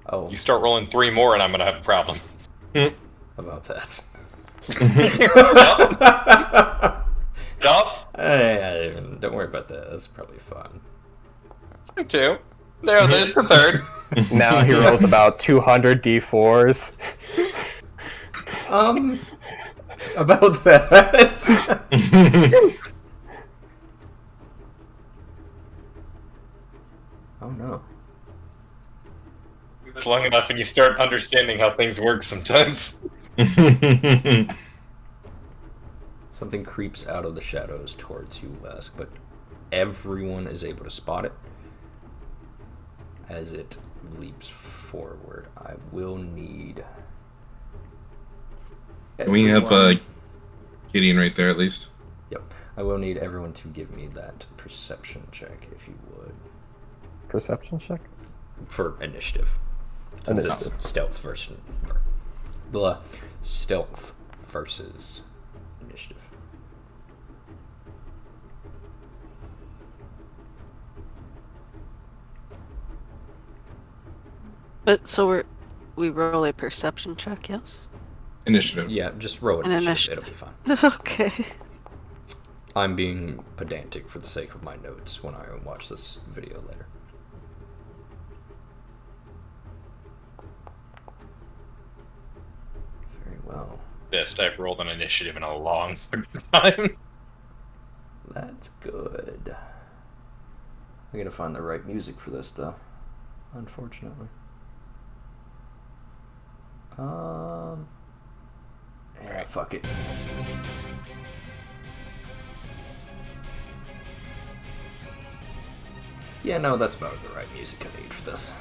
Oh, You start rolling 3 more and I'm gonna have a problem. about that. Yup. Don't worry about that. That's probably fun. 2. There's the 3rd. now he rolls about 200 d4s. About that. Oh no. It's long enough and you start understanding how things work sometimes. Something creeps out of the shadows towards you, Wesk, but everyone is able to spot it as it leaps forward. I will need... We have Gideon right there at least. Yep. I will need everyone to give me that perception check, if you would. Perception check? For initiative. Since Initiative. it's stealth versus... Blah. Stealth versus initiative. But so we roll a perception check, yes? Initiative. Yeah, just roll it. An It'll initiative. be fine. Okay. I'm being pedantic for the sake of my notes when I watch this video later. well. Best I've rolled an initiative in a long time. That's good. I gotta find the right music for this, though. Unfortunately. Yeah, fuck it. Yeah, no, that's about the right music I need for this.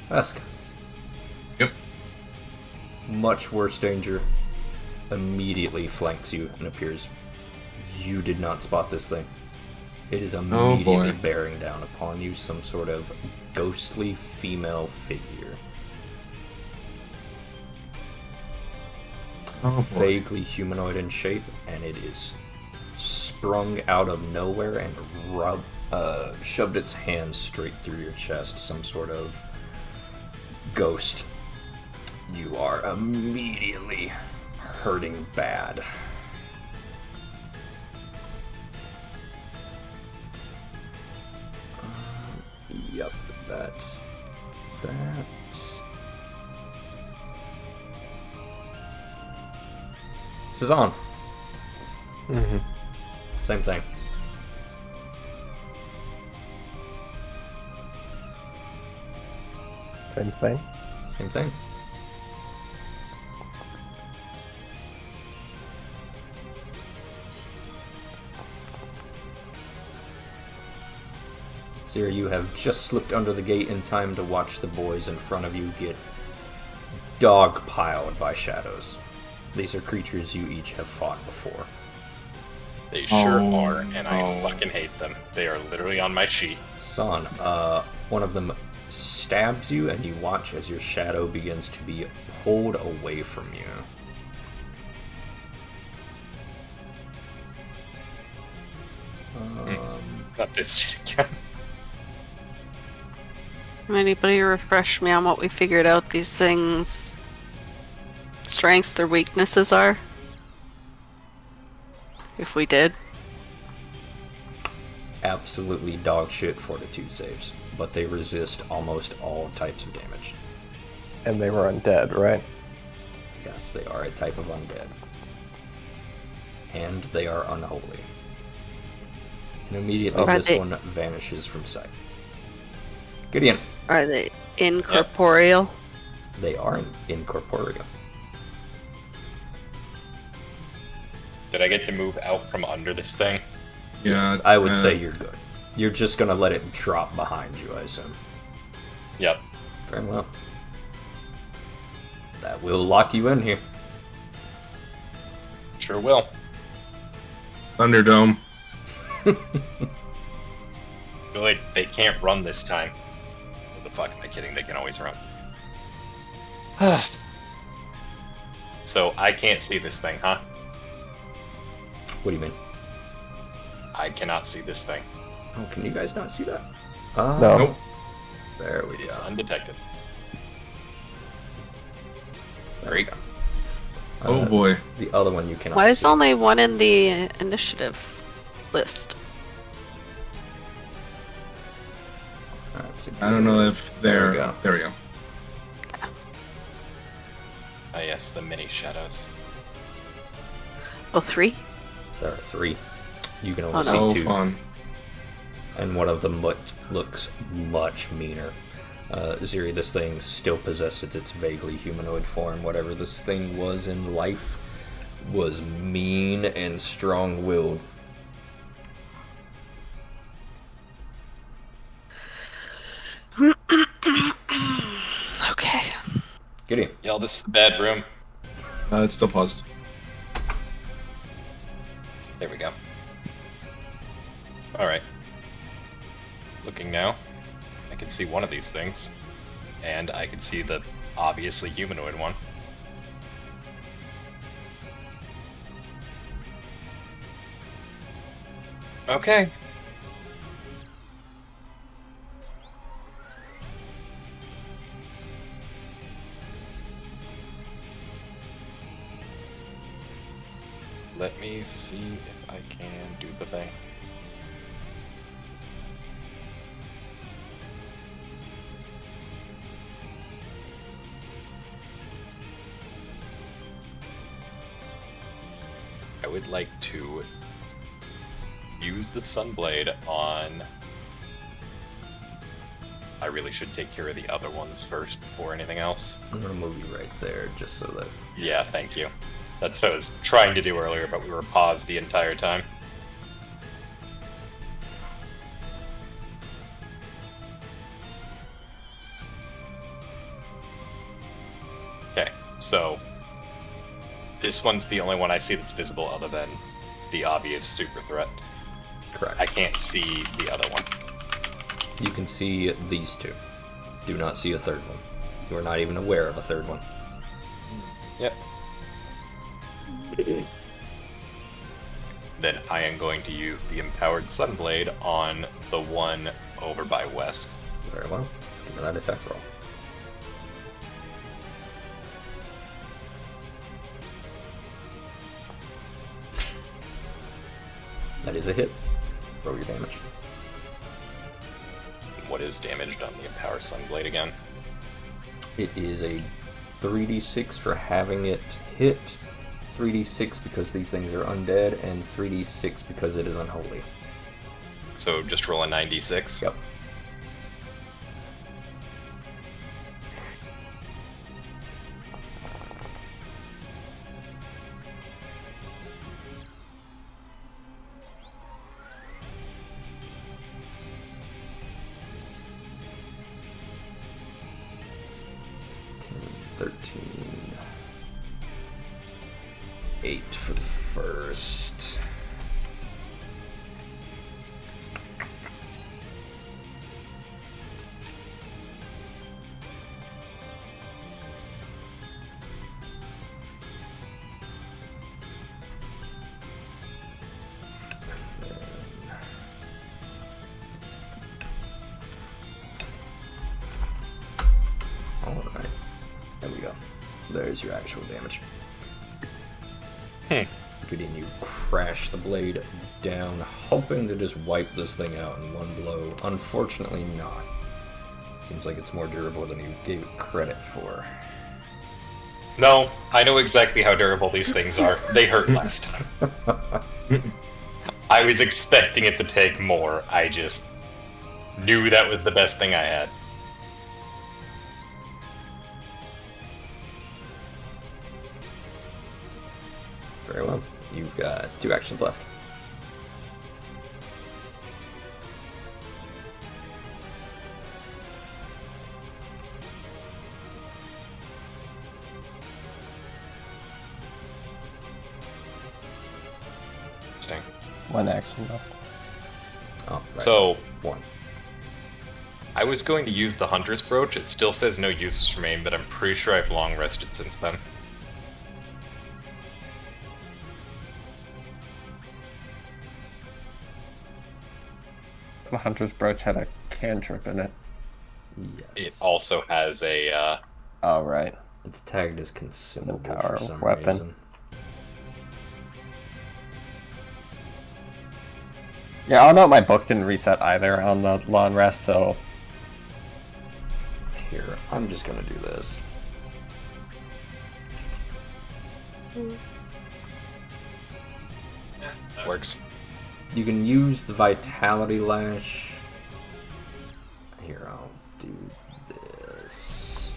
Ask. Yep. Much worse danger immediately flanks you and appears. You did not spot this thing. It is immediately bearing down upon you, some sort of ghostly female figure. Vaguely humanoid in shape, and it is sprung out of nowhere and shoved its hands straight through your chest, some sort of ghost. You are immediately hurting bad. Yep, that's that. This is on. Mm-hmm. Same thing. Same thing. Same thing. Zero, you have just slipped under the gate in time to watch the boys in front of you get dog-piled by shadows. These are creatures you each have fought before. They sure are, and I fucking hate them. They are literally on my sheet. Son, one of them stabs you, and you watch as your shadow begins to be pulled away from you. Not this shit again. Anybody refresh me on what we figured out these things' strengths or weaknesses are? If we did. Absolutely dog shit fortitude saves, but they resist almost all types of damage. And they were undead, right? Yes, they are a type of undead. And they are unholy. And immediately this one vanishes from sight. Gideon. Are they incorporeal? They are incorporeal. Did I get to move out from under this thing? Yeah, Yes, I would say you're good. You're just gonna let it drop behind you, I assume. Yep. Very well. That will lock you in here. Sure will. Thunderdome. Really, they can't run this time. What the fuck am I kidding? They can always run. So I can't see this thing, huh? What do you mean? I cannot see this thing. Oh, can you guys not see that? No. Nope. There we It is go. undetected. There we Great. go. Oh boy. The other one you cannot Why is see. only one in the initiative list? That's a I don't know good- if they're. There we go. There we go. Ah, yes, the mini shadows. Oh, 3? There are 3. You can only Oh, see no. 2. Fun. And one of them looks much meaner. Ziri, this thing still possesses its vaguely humanoid form. Whatever this thing was in life was mean and strong-willed. Okay. Gideon. Y'all, this is a bad room. It's still paused. There we go. Alright. Looking now, I can see one of these things. And I can see the obviously humanoid one. Okay. Let me see if I can do the thing. I would like to use the Sunblade on... I really should take care of the other ones first before anything else. I'm gonna move you right there just so that... Yeah, thank you. That's what I was trying to do earlier, but we were paused the entire time. Okay, so this one's the only one I see that's visible other than the obvious super threat. Correct. I can't see the other one. You can see these two. Do not see a third one. You are not even aware of a third one. Yep. Then I am going to use the Empowered Sunblade on the one over by West. Very well. Give me that attack roll. That is a hit. Roll your damage. What is damaged on the Empowered Sunblade again? It is a 3d6 for having it hit, 3d6 because these things are undead, and 3d6 because it is unholy. So just roll a 9d6? Yep. For the first. Alright. There we go. There's your actual damage. Gideon, you crash the blade down, hoping to just wipe this thing out in one blow. Unfortunately not. Seems like it's more durable than you gave it credit for. No, I know exactly how durable these things are. They hurt last time. I was expecting it to take more. I just knew that was the best thing I had. Very well. You've got 2 actions left. Interesting. 1 action left. Oh, right. So, 1. I was going to use the Hunter's Brooch. It still says no uses remain, but I'm pretty sure I've long rested since then. The Hunter's Brooch had a cantrip in it. Yes. It also has a, Oh, right. It's tagged as consumable Power for some weapon. reason. Yeah, I'll note my book didn't reset either on the long rest, so... Here, I'm just gonna do this. works. You can use the Vitality Lash. Here, I'll do this.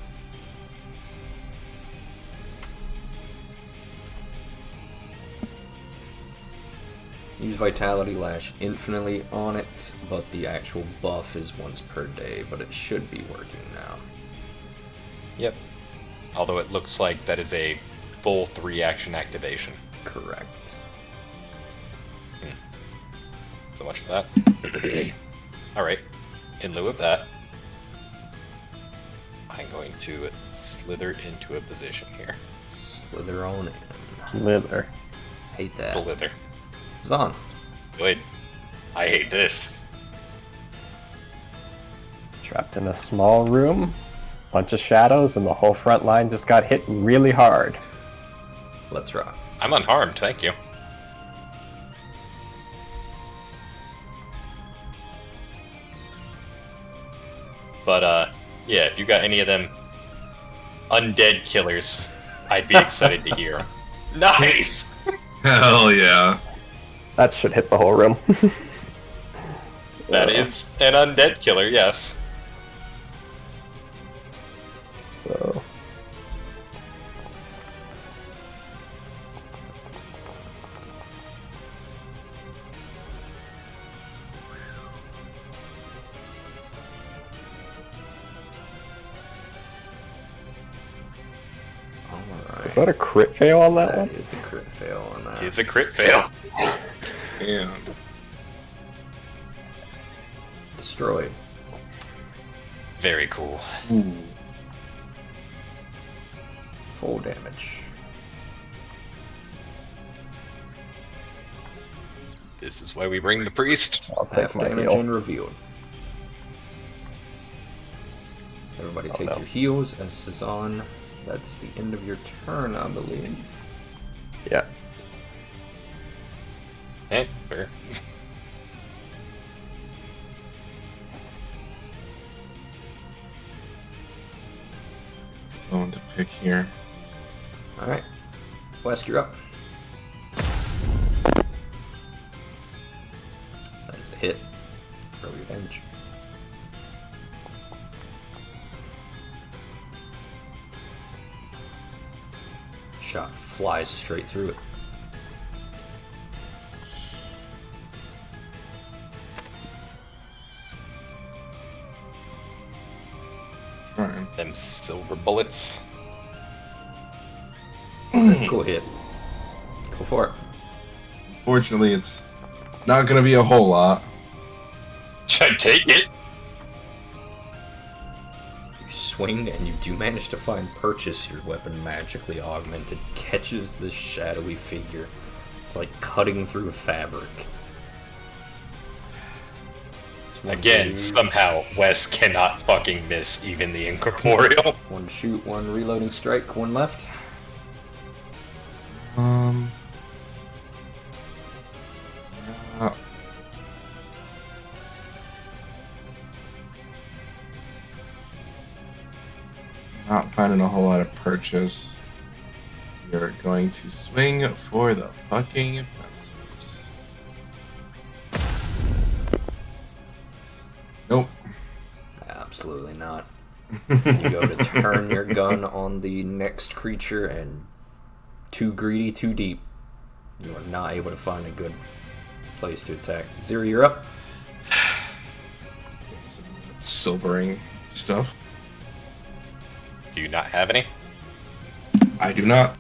Use Vitality Lash infinitely on it, but the actual buff is once per day, but it should be working now. Yep. Although it looks like that is a full 3-action activation. Correct. So much for that. Alright. In lieu of that, I'm going to slither into a position here. Slither on in. Slither. Hate that. Slither. Zon. Good. I hate this. Trapped in a small room, bunch of shadows, and the whole front line just got hit really hard. Let's rock. I'm unharmed, thank you. But yeah, if you got any of them undead killers, I'd be excited to hear 'em. Nice! Hell yeah. That should hit the whole room. That is an undead killer, yes. So... Is that a crit fail on that one? That is a crit fail on that. It's a crit fail. Damn. Destroyed. Very cool. Ooh. Full damage. This is why we bring the priest. I'll take Half my damage heal. and revealed. Everybody take no. your heals, and Cezanne, that's the end of your turn, I believe. Yeah. Fair. Going to pick here. Alright. West, you're up. That is a hit. Roll your damage. Shot flies straight through it. Alright. Them silver bullets. Cool hit. Go for it. Fortunately, it's not going to be a whole lot. I take it. You swing and you do manage to find Purchase. Your weapon, magically augmented, catches this shadowy figure. It's like cutting through fabric. Again, somehow Wes cannot fucking miss even the incorporeal. One shoot, one reloading strike, one left. Uh, Not finding a whole lot of Purchase. You're going to swing for the fucking fences. Nope. Absolutely not. You go to turn your gun on the next creature, and too greedy, too deep. You are not able to find a good place to attack. Zero, you're up. Silvering stuff. Do you not have any? I do not.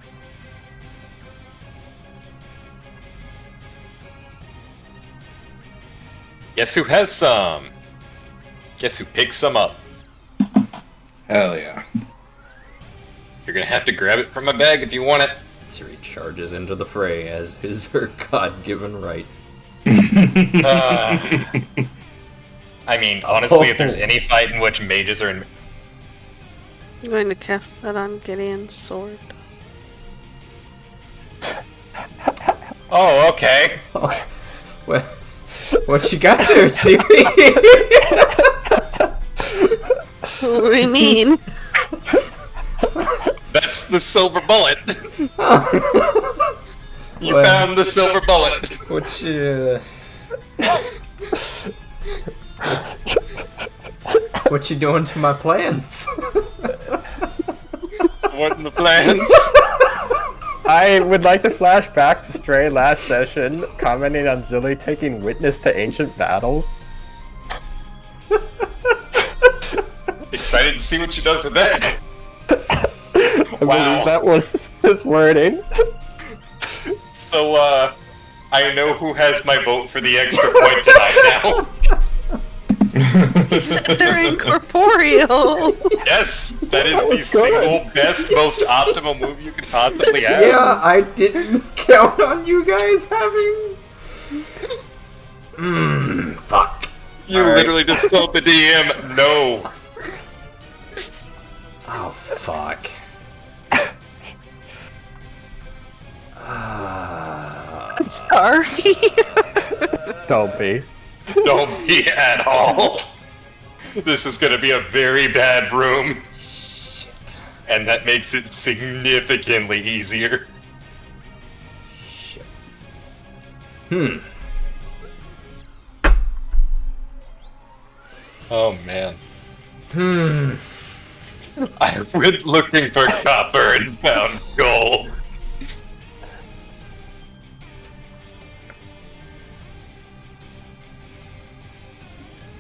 Guess who has some? Guess who picks some up? Hell yeah. You're gonna have to grab it from my bag if you want it. Siri charges into the fray, as is her god-given right. I mean, honestly, if there's any fight in which mages are in... I'm going to cast that on Gideon's sword. Oh, okay. What you got there, Siri? What do you mean? That's the silver bullet. You Well, found the silver bullet. What you... What you doing to my plans? What in the plans? I would like to flash back to Stray last session, commenting on Zilly taking witness to ancient battles. Excited to see what she does with that. I believe that was his wording. So, I know who has my vote for the extra point tonight now. You said they're incorporeal. Yes, that is was the good. single best, most optimal move you could possibly have. Yeah, I didn't count on you guys having... fuck. You Alright. literally just told the DM, no. Oh, fuck. Sorry. Don't be. Don't be at all. This is going to be a very bad room. Shit. And that makes it significantly easier. Shit. Oh, man. I went looking for copper and found gold.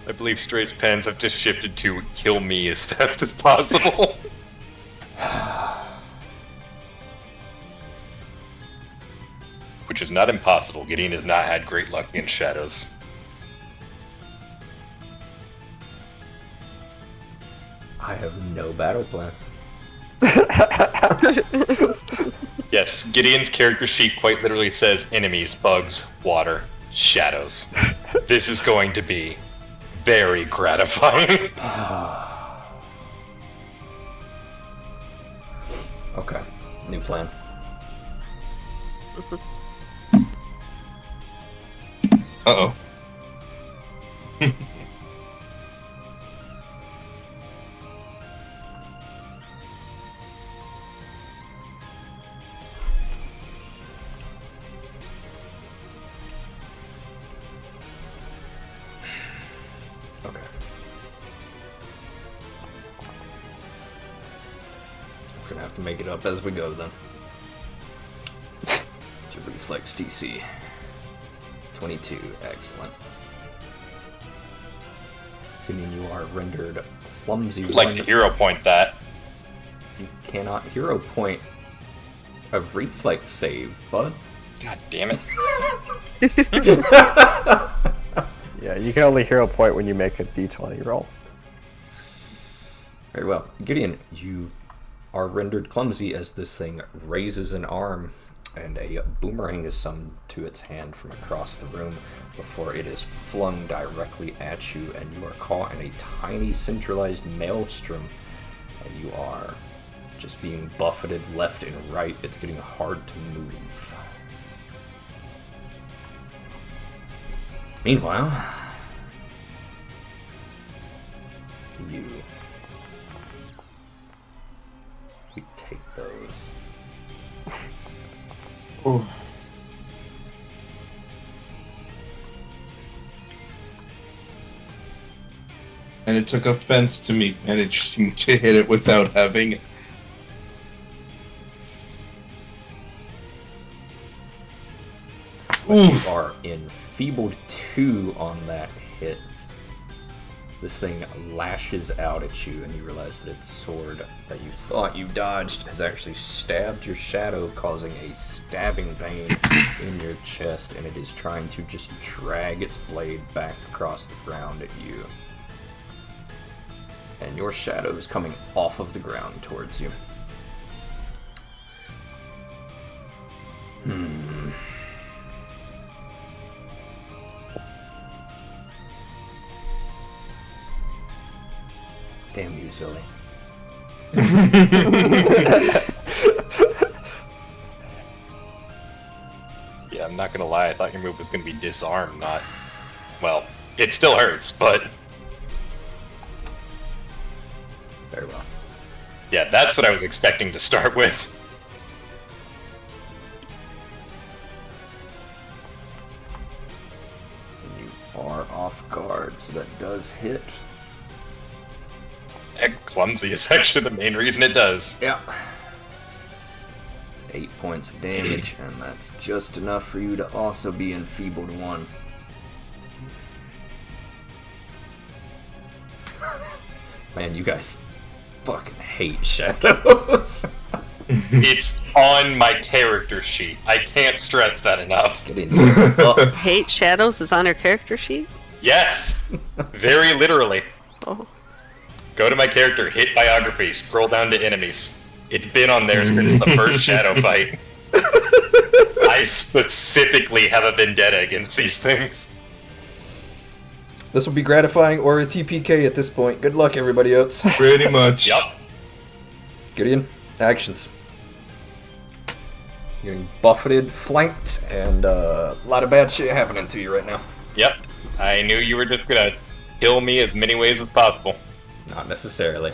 I believe Stray's pens have just shifted to kill me as fast as possible. Which is not impossible. Gideon has not had great luck against shadows. I have no battle plan. Yes, Gideon's character sheet quite literally says enemies, bugs, water, shadows. This is going to be very gratifying. Okay, new plan. Uh-oh. Okay. We're gonna have to make it up as we go then. It's your reflex DC. 22, excellent. Meaning you are rendered clumsy. I'd like to hero point that. You cannot hero point a reflex save, bud. God damn it. Yeah, you can only hero point when you make a d20 roll. Very well. Gideon, you are rendered clumsy as this thing raises an arm and a boomerang is summoned to its hand from across the room before it is flung directly at you, and you are caught in a tiny centralized maelstrom, and you are just being buffeted left and right. It's getting hard to move. Meanwhile, we take those. Ooh. And it took offense to me managing to hit it without having. You are enfeebled 2 on that hit. This thing lashes out at you, and you realize that its sword that you thought you dodged has actually stabbed your shadow, causing a stabbing pain in your chest, and it is trying to just drag its blade back across the ground at you. And your shadow is coming off of the ground towards you. Damn you, Zoe. Yeah, I'm not gonna lie, I thought your move was gonna be disarm, not... Well, it still hurts, but... Very well. Yeah, that's what I was expecting to start with. You are off guard, so that does hit. Clumsy is actually the main reason it does. Yeah. It's 8 points of damage, and that's just enough for you to also be enfeebled 1. Man, you guys fucking hate shadows. It's on my character sheet. I can't stress that enough. Get in here. Oh, Hate Shadows is on her character sheet? Yes! Very literally. Oh. Go to my character, hit biography, scroll down to enemies. It's been on there since the first shadow fight. I specifically have a vendetta against these things. this will be gratifying or a TPK at this point. Good luck, everybody else. Pretty much. Yep. Gideon, actions. Getting buffeted, flanked, and a lot of bad shit happening to you right now. Yep. I knew you were just gonna kill me as many ways as possible. Not necessarily.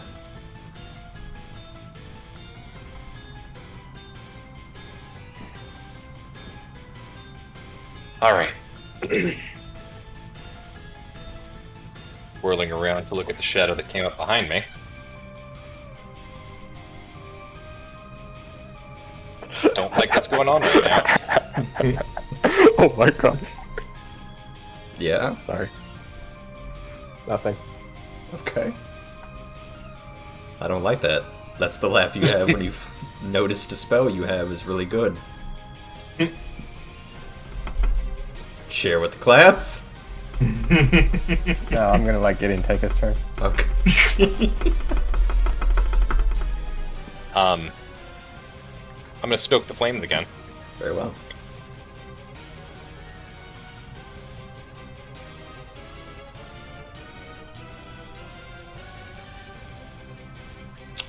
Alright. Whirling around to look at the shadow that came up behind me. Don't like what's going on right now. Oh my gosh. Yeah? Sorry. Nothing. Okay. I don't like that. That's the laugh you have when you've noticed a spell you have is really good. Share with the class? No, I'm gonna let Gideon take his turn. Okay. I'm gonna stoke the flames again. Very well.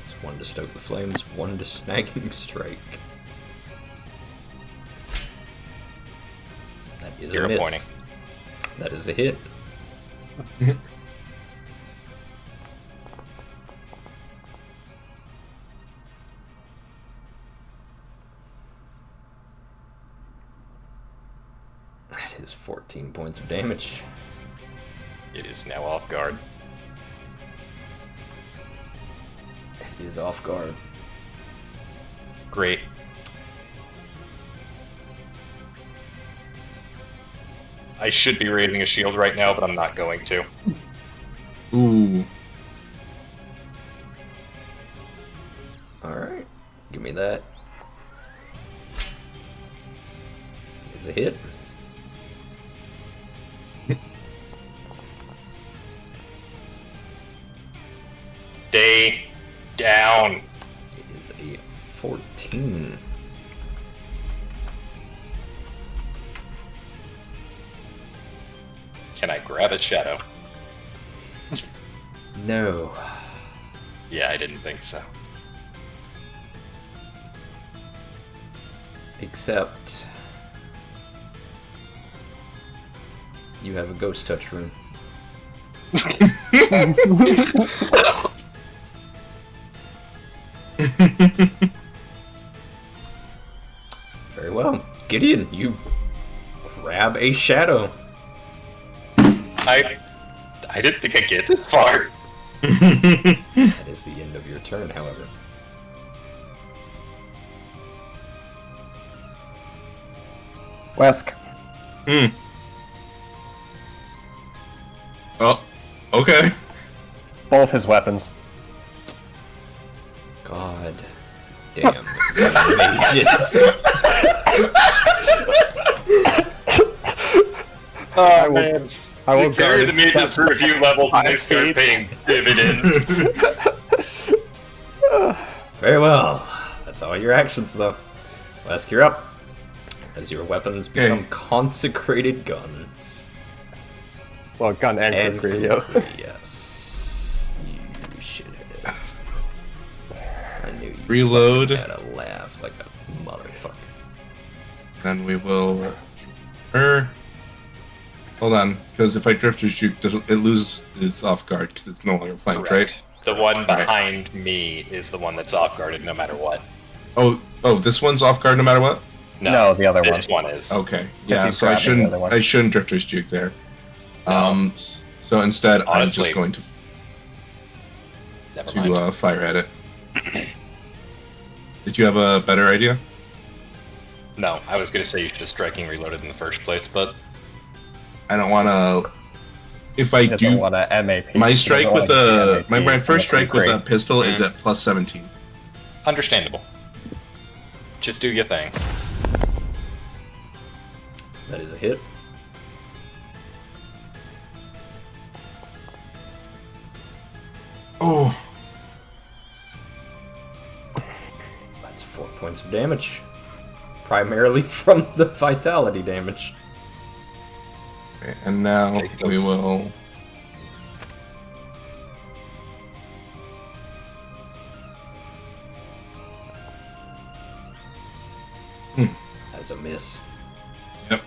It's one to stoke the flames, one to snagging strike. That is Hero a miss. pointing. That is a hit. That is 14 points of damage. It is now off guard. It is off guard. Great. I should be raising a shield right now, but I'm not going to. Ooh. Alright. Give me that. It's a hit. Stay down. It is a 14. Can I grab a shadow? No. Yeah, I didn't think so. Except you have a ghost touch rune. Very well. Gideon, you grab a shadow. I didn't think I'd get this far. That is the end of your turn, however. Wesk. Oh, okay. Both his weapons. God damn mages. Oh, man. I will You carry the guard mages for a few levels and they start paying dividends. Very well. That's all your actions, though. Wesk, you're up. As your weapons become consecrated guns. Well, gun and quick yes. Yes. You should have. I knew you Reload. had a laugh like a motherfucker. Then we will. Hold on, because if I Drifter Shoot, it loses its off guard because it's no longer flanked, right? The one behind me is the one that's off guarded no matter what. Oh, this one's off guard no matter what. No, the other one. This one is. Okay, Yes, yeah. he's So I grabbing the other one. shouldn't Drifter's Juke there. No. So instead, I'm Honestly, just going to Never mind. fire at it. Did you have a better idea? No, I was gonna say you should have striking reloaded in the first place, but I don't want to. If I He doesn't do want a MAP. my He strike doesn't with want a my MAP, first strike with a great. pistol is at plus 17. understandable. Just do your thing. That is a hit. Oh, That's 4 points of damage. Primarily from the vitality damage. and now Take we those. will. That's a miss. Yep.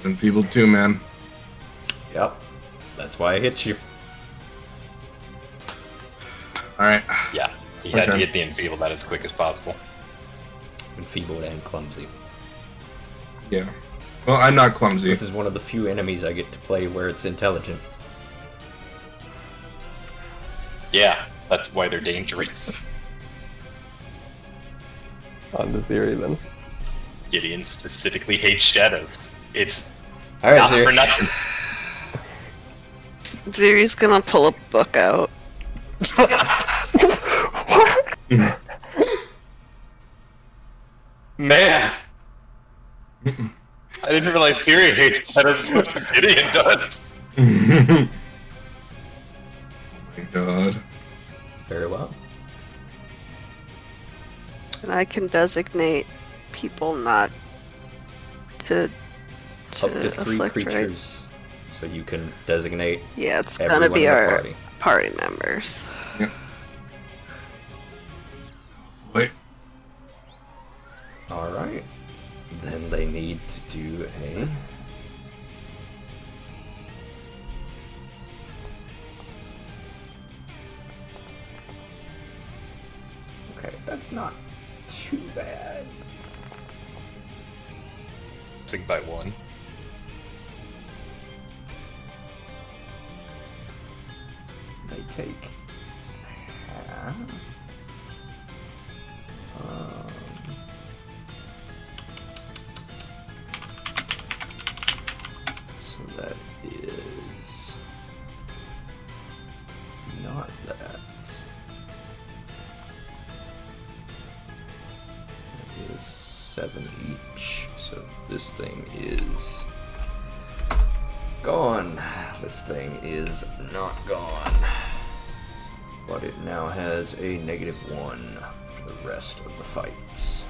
Enfeebled too, man. Yep. That's why I hit you. Alright. Yeah, he My had to turn. get the enfeebled out as quick as possible. Enfeebled and clumsy. Yeah. Well, I'm not clumsy. This is one of the few enemies I get to play where it's intelligent. Yeah, that's why they're dangerous. On to Ziri then. Gideon specifically hates shadows. It's Alright, not Ziri. for nothing. Ziri's gonna pull a book out. Man! I didn't realize Siri hates shadows as much as Gideon does. Oh my god. Very well. And I can designate people not to Up to 3 afflict, right? creatures. So you can designate Yeah, it's everyone gonna be in the our party. party members. Yeah. Wait. Alright. Then they need to do a... Okay, that's not too bad. Sing by 1. They take half. So that is not that. That is 7 each. So this thing is gone. This thing is not gone. But it now has a -1 for the rest of the fights.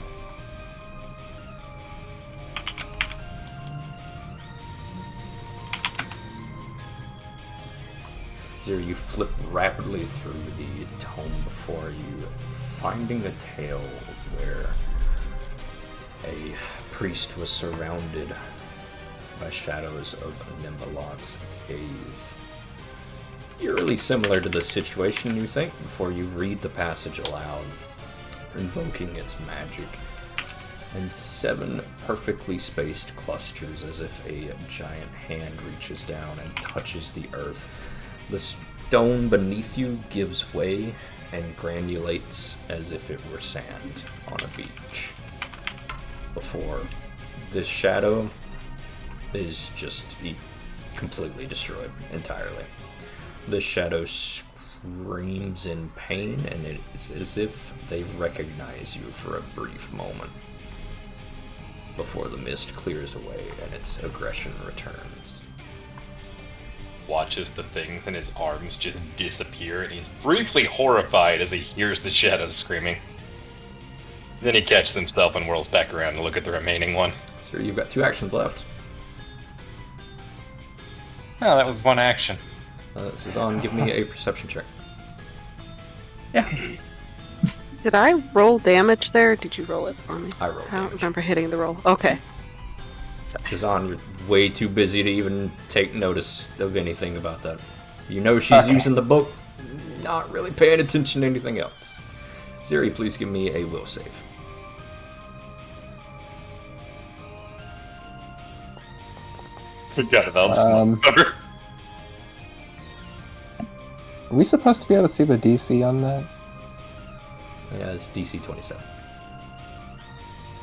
Zero, you flip rapidly through the tome before you, finding a tale where a priest was surrounded by shadows of Nimbalot's gaze. Eerily similar to this situation, you think, before you read the passage aloud, invoking its magic, and 7 perfectly spaced clusters as if a giant hand reaches down and touches the earth. The stone beneath you gives way and granulates as if it were sand on a beach. Before this shadow is just completely destroyed entirely. This shadow screams in pain, and it is as if they recognize you for a brief moment before the mist clears away and its aggression returns. Watches the thing, and his arms just disappear, and he's briefly horrified as he hears the shadows screaming. Then he catches himself and whirls back around to look at the remaining one. So you've got 2 actions left. Oh, that was 1 action. Suzanne, give me a perception check. Did I roll damage there? Or did you roll it for me? I rolled I don't damage. remember hitting the roll. Okay. Suzanne, you're way too busy to even take notice of anything about that. You know she's using the book, not really paying attention to anything else. Ziri, please give me a will save. Forgot about Are we supposed to be able to see the DC on that? Yeah, it's DC 27.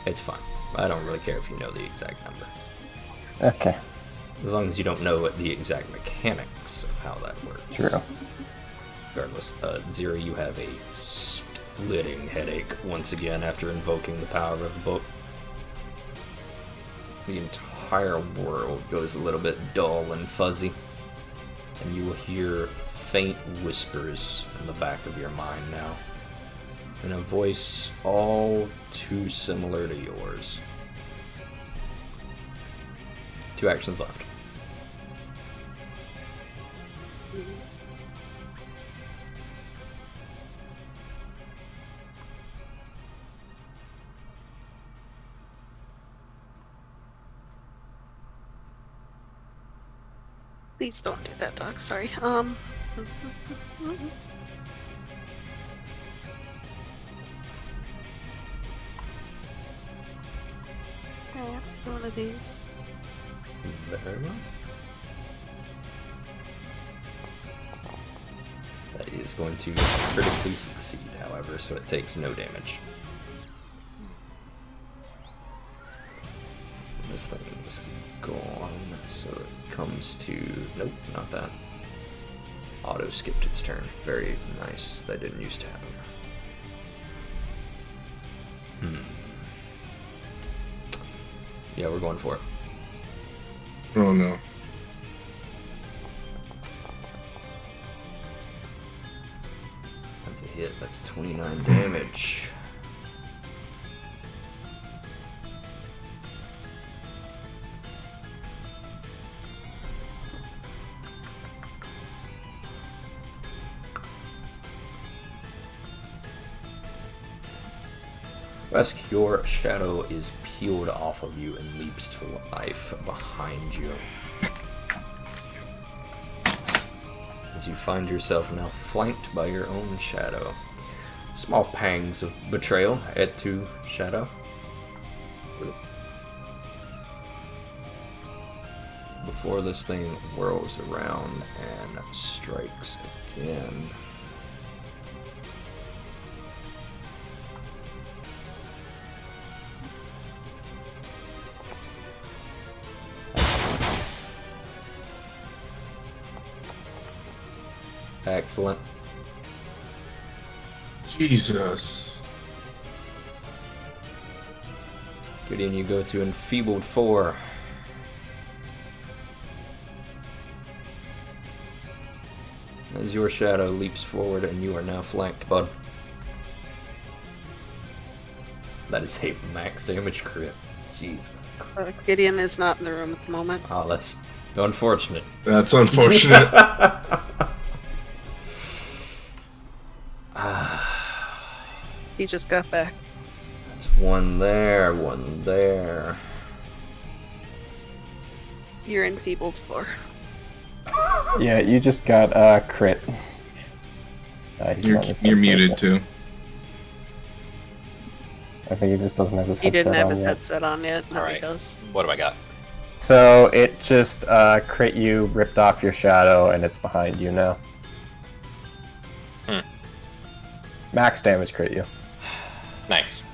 It's fine. I don't really care if you know the exact number. Okay, As long as you don't know what the exact mechanics of how that works. true. Regardless, Ziri, you have a splitting headache once again after invoking the power of the book. The entire world goes a little bit dull and fuzzy, and you will hear faint whispers in the back of your mind now, in a voice all too similar to yours. 2 actions left. Please don't do that, dog. Sorry. One of these. Very well. That is going to critically succeed, however, so it takes no damage. This thing is gone, so it comes to... Nope, not that. Auto skipped its turn. Very nice. That didn't used to happen. Yeah, we're going for it. Oh no. That's a hit. That's 29 damage. Wesk, your shadow is peeled off of you and leaps to life behind you. As you find yourself now flanked by your own shadow. Small pangs of betrayal add to shadow. Before this thing whirls around and strikes again. Excellent. Jesus. Gideon, you go to enfeebled 4. As your shadow leaps forward and you are now flanked, bud. That is a max damage crit. Jesus. Gideon is not in the room at the moment. Oh, that's unfortunate. That's unfortunate. He just got back. That's one there, one there. You're enfeebled 4. Yeah, you just got a crit. You're muted too. I think he just doesn't have his He headset didn't have on his yet. headset on yet. Now he Alright. does. What do I got? So it just crit you, ripped off your shadow, and it's behind you now. Max damage crit you. Nice.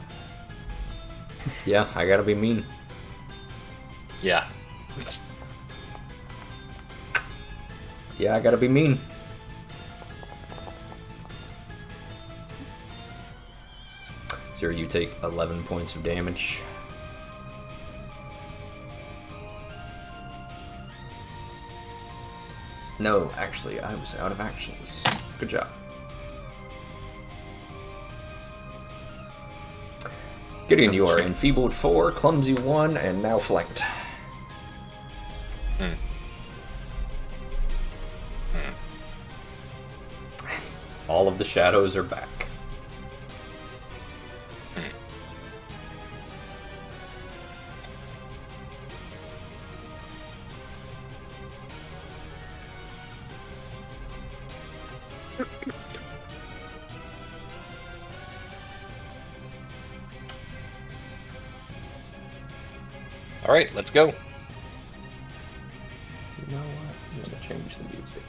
Yeah, I gotta be mean. Yeah. Yeah, I gotta be mean. So you take 11 points of damage. No, actually, I was out of actions. Good job. Gideon, you are enfeebled 4, clumsy 1, and now flanked. All of the shadows are back. All right, let's go. You know what? I'm gonna change the music.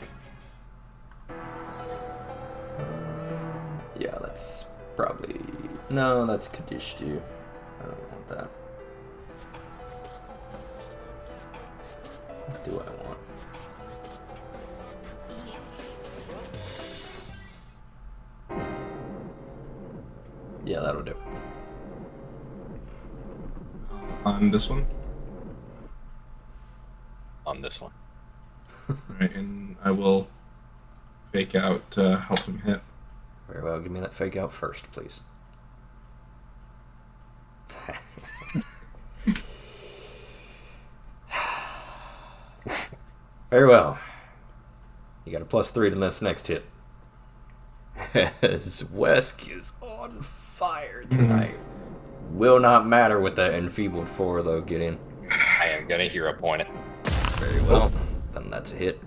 Yeah, that's probably... No, that's Kadishtu. I don't want that. What do I want? Yeah, that'll do. On this one? On this one. Alright, and I will fake out to help him hit. Very well, give me that fake out first, please. Very well. You got a +3 to this next hit. As Wesk is on fire tonight. Will not matter with that enfeebled 4, though, get in. I am gonna hero point it. Very well. And that's a hit.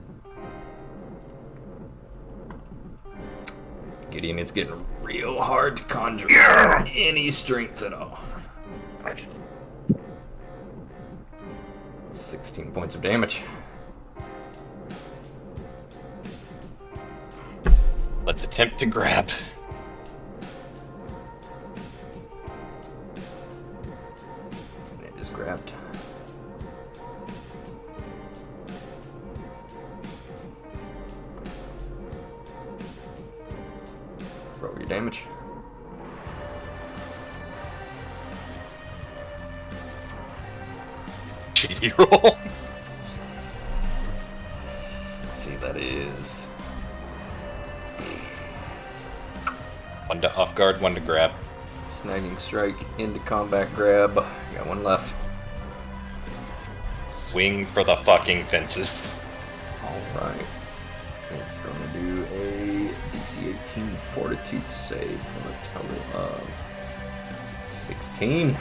Gideon, it's getting real hard to conjure any strength at all. 16 points of damage. Let's attempt to grab. And it is grabbed. Roll your damage. Shitty roll. See, that is... One to off guard, one to grab. Snagging strike into combat grab. Got one left. Swing for the fucking fences. Alright. It's gonna do a DC 18 Fortitude save for a total of 16.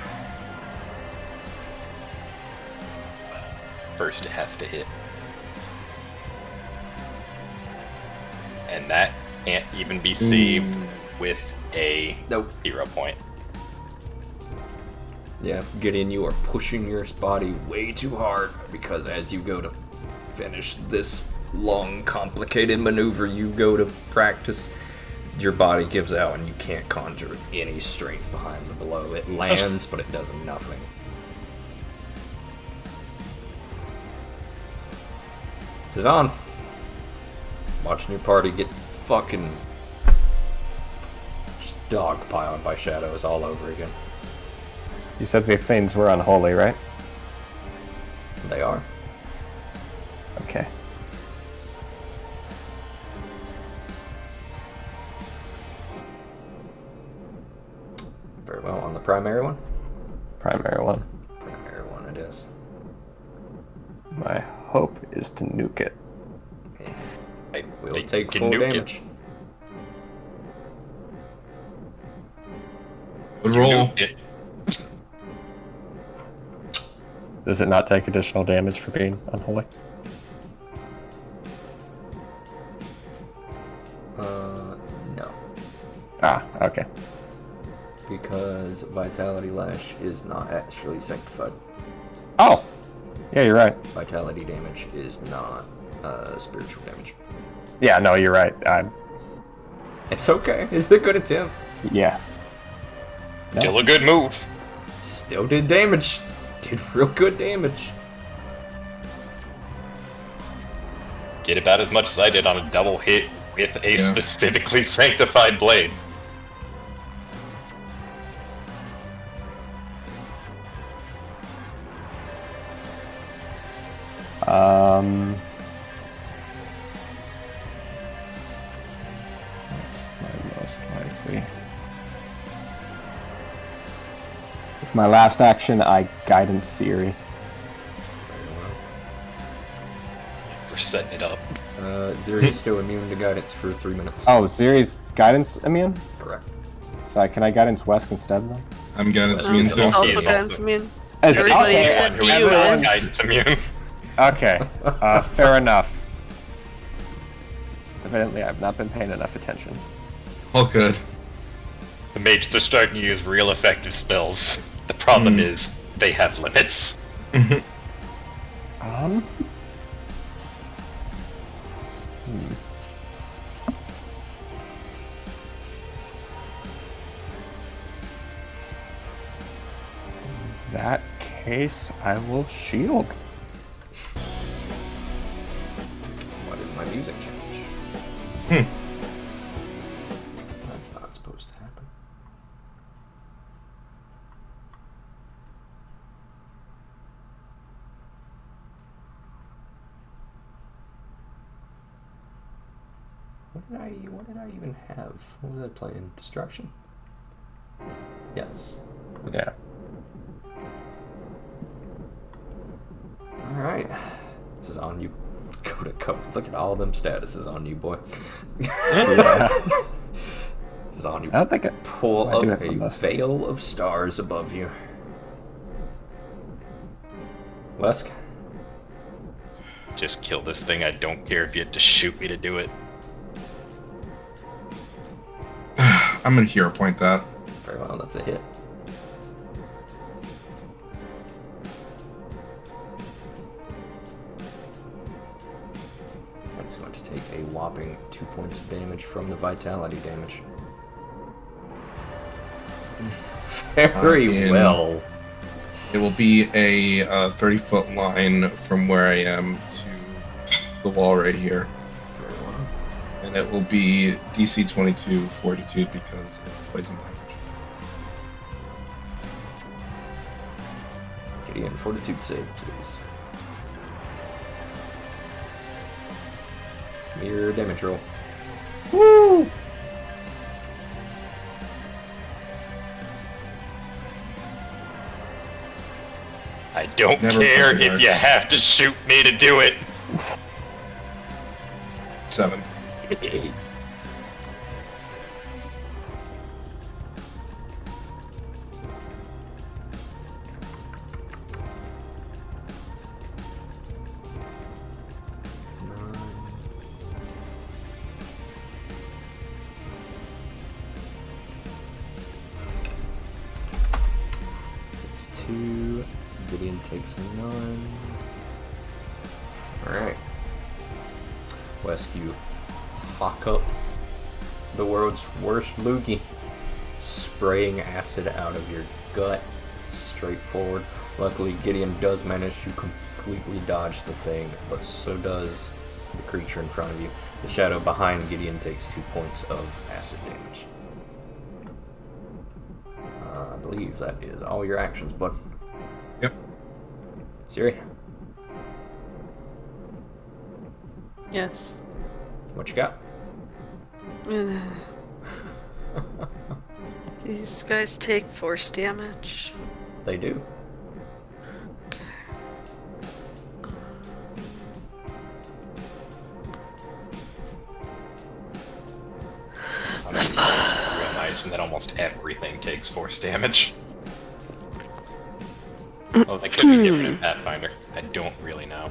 First it has to hit. And that can't even be saved with a Nope. hero point. Yeah, Gideon, you are pushing your body way too hard because as you go to finish this long, complicated maneuver you go to practice, your body gives out and you can't conjure any strength behind the blow. It lands, but it does nothing. This is on. Watching your party get fucking just dogpiled by shadows all over again. You said the things were unholy, right? They are. Okay. Very well. On the primary one? Primary one. Primary one it is. My hope is to nuke it. I We'll think take you full can nuke damage. it. Good You roll. nuked it. Does it not take additional damage for being unholy? No. Ah, okay. Because Vitality Lash is not actually sanctified. Oh! Yeah, you're right. Vitality damage is not spiritual damage. Yeah, no, you're right. It's okay. It's a good attempt. Yeah. No. Still a good move. Still did damage. Did real good damage. Did about as much as I did on a double hit with a specifically sanctified blade. What's my most likely? With my last action, I guidance Siri. We're setting it up. Zuri is still immune to guidance for 3 minutes. Oh, Siri's guidance immune? Correct. Sorry, can I guidance Wesk instead then? I'm gonna immune He's too. It's also He is guidance also- immune. As Everybody okay, except Who you is is. guidance immune. Okay, fair enough. Evidently, I've not been paying enough attention. All good. The mages are starting to use real effective spells. The problem is they have limits. In that case, I will shield. Why did my music change? That's not supposed to happen. What did I even have? What was I playing? Destruction? Yes. Yeah. Alright. This is on you. Go to cover. Look at all them statuses on you, boy. Yeah. This is on you. I don't think I... Pull I do up have a the most. veil of stars above you. Wesk? Just kill this thing. I don't care if you have to shoot me to do it. I'm gonna hero point that. Very well, that's a hit. I'm just going to take a whopping 2 points of damage from the vitality damage. Very well. It will be a 30-foot line from where I am to the wall right here. Very well. And it will be DC 22 Fortitude because it's poison damage. Gideon, Fortitude save, please. Mirror damage roll. Woo! I don't Never care fucking if works. you have to shoot me to do it. 7. Takes 2. Gideon takes 9. Alright. West, you hawk up the world's worst loogie, spraying acid out of your gut straight forward. Luckily, Gideon does manage to completely dodge the thing, but so does the creature in front of you. The shadow behind Gideon takes 2 points of acid damage. I believe that is all your actions, bud. Yep. Siri, Yes. what you got? These guys take force damage. They do. Honestly, force is real nice, and then almost everything takes force damage. Oh, that could be different in Pathfinder. I don't really know.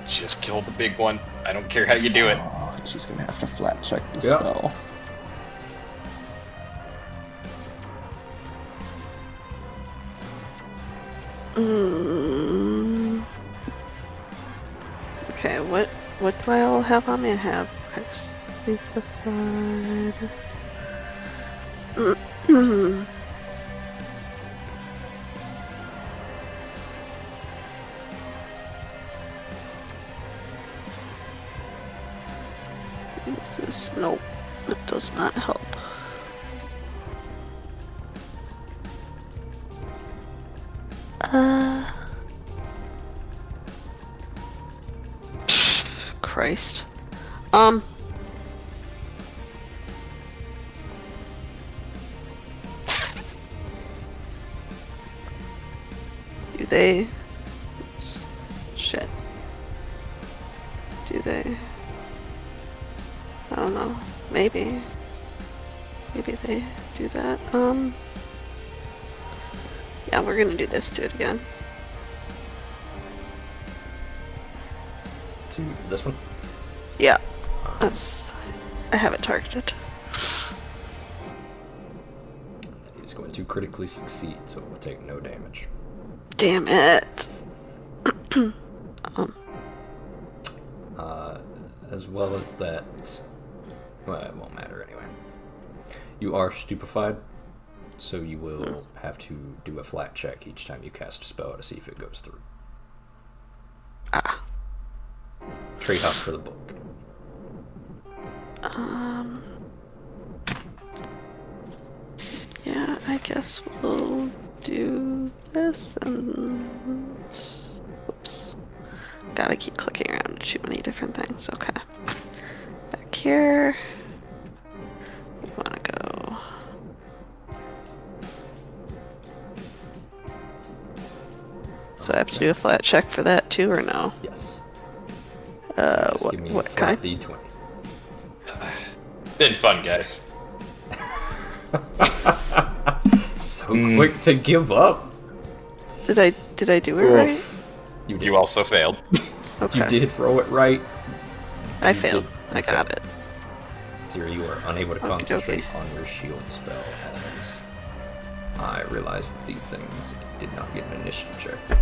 Just kill the big one. I don't care how you do it. Oh, she's gonna have to flat check the Yep. spell. Okay, what do I all have on me? I have Petrified. Nope, it does not help. Christ. Do they? Oops. Shit. Do they? I don't know. Maybe. Maybe they do that. Yeah, we're gonna do this. Do it again. To this one? Yeah. That's. I have it targeted. He's going to critically succeed, so it will take no damage. Damn it. As well as that, well, it won't matter anyway. You are stupefied, so you will have to do a flat check each time you cast a spell to see if it goes through. Ah. Trade off for the book. Yeah, I guess we'll do this and... Oops. Gotta keep clicking around to too many different things. Okay. Back here. We wanna go... So I have to do a flat check for that too, or no? Yes. Just give me a What flat kind? D20. Been fun, guys. So quick to give up. Did I do it right? You did. You also failed. Okay. You did throw it right. I You failed. did- I got it. Zero, you are unable to Okie concentrate dokie. on your shield spell as I realized that these things did not get an initiative check.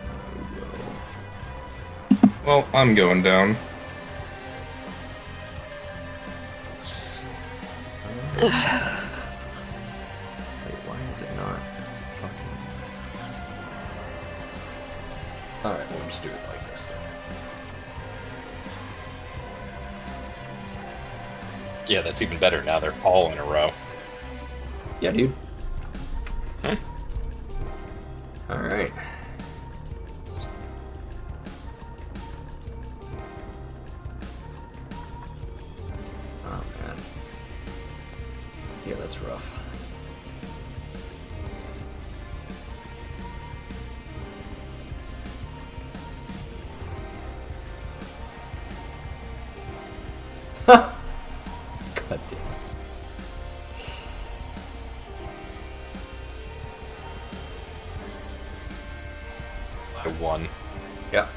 There we go. Well, I'm going down. Wait, why is it not fucking... Alright, we'll just do it like this then. Yeah, that's even better now. They're all in a row. Yeah, dude. Huh? Alright. Oh, man. Yeah, that's rough. God damn. I won. Yeah.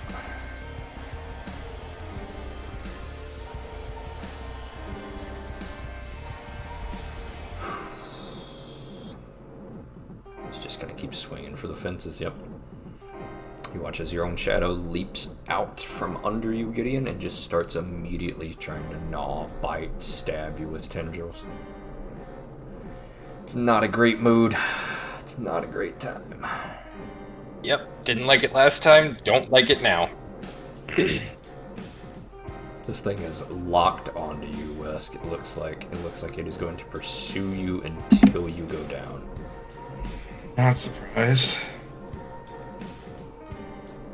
He's just gonna keep swinging for the fences, yep. You watch as your own shadow leaps out from under you, Gideon, and just starts immediately trying to gnaw, bite, stab you with tendrils. It's not a great mood. It's not a great time. Yep, didn't like it last time, don't like it now. This thing is locked onto you, Wesk. It looks like it is going to pursue you until you go down. Not surprised.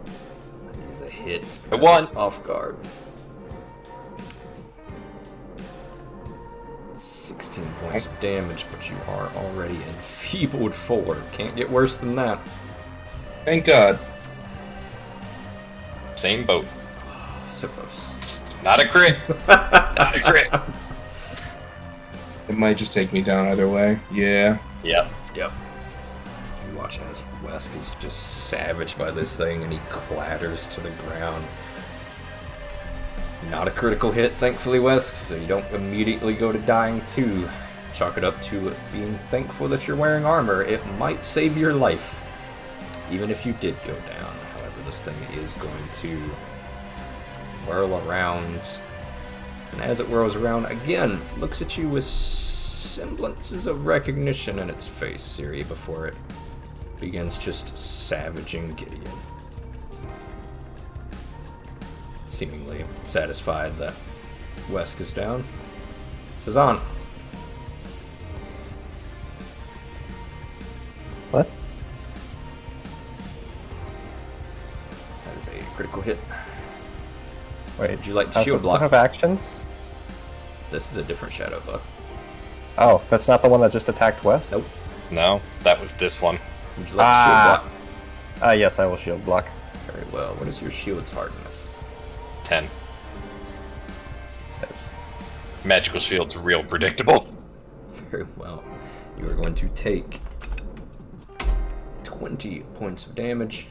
It is a hit. I won. Off guard. 16 points of damage, but you are already enfeebled 4. Can't get worse than that. Thank God. Same boat. So close. Not a crit. Not a crit. It might just take me down either way. Yeah. Yep. Yep. You watch as Wesk is just savaged by this thing and he clatters to the ground. Not a critical hit, thankfully, Wesk, so you don't immediately go to dying too. Chalk it up to being thankful that you're wearing armor. It might save your life, even if you did go down. However, this thing is going to whirl around, and as it whirls around, again, looks at you with semblances of recognition in its face, Siri, before it begins just savaging Gideon. Seemingly satisfied that Wesk is down. Says on. What? That is a critical hit. Wait, Would you like to does shield it still block? have actions? This is a different shadow buck. Oh, that's not the one that just attacked West? Nope. No, that was this one. Would you like to shield block? Yes, I will shield block. Very well. What is your shield's hardness? 10. Yes. Magical shield's real predictable. Very well. You are going to take 20 points of damage.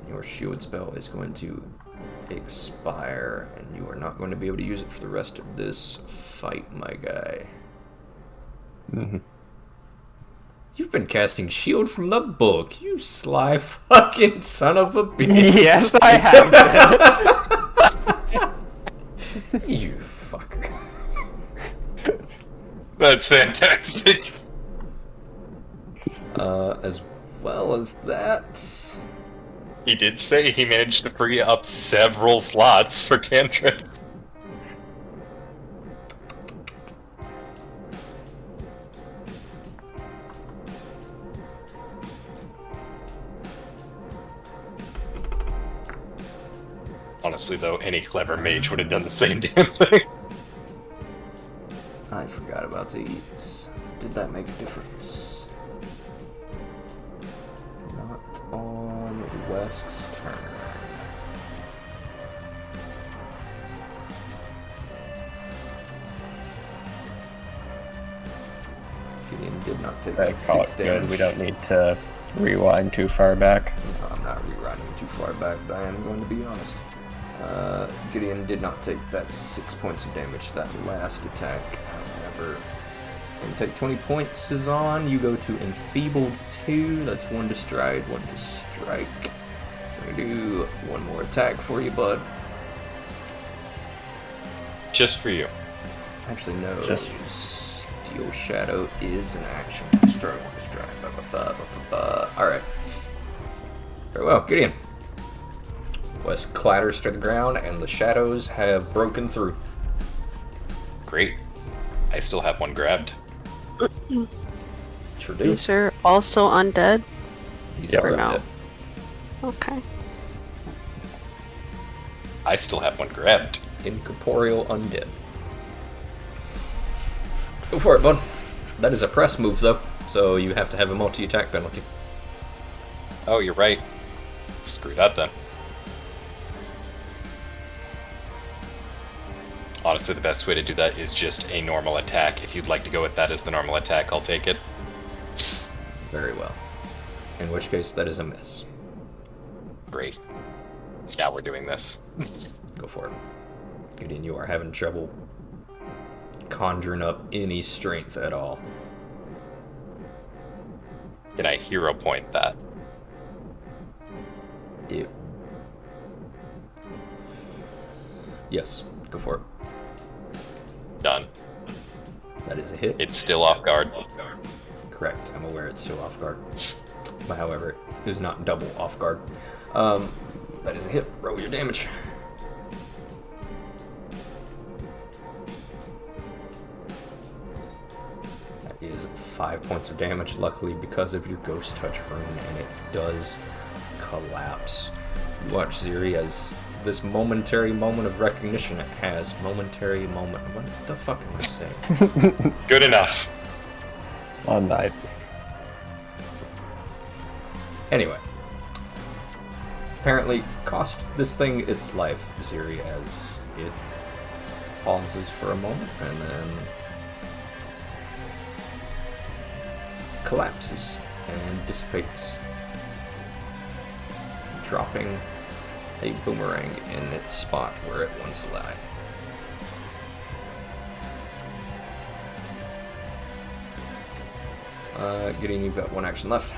Your shield spell is going to expire, and you are not going to be able to use it for the rest of this fight, my guy. Mm-hmm. You've been casting shield from the book, you sly fucking son of a bitch. Yes, I have. You fucker. That's fantastic. As well as that, He did say he managed to free up several slots for cantrips. Honestly, though, any clever mage would have done the same damn thing. I forgot about these. Did that make a difference? Not on Trask's turn. Gideon did not take That 6 good. damage. We don't need to rewind too far back. No, I'm not rewriting too far back, but I am going to be honest. Gideon did not take that 6 points of damage that last attack. However, going to take 20 points is on. You go to Enfeebled 2. That's 1 to stride, 1 to strike. I'm going to do one more attack for you, bud. Just for you. Actually, no. Just- Steel Shadow is an action. Strike, strike. Alright. Very well, Gideon. Wes clatters to the ground, and the shadows have broken through. Great. I still have one grabbed. Sure do. These are also undead? These Yep. are Or no? undead. Okay. I still have one grabbed. Incorporeal undead. Go for it, bud. That is a press move, though, so you have to have a multi-attack penalty. Oh, you're right. Screw that then. Honestly, the best way to do that is just a normal attack. If you'd like to go with that as the normal attack, I'll take it. Very well. In which case, that is a miss. Great. Yeah, we're doing this. Go for it. Gideon, you are having trouble conjuring up any strength at all. Can I hero point that? Ew. Yes, go for it. Done. That is a hit. It's still off guard. Correct. I'm aware it's still off guard. But however, it is not double off guard. That is a hit. Roll your damage. That is 5 points of damage, luckily because of your Ghost Touch rune, and it does collapse. You watch Ziri as this momentary moment of recognition it has. Momentary moment. What the fuck am I saying? Good enough. On night. Anyway. Apparently, cost this thing its life, Ziri, as it pauses for a moment and then collapses and dissipates, dropping a boomerang in its spot where it once lay. Gideon, you've got one action left.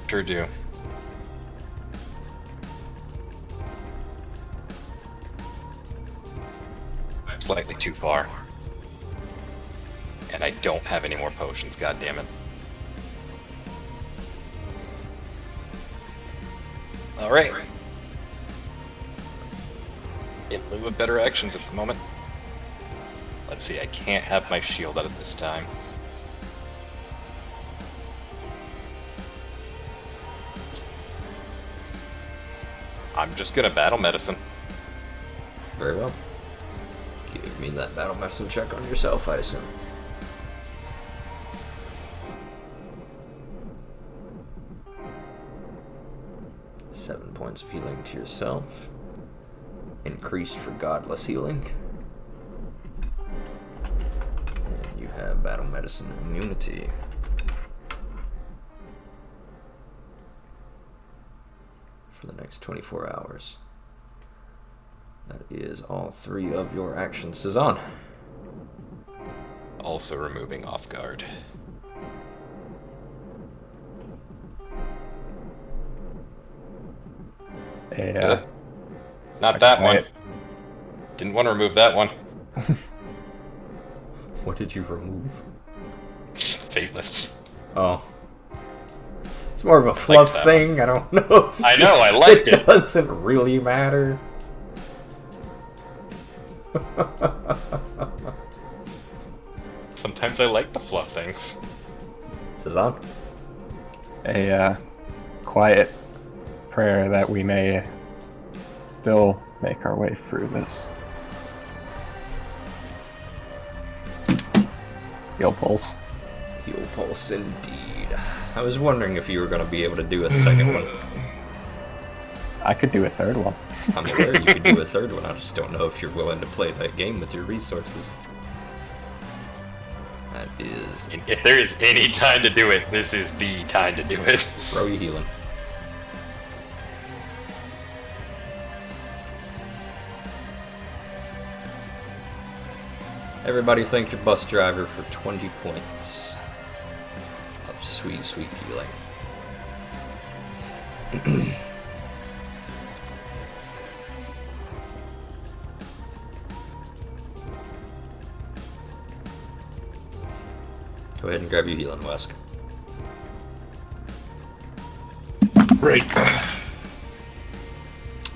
Sure do. Slightly too far. And I don't have any more potions, god damn it. Alright. In lieu of better actions at the moment. Let's see, I can't have my shield out at this time. I'm just gonna battle medicine. Very well. Give me that battle medicine check on yourself, I assume. Seven points of healing to yourself. Increased for godless healing. And you have battle medicine immunity. For the next 24 hours. That is all 3 of your actions, Cezanne. Also removing off guard. Yeah. Not that one. Didn't want to remove that one. What did you remove? Fateless. Oh. It's more of a fluff that thing, I don't know. I know, I liked it. It doesn't really matter. Sometimes I like the fluff things. Cezanne? A quiet prayer that we may still make our way through this. Heal pulse. Heal pulse, indeed. I was wondering if you were going to be able to do a second one. I could do a third one. I'm aware you could do a third one. I just don't know if you're willing to play that game with your resources. That is... If there is any time to do it, this is the time to do it. Throw you healing. Everybody thank your bus driver for 20 points of sweet, sweet healing. Go ahead and grab your healing, Wesk. Right.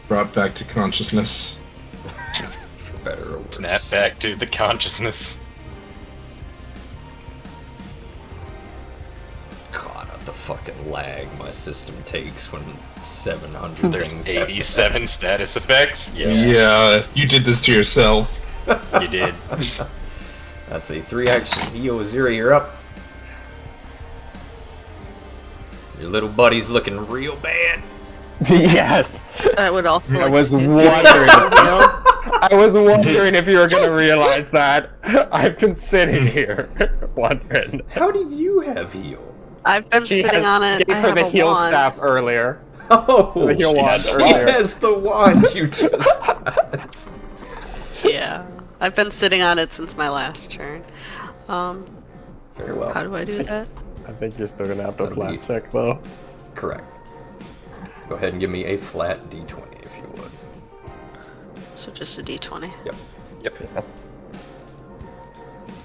Brought back to consciousness. For better or worse. Snap back to the consciousness. God, the fucking lag my system takes when 700 There's things 87 status effects. Yeah, you did this to yourself. You did. That's a 3-action heal. 0, you're up. Your little buddy's looking real bad. Yes. I would also. I like was to do- wondering. I was wondering if you were gonna realize that. I've been sitting here wondering. How do you have heal? I've been sitting on it. Gave I her have the a heal wand. staff earlier. Oh, The heal wand she earlier. has the wand you just got. Yeah, I've been sitting on it since my last turn. Very well. How do I do that? I think you're still gonna have to That'll flat be- check though. Correct. Go ahead and give me a flat d20 if you would. So just a d20. Yep. Yep.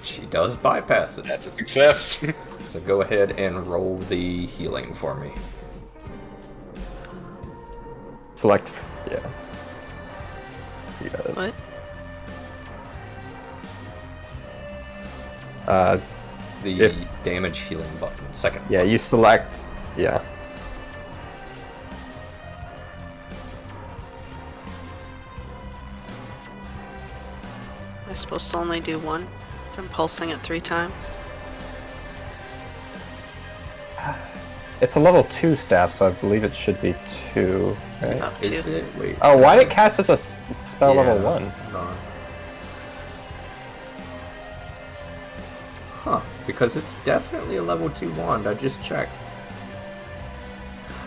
She does bypass it. That's a success. So go ahead and roll the healing for me. Select. Yeah. You got it. What? The If- damage healing button. Second. Yeah, you select. Yeah. Am I supposed to only do one from pulsing it 3 times? It's a level 2 staff, so I believe it should be 2, right? Up Is 2. it? Wait. Oh, why did it cast as a spell Yeah, level 1? hold on. Huh. Because it's definitely a level 2 wand. I just checked.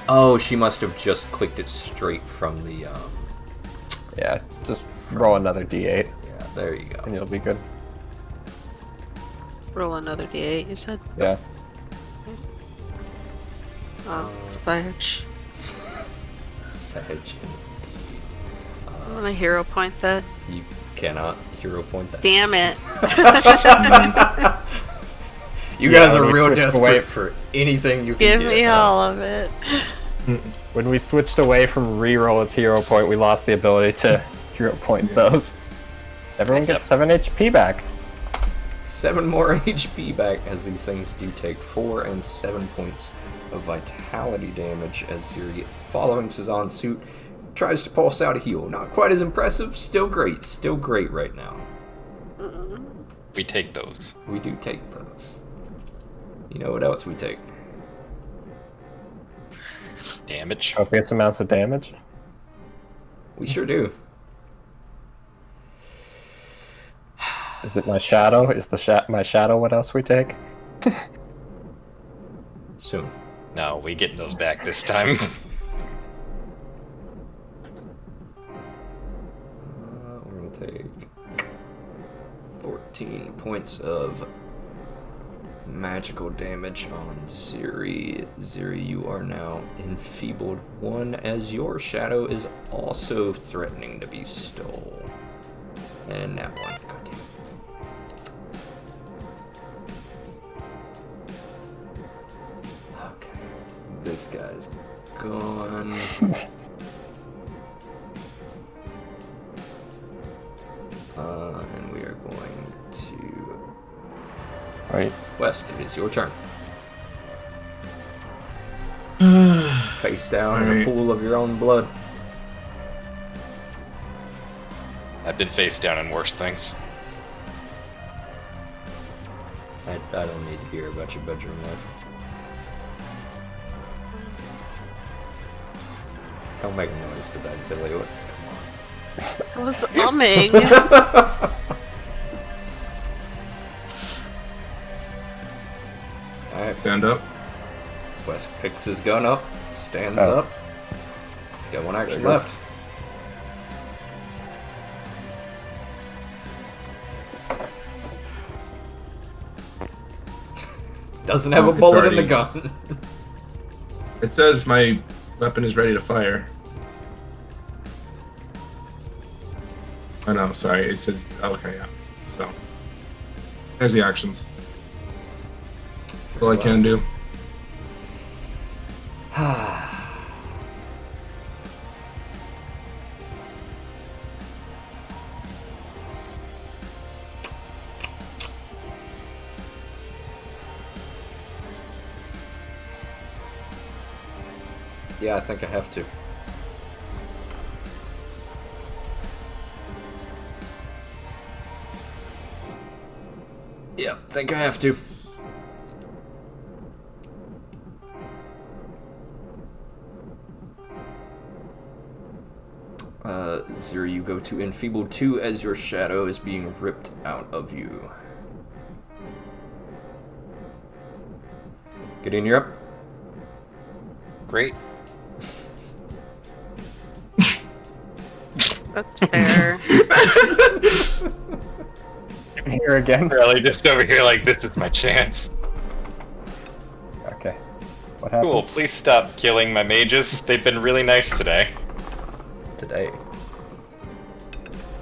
Oh, she must have just clicked it straight from the, Yeah, just roll another d8 Yeah, there you and go. you'll be good. Roll another d8, you said? Yeah. Sledge. Sage indeed. I'm gonna hero point that. You cannot hero point that. Damn it. You Yeah, guys are when we real switched desperate away- for anything you can Give get. me huh? all of it. When we switched away from reroll as hero point, we lost the ability to hero point those. Everyone gets 7 HP back. 7 more HP back, as these things do take 4 and 7 points of vitality damage as Ziri, following Cezanne's suit, tries to pulse out a heal. Not quite as impressive, still great right now. We take those. We do take those. You know what else we take? Damage. Copious amounts of damage. We sure do. Is it my shadow? Is the my shadow what else we take? Soon. No, we get those back this time. We're gonna take 14 points of magical damage on Ziri. Ziri, you are now enfeebled 1 as your shadow is also threatening to be stole. And that one, goddamn. Okay, this guy's gone. And we are going to... Right. Wesk, it is your turn. Face down in a Alright. pool of your own blood. I've been face down in worse things. I don't need to hear about your bedroom life. Don't make a noise to that silly one. I was umming. Alright, Stand up. Wes picks his gun up, stands up. He's got one action left. Doesn't have a bullet in the gun. It says my weapon is ready to fire. Oh no, sorry. It says okay, yeah. So there's the actions. That's all I can do. Yeah, I think I have to. Yeah, I think I have to. Zero, you go to Enfeebled 2 as your shadow is being ripped out of you. Gideon, you're up. Great. That's fair. I'm here again. Really, just over here like this is my chance. Okay. What happened? Cool, please stop killing my mages. They've been really nice today. Today.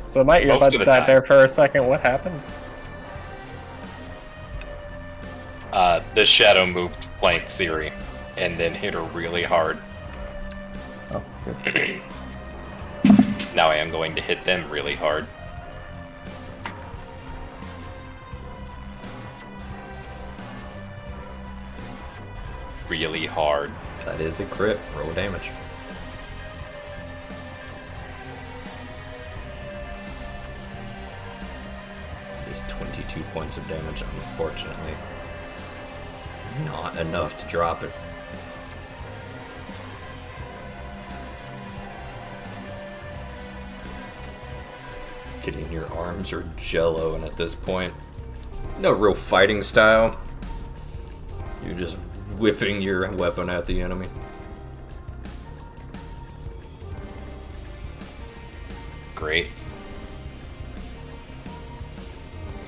So my Most of earbuds the died time. there for a second. What happened? The shadow moved flank Siri and then hit her really hard. Oh, good. Now I am going to hit them really hard. Really hard. That is a crit. Roll damage. It is 22 points of damage, unfortunately. Not enough to drop it. Gideon, your arms are jello, and at this point, no real fighting style. You're just whipping your weapon at the enemy. Great.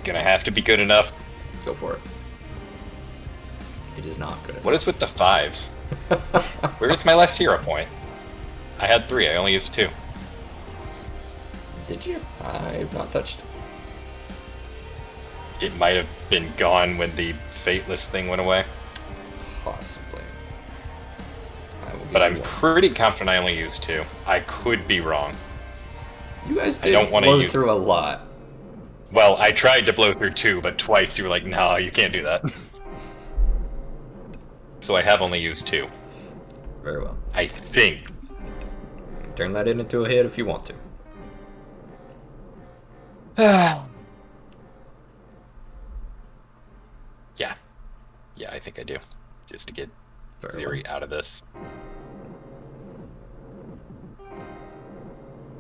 Gonna have to be good enough. Go for it. It is not good. What is with the 5s? Where's my last hero point? I had 3, I only used 2. Did you? I've not touched. It might have been gone when the Fateless thing went away. Possibly. But I'm pretty confident I only used 2. I could be wrong. You guys I did don't wanna blow use- through a lot. Well, I tried to blow through 2, but twice you were like, no, you can't do that. So I have only used 2. Very well. I think. Turn that into a hit if you want to. Yeah. Yeah, I think I do. Just to get Very Theory out of this.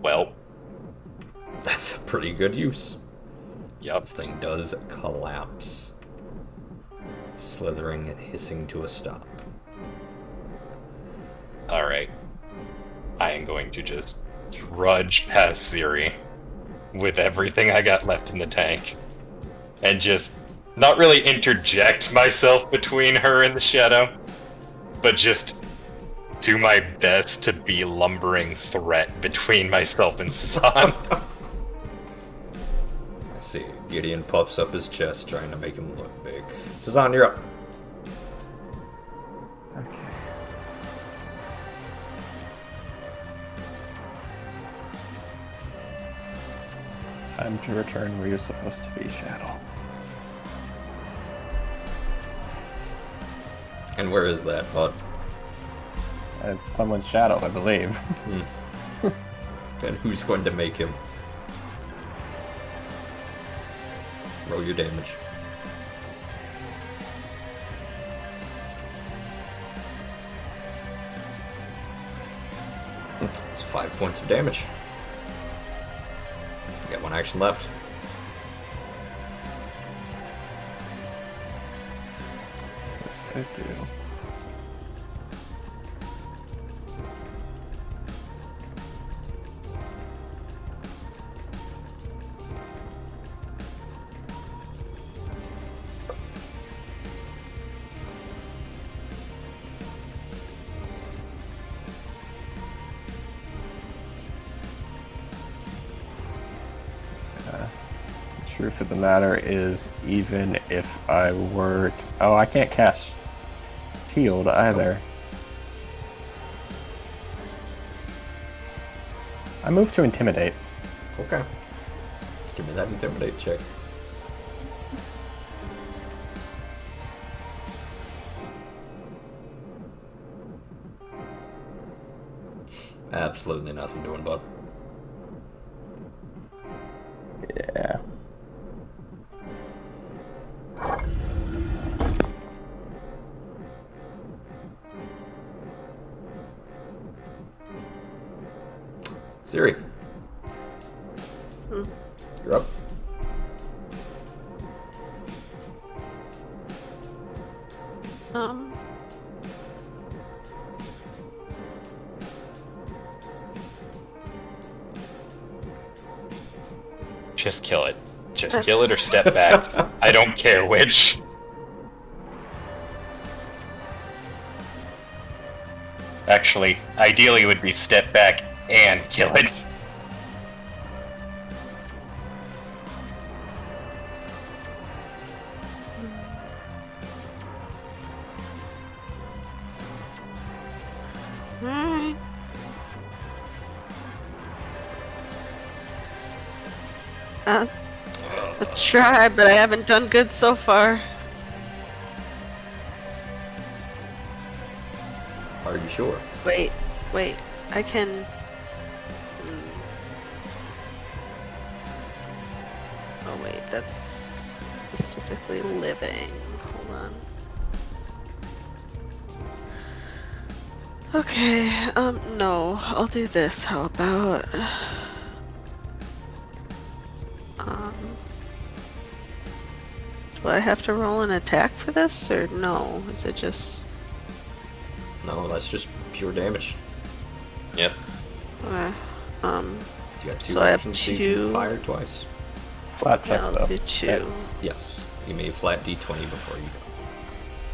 Well. That's a pretty good use. Yup. This thing does collapse, slithering and hissing to a stop. Alright. I am going to just trudge past Siri with everything I got left in the tank. And just not really interject myself between her and the shadow, but just do my best to be lumbering threat between myself and Sazan. I see. Gideon puffs up his chest, trying to make him look big. Sazan, you're up. Okay. Time to return where you're supposed to be, Shadow. And where is that, bud? It's someone's shadow, I believe. And who's going to make him? Roll your damage. It's 5 points of damage. You got 1 action left. Yes, I do. Truth of the matter is, even if I were to... Oh, I can't cast Shield either. I move to Intimidate. Okay. Give me that Intimidate check. Absolutely nothing doing, bud. Yeah. Siri. You're up. Just kill it. Just kill it or step back. I don't care which. Actually, ideally it would be step back and kill it. Alright. I'll try, but I haven't done good so far. Are you sure? Wait, I can... Oh wait, that's specifically living. Hold on. Okay, no, I'll do this. How about... Do I have to roll an attack for this, or no? Is it just... No, that's just pure damage. Yep. Okay, You got 2 So I have actions, so you can 2. fire twice. Flat check, yeah, I'll though. do 2. Yes. You may flat d20 before you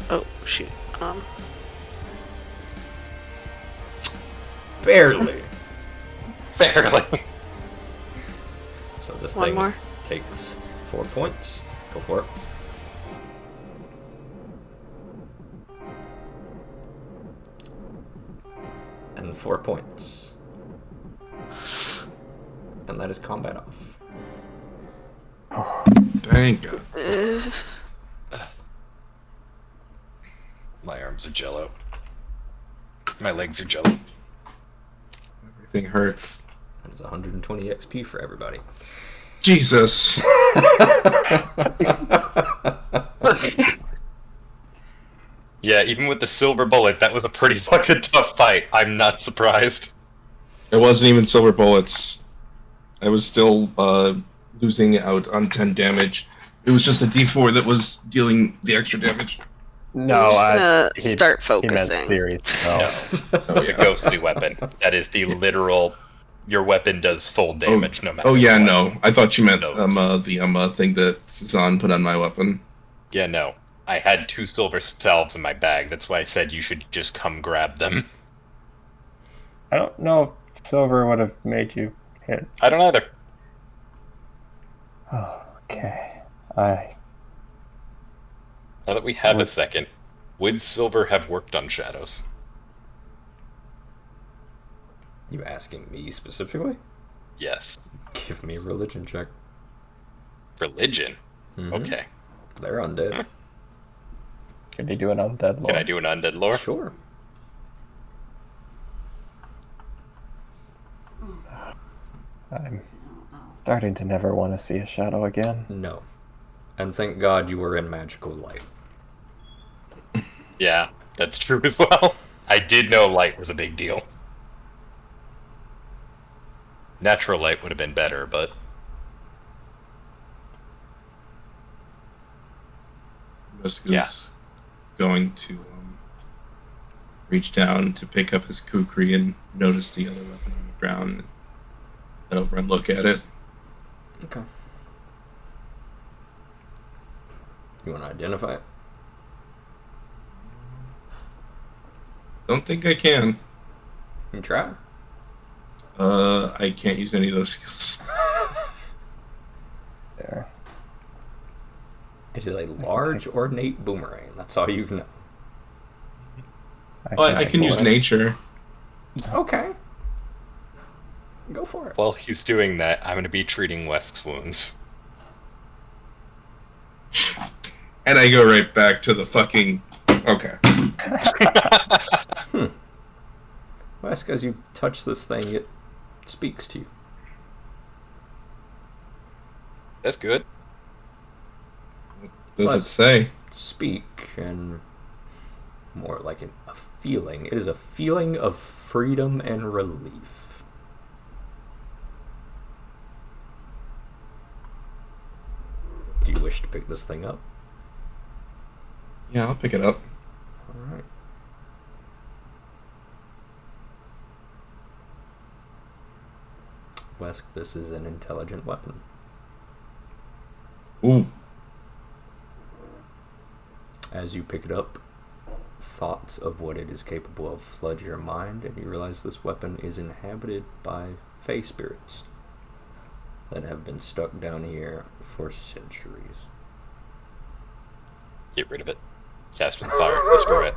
go. Oh, shoot. Barely. Barely. So this One thing more. takes 4 points. Go for it. And 4 points. And that is combat off. Thank God. My arms are jello. My legs are jello. Everything hurts. That's 120 XP for everybody. Jesus. Yeah, even with the silver bullet, that was a pretty fucking tough fight. I'm not surprised. It wasn't even silver bullets. I was still losing out on 10 damage. It was just the D4 that was dealing the extra damage. No, I'm just gonna he start meant focusing. series. So. Oh, The ghostly weapon. That is the literal. Your weapon does full damage no matter. Oh yeah, what. no. I thought you meant No. the thing that Zahn put on my weapon. Yeah, no. I had 2 silver salves in my bag. That's why I said you should just come grab them. I don't know if silver would have made you hit. I don't either. Oh, okay. Now that we have a second, would silver have worked on shadows? You asking me specifically? Yes. Give me a religion check. Religion? Mhm. Okay. They're undead. Can you do an undead lore? Can I do an undead lore? Sure. I'm starting to never want to see a shadow again. No. And thank God you were in magical light. Yeah, that's true as well. I did know light was a big deal. Natural light would have been better, but... Muska's going to reach down to pick up his kukri and notice the other weapon on the ground. And over and look at it. Okay. You want to identify it? Don't think I can. You try. I can't use any of those skills. There. It is a large, ornate boomerang. That's all you know. I can use nature. Okay. Go for it. While he's doing that, I'm going to be treating Wesk's wounds. And I go right back to the fucking... Okay. Wesk, as you touch this thing, it speaks to you. That's good. What does it say? Speak, and more like a feeling. It is a feeling of freedom and relief. Do you wish to pick this thing up? Yeah, I'll pick it up. Alright. Wesk, this is an intelligent weapon. Ooh. As you pick it up, thoughts of what it is capable of flood your mind, and you realize this weapon is inhabited by fey spirits that have been stuck down here for centuries. Get rid of it. Cast with fire. Destroy it.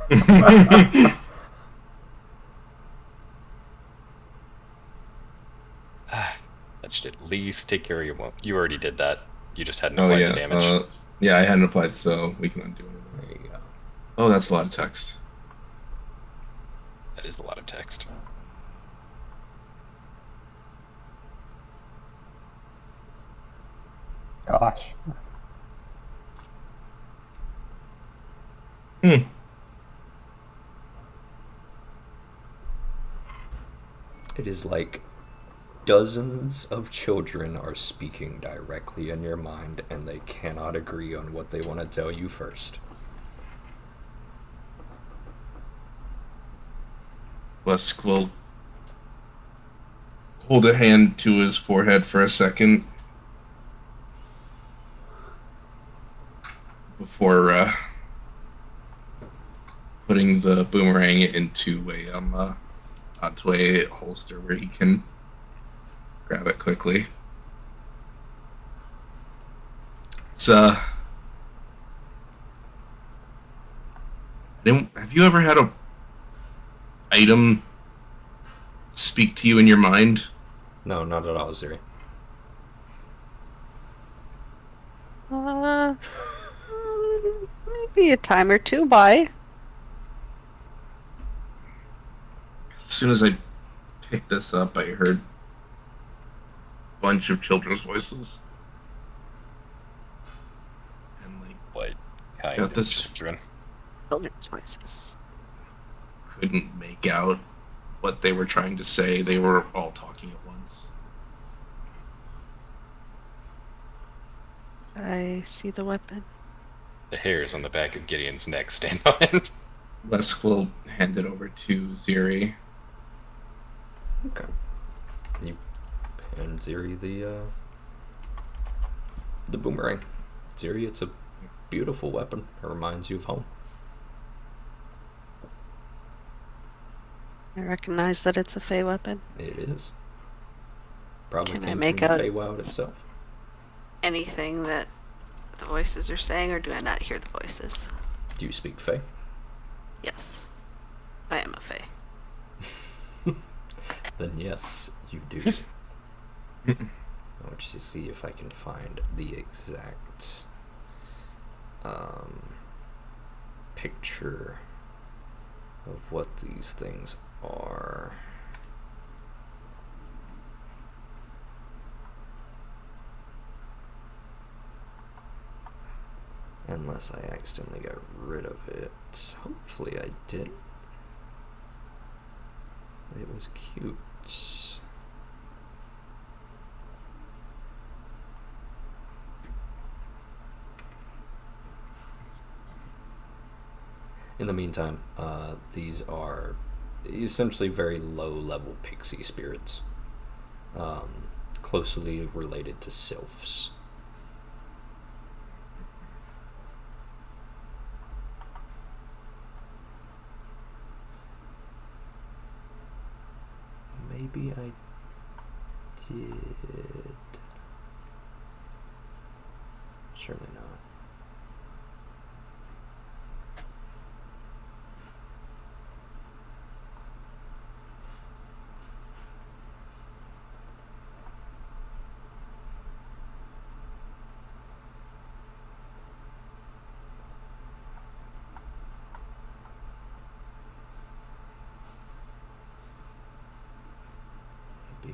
That should at least take care of your wound. You already did that. You just hadn't applied the damage. Yeah, I hadn't applied, so we can undo it. There you go. Oh, that's a lot of text. That is a lot of text. Gosh. Hmm. It is like dozens of children are speaking directly in your mind, and they cannot agree on what they want to tell you first. Wesk will hold a hand to his forehead for a second before putting the boomerang into a holster where he can grab it quickly. It's have you ever had a item speak to you in your mind? No, not at all, Ziri. Maybe a time or two. Why? As soon as I picked this up, I heard a bunch of children's voices. And What kind got of this children? Children's voices. couldn't make out what they were trying to say. They were all talking at once. I see the weapon. The hairs on the back of Gideon's neck stand on it. Lesk will hand it over to Ziri. Okay. You hand Ziri the boomerang. Ziri, it's a beautiful weapon. It reminds you of home. I recognize that it's a fey weapon. It is. Probably Can I came make from out- the Feywild itself. Anything that the voices are saying, or do I not hear the voices? Do you speak Fey? Yes. I am a fey. Then yes, you do. I want you to see if I can find the exact picture of what these things are. Unless I accidentally got rid of it. Hopefully I did. It was cute. In the meantime, these are essentially very low-level pixie spirits, closely related to sylphs. Maybe I did. Surely not. Maybe.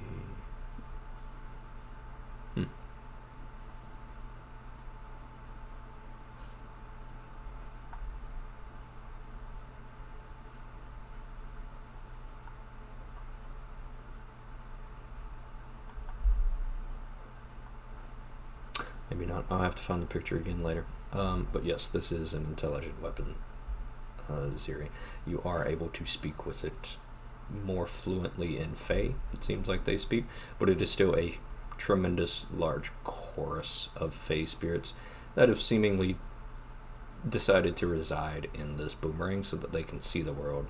Maybe not. I'll have to find the picture again later. But yes, this is an intelligent weapon, Ziri. You are able to speak with it more fluently in Fae, it seems like they speak, but it is still a tremendous large chorus of Fae spirits that have seemingly decided to reside in this boomerang so that they can see the world,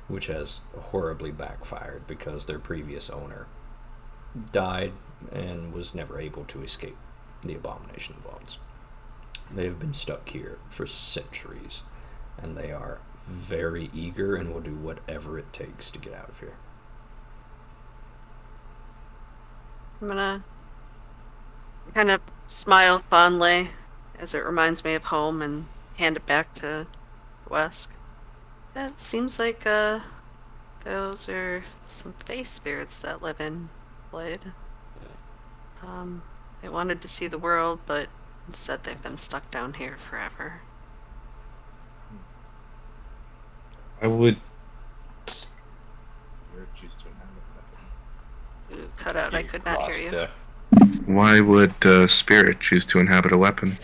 which has horribly backfired because their previous owner died and was never able to escape the Abomination vaults. They have been stuck here for centuries, and they are very eager and will do whatever it takes to get out of here. I'm gonna kind of smile fondly as it reminds me of home and hand it back to Wesk. That seems like those are some face spirits that live in Blade. They wanted to see the world, but instead they've been stuck down here forever. I would Cut out. I could not hear you. Why would Spirit choose to inhabit a weapon?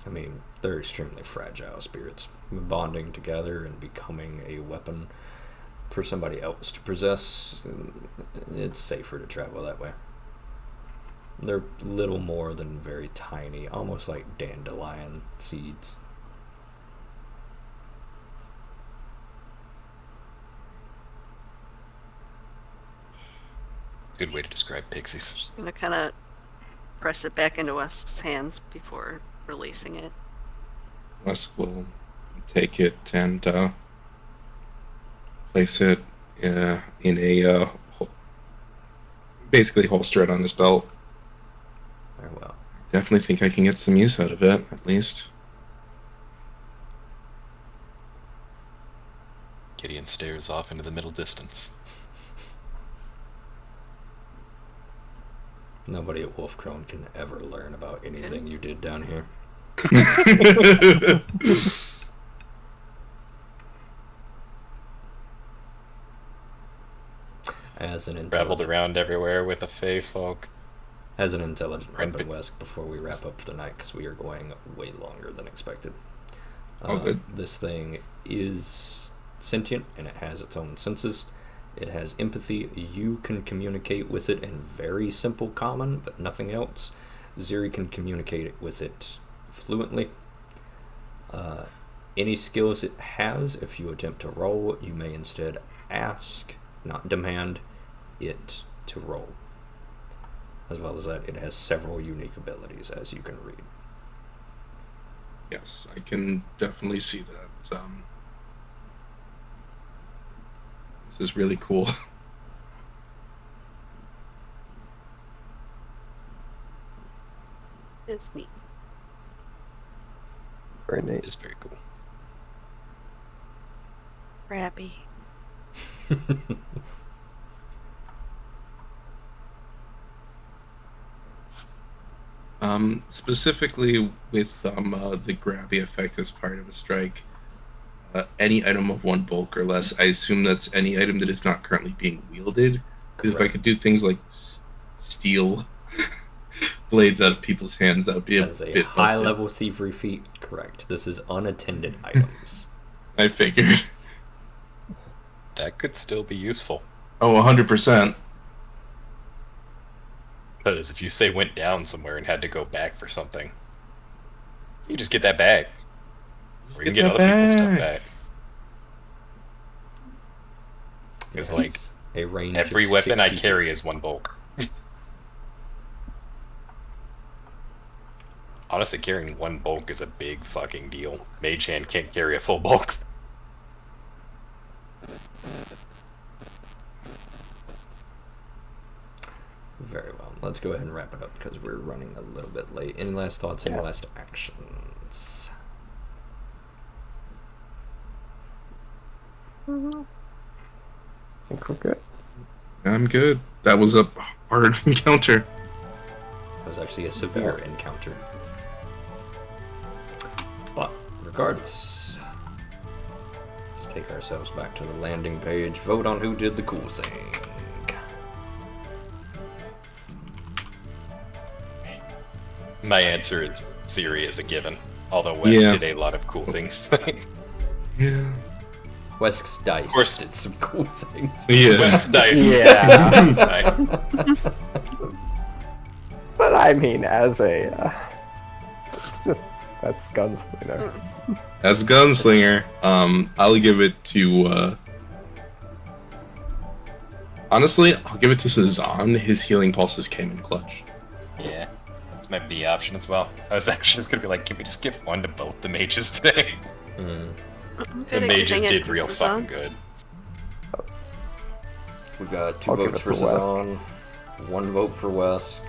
I mean, they're extremely fragile spirits. Bonding together and becoming a weapon for somebody else to possess, it's safer to travel that way. They're little more than very tiny, almost like dandelion seeds. Good way to describe pixies. I'm gonna kind of press it back into Wesk's hands before releasing it. Wesk will take it and place it in a basically holster it on his belt. Very well. Definitely think I can get some use out of it, at least. Gideon stares off into the middle distance. Nobody at Wolfcrone can ever learn about anything you did down here. As an traveled around everywhere with a Fae folk. As an intelligent weapon, Wesk, before we wrap up for the night, because we are going way longer than expected. Good. This thing is sentient, and it has its own senses. It has empathy. You can communicate with it in very simple common, but nothing else. Ziri can communicate with it fluently. Any skills it has, if you attempt to roll, you may instead ask, not demand, it to roll. As well as that, it has several unique abilities, as you can read. Yes, I can definitely see that. This is really cool. It's neat. Very neat. It is very cool. Rappy. Specifically with the grabby effect as part of a strike, any item of one bulk or less, I assume that's any item that is not currently being wielded. Because if I could do things like steal blades out of people's hands, that would be a high-level thievery feat Correct. This is unattended items. I figured. That could still be useful. Oh, 100%. Because if you say went down somewhere and had to go back for something, you just get that bag. Or you can get other people's stuff back. It's like a range every of weapon 60 I carry is one bulk. Honestly, carrying one bulk is a big fucking deal. Mage hand can't carry a full bulk. Very well. Let's go ahead and wrap it up because we're running a little bit late. Any last thoughts? Any last actions? I think we're good. I'm good. That was a hard encounter. That was actually a severe encounter. But regardless, let's take ourselves back to the landing page. Vote on who did the cool thing. My answer is Siri is a given. Although Wes did a lot of cool things. Yeah. Wesk's dice did some cool things. Yeah. Wes dice. Yeah. But I mean, as a, it's just that's gunslinger. As a gunslinger, I'll give it to. Honestly, I'll give it to Cezanne. His healing pulses came in clutch. Yeah. It's my B option as well. I was actually just gonna be like, can we just give one to both the mages today? The mages did real fucking good. We've got 2 I'll give votes it for to Wesk. Cezanne, 1 vote for Wesk,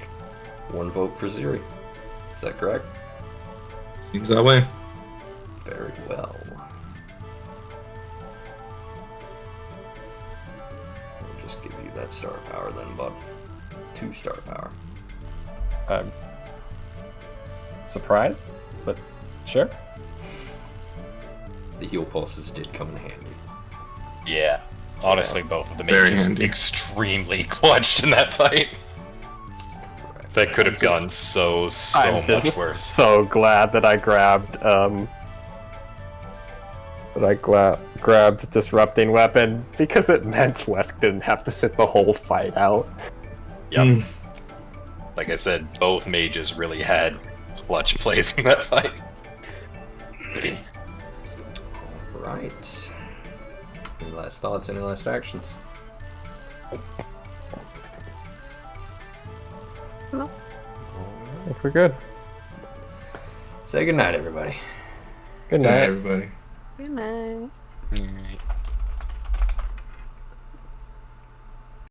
1 vote for Ziri. Is that correct? Seems that way. Very well. I'll just give you that star power then, bud. 2 star power. I'm surprised, but sure. The heal pulses did come in handy. Yeah. Honestly, both of the Very mages handy. extremely clutched in that fight. That could have gone so I'm much just worse. so glad that I grabbed grabbed disrupting weapon because it meant Wesk didn't have to sit the whole fight out. Yep. Like I said, both mages really had clutch plays in that fight. Alright. Any last thoughts, any last actions? No. I think we're good. Say goodnight, everybody. Good Good night, night. everybody. Good night. Alright.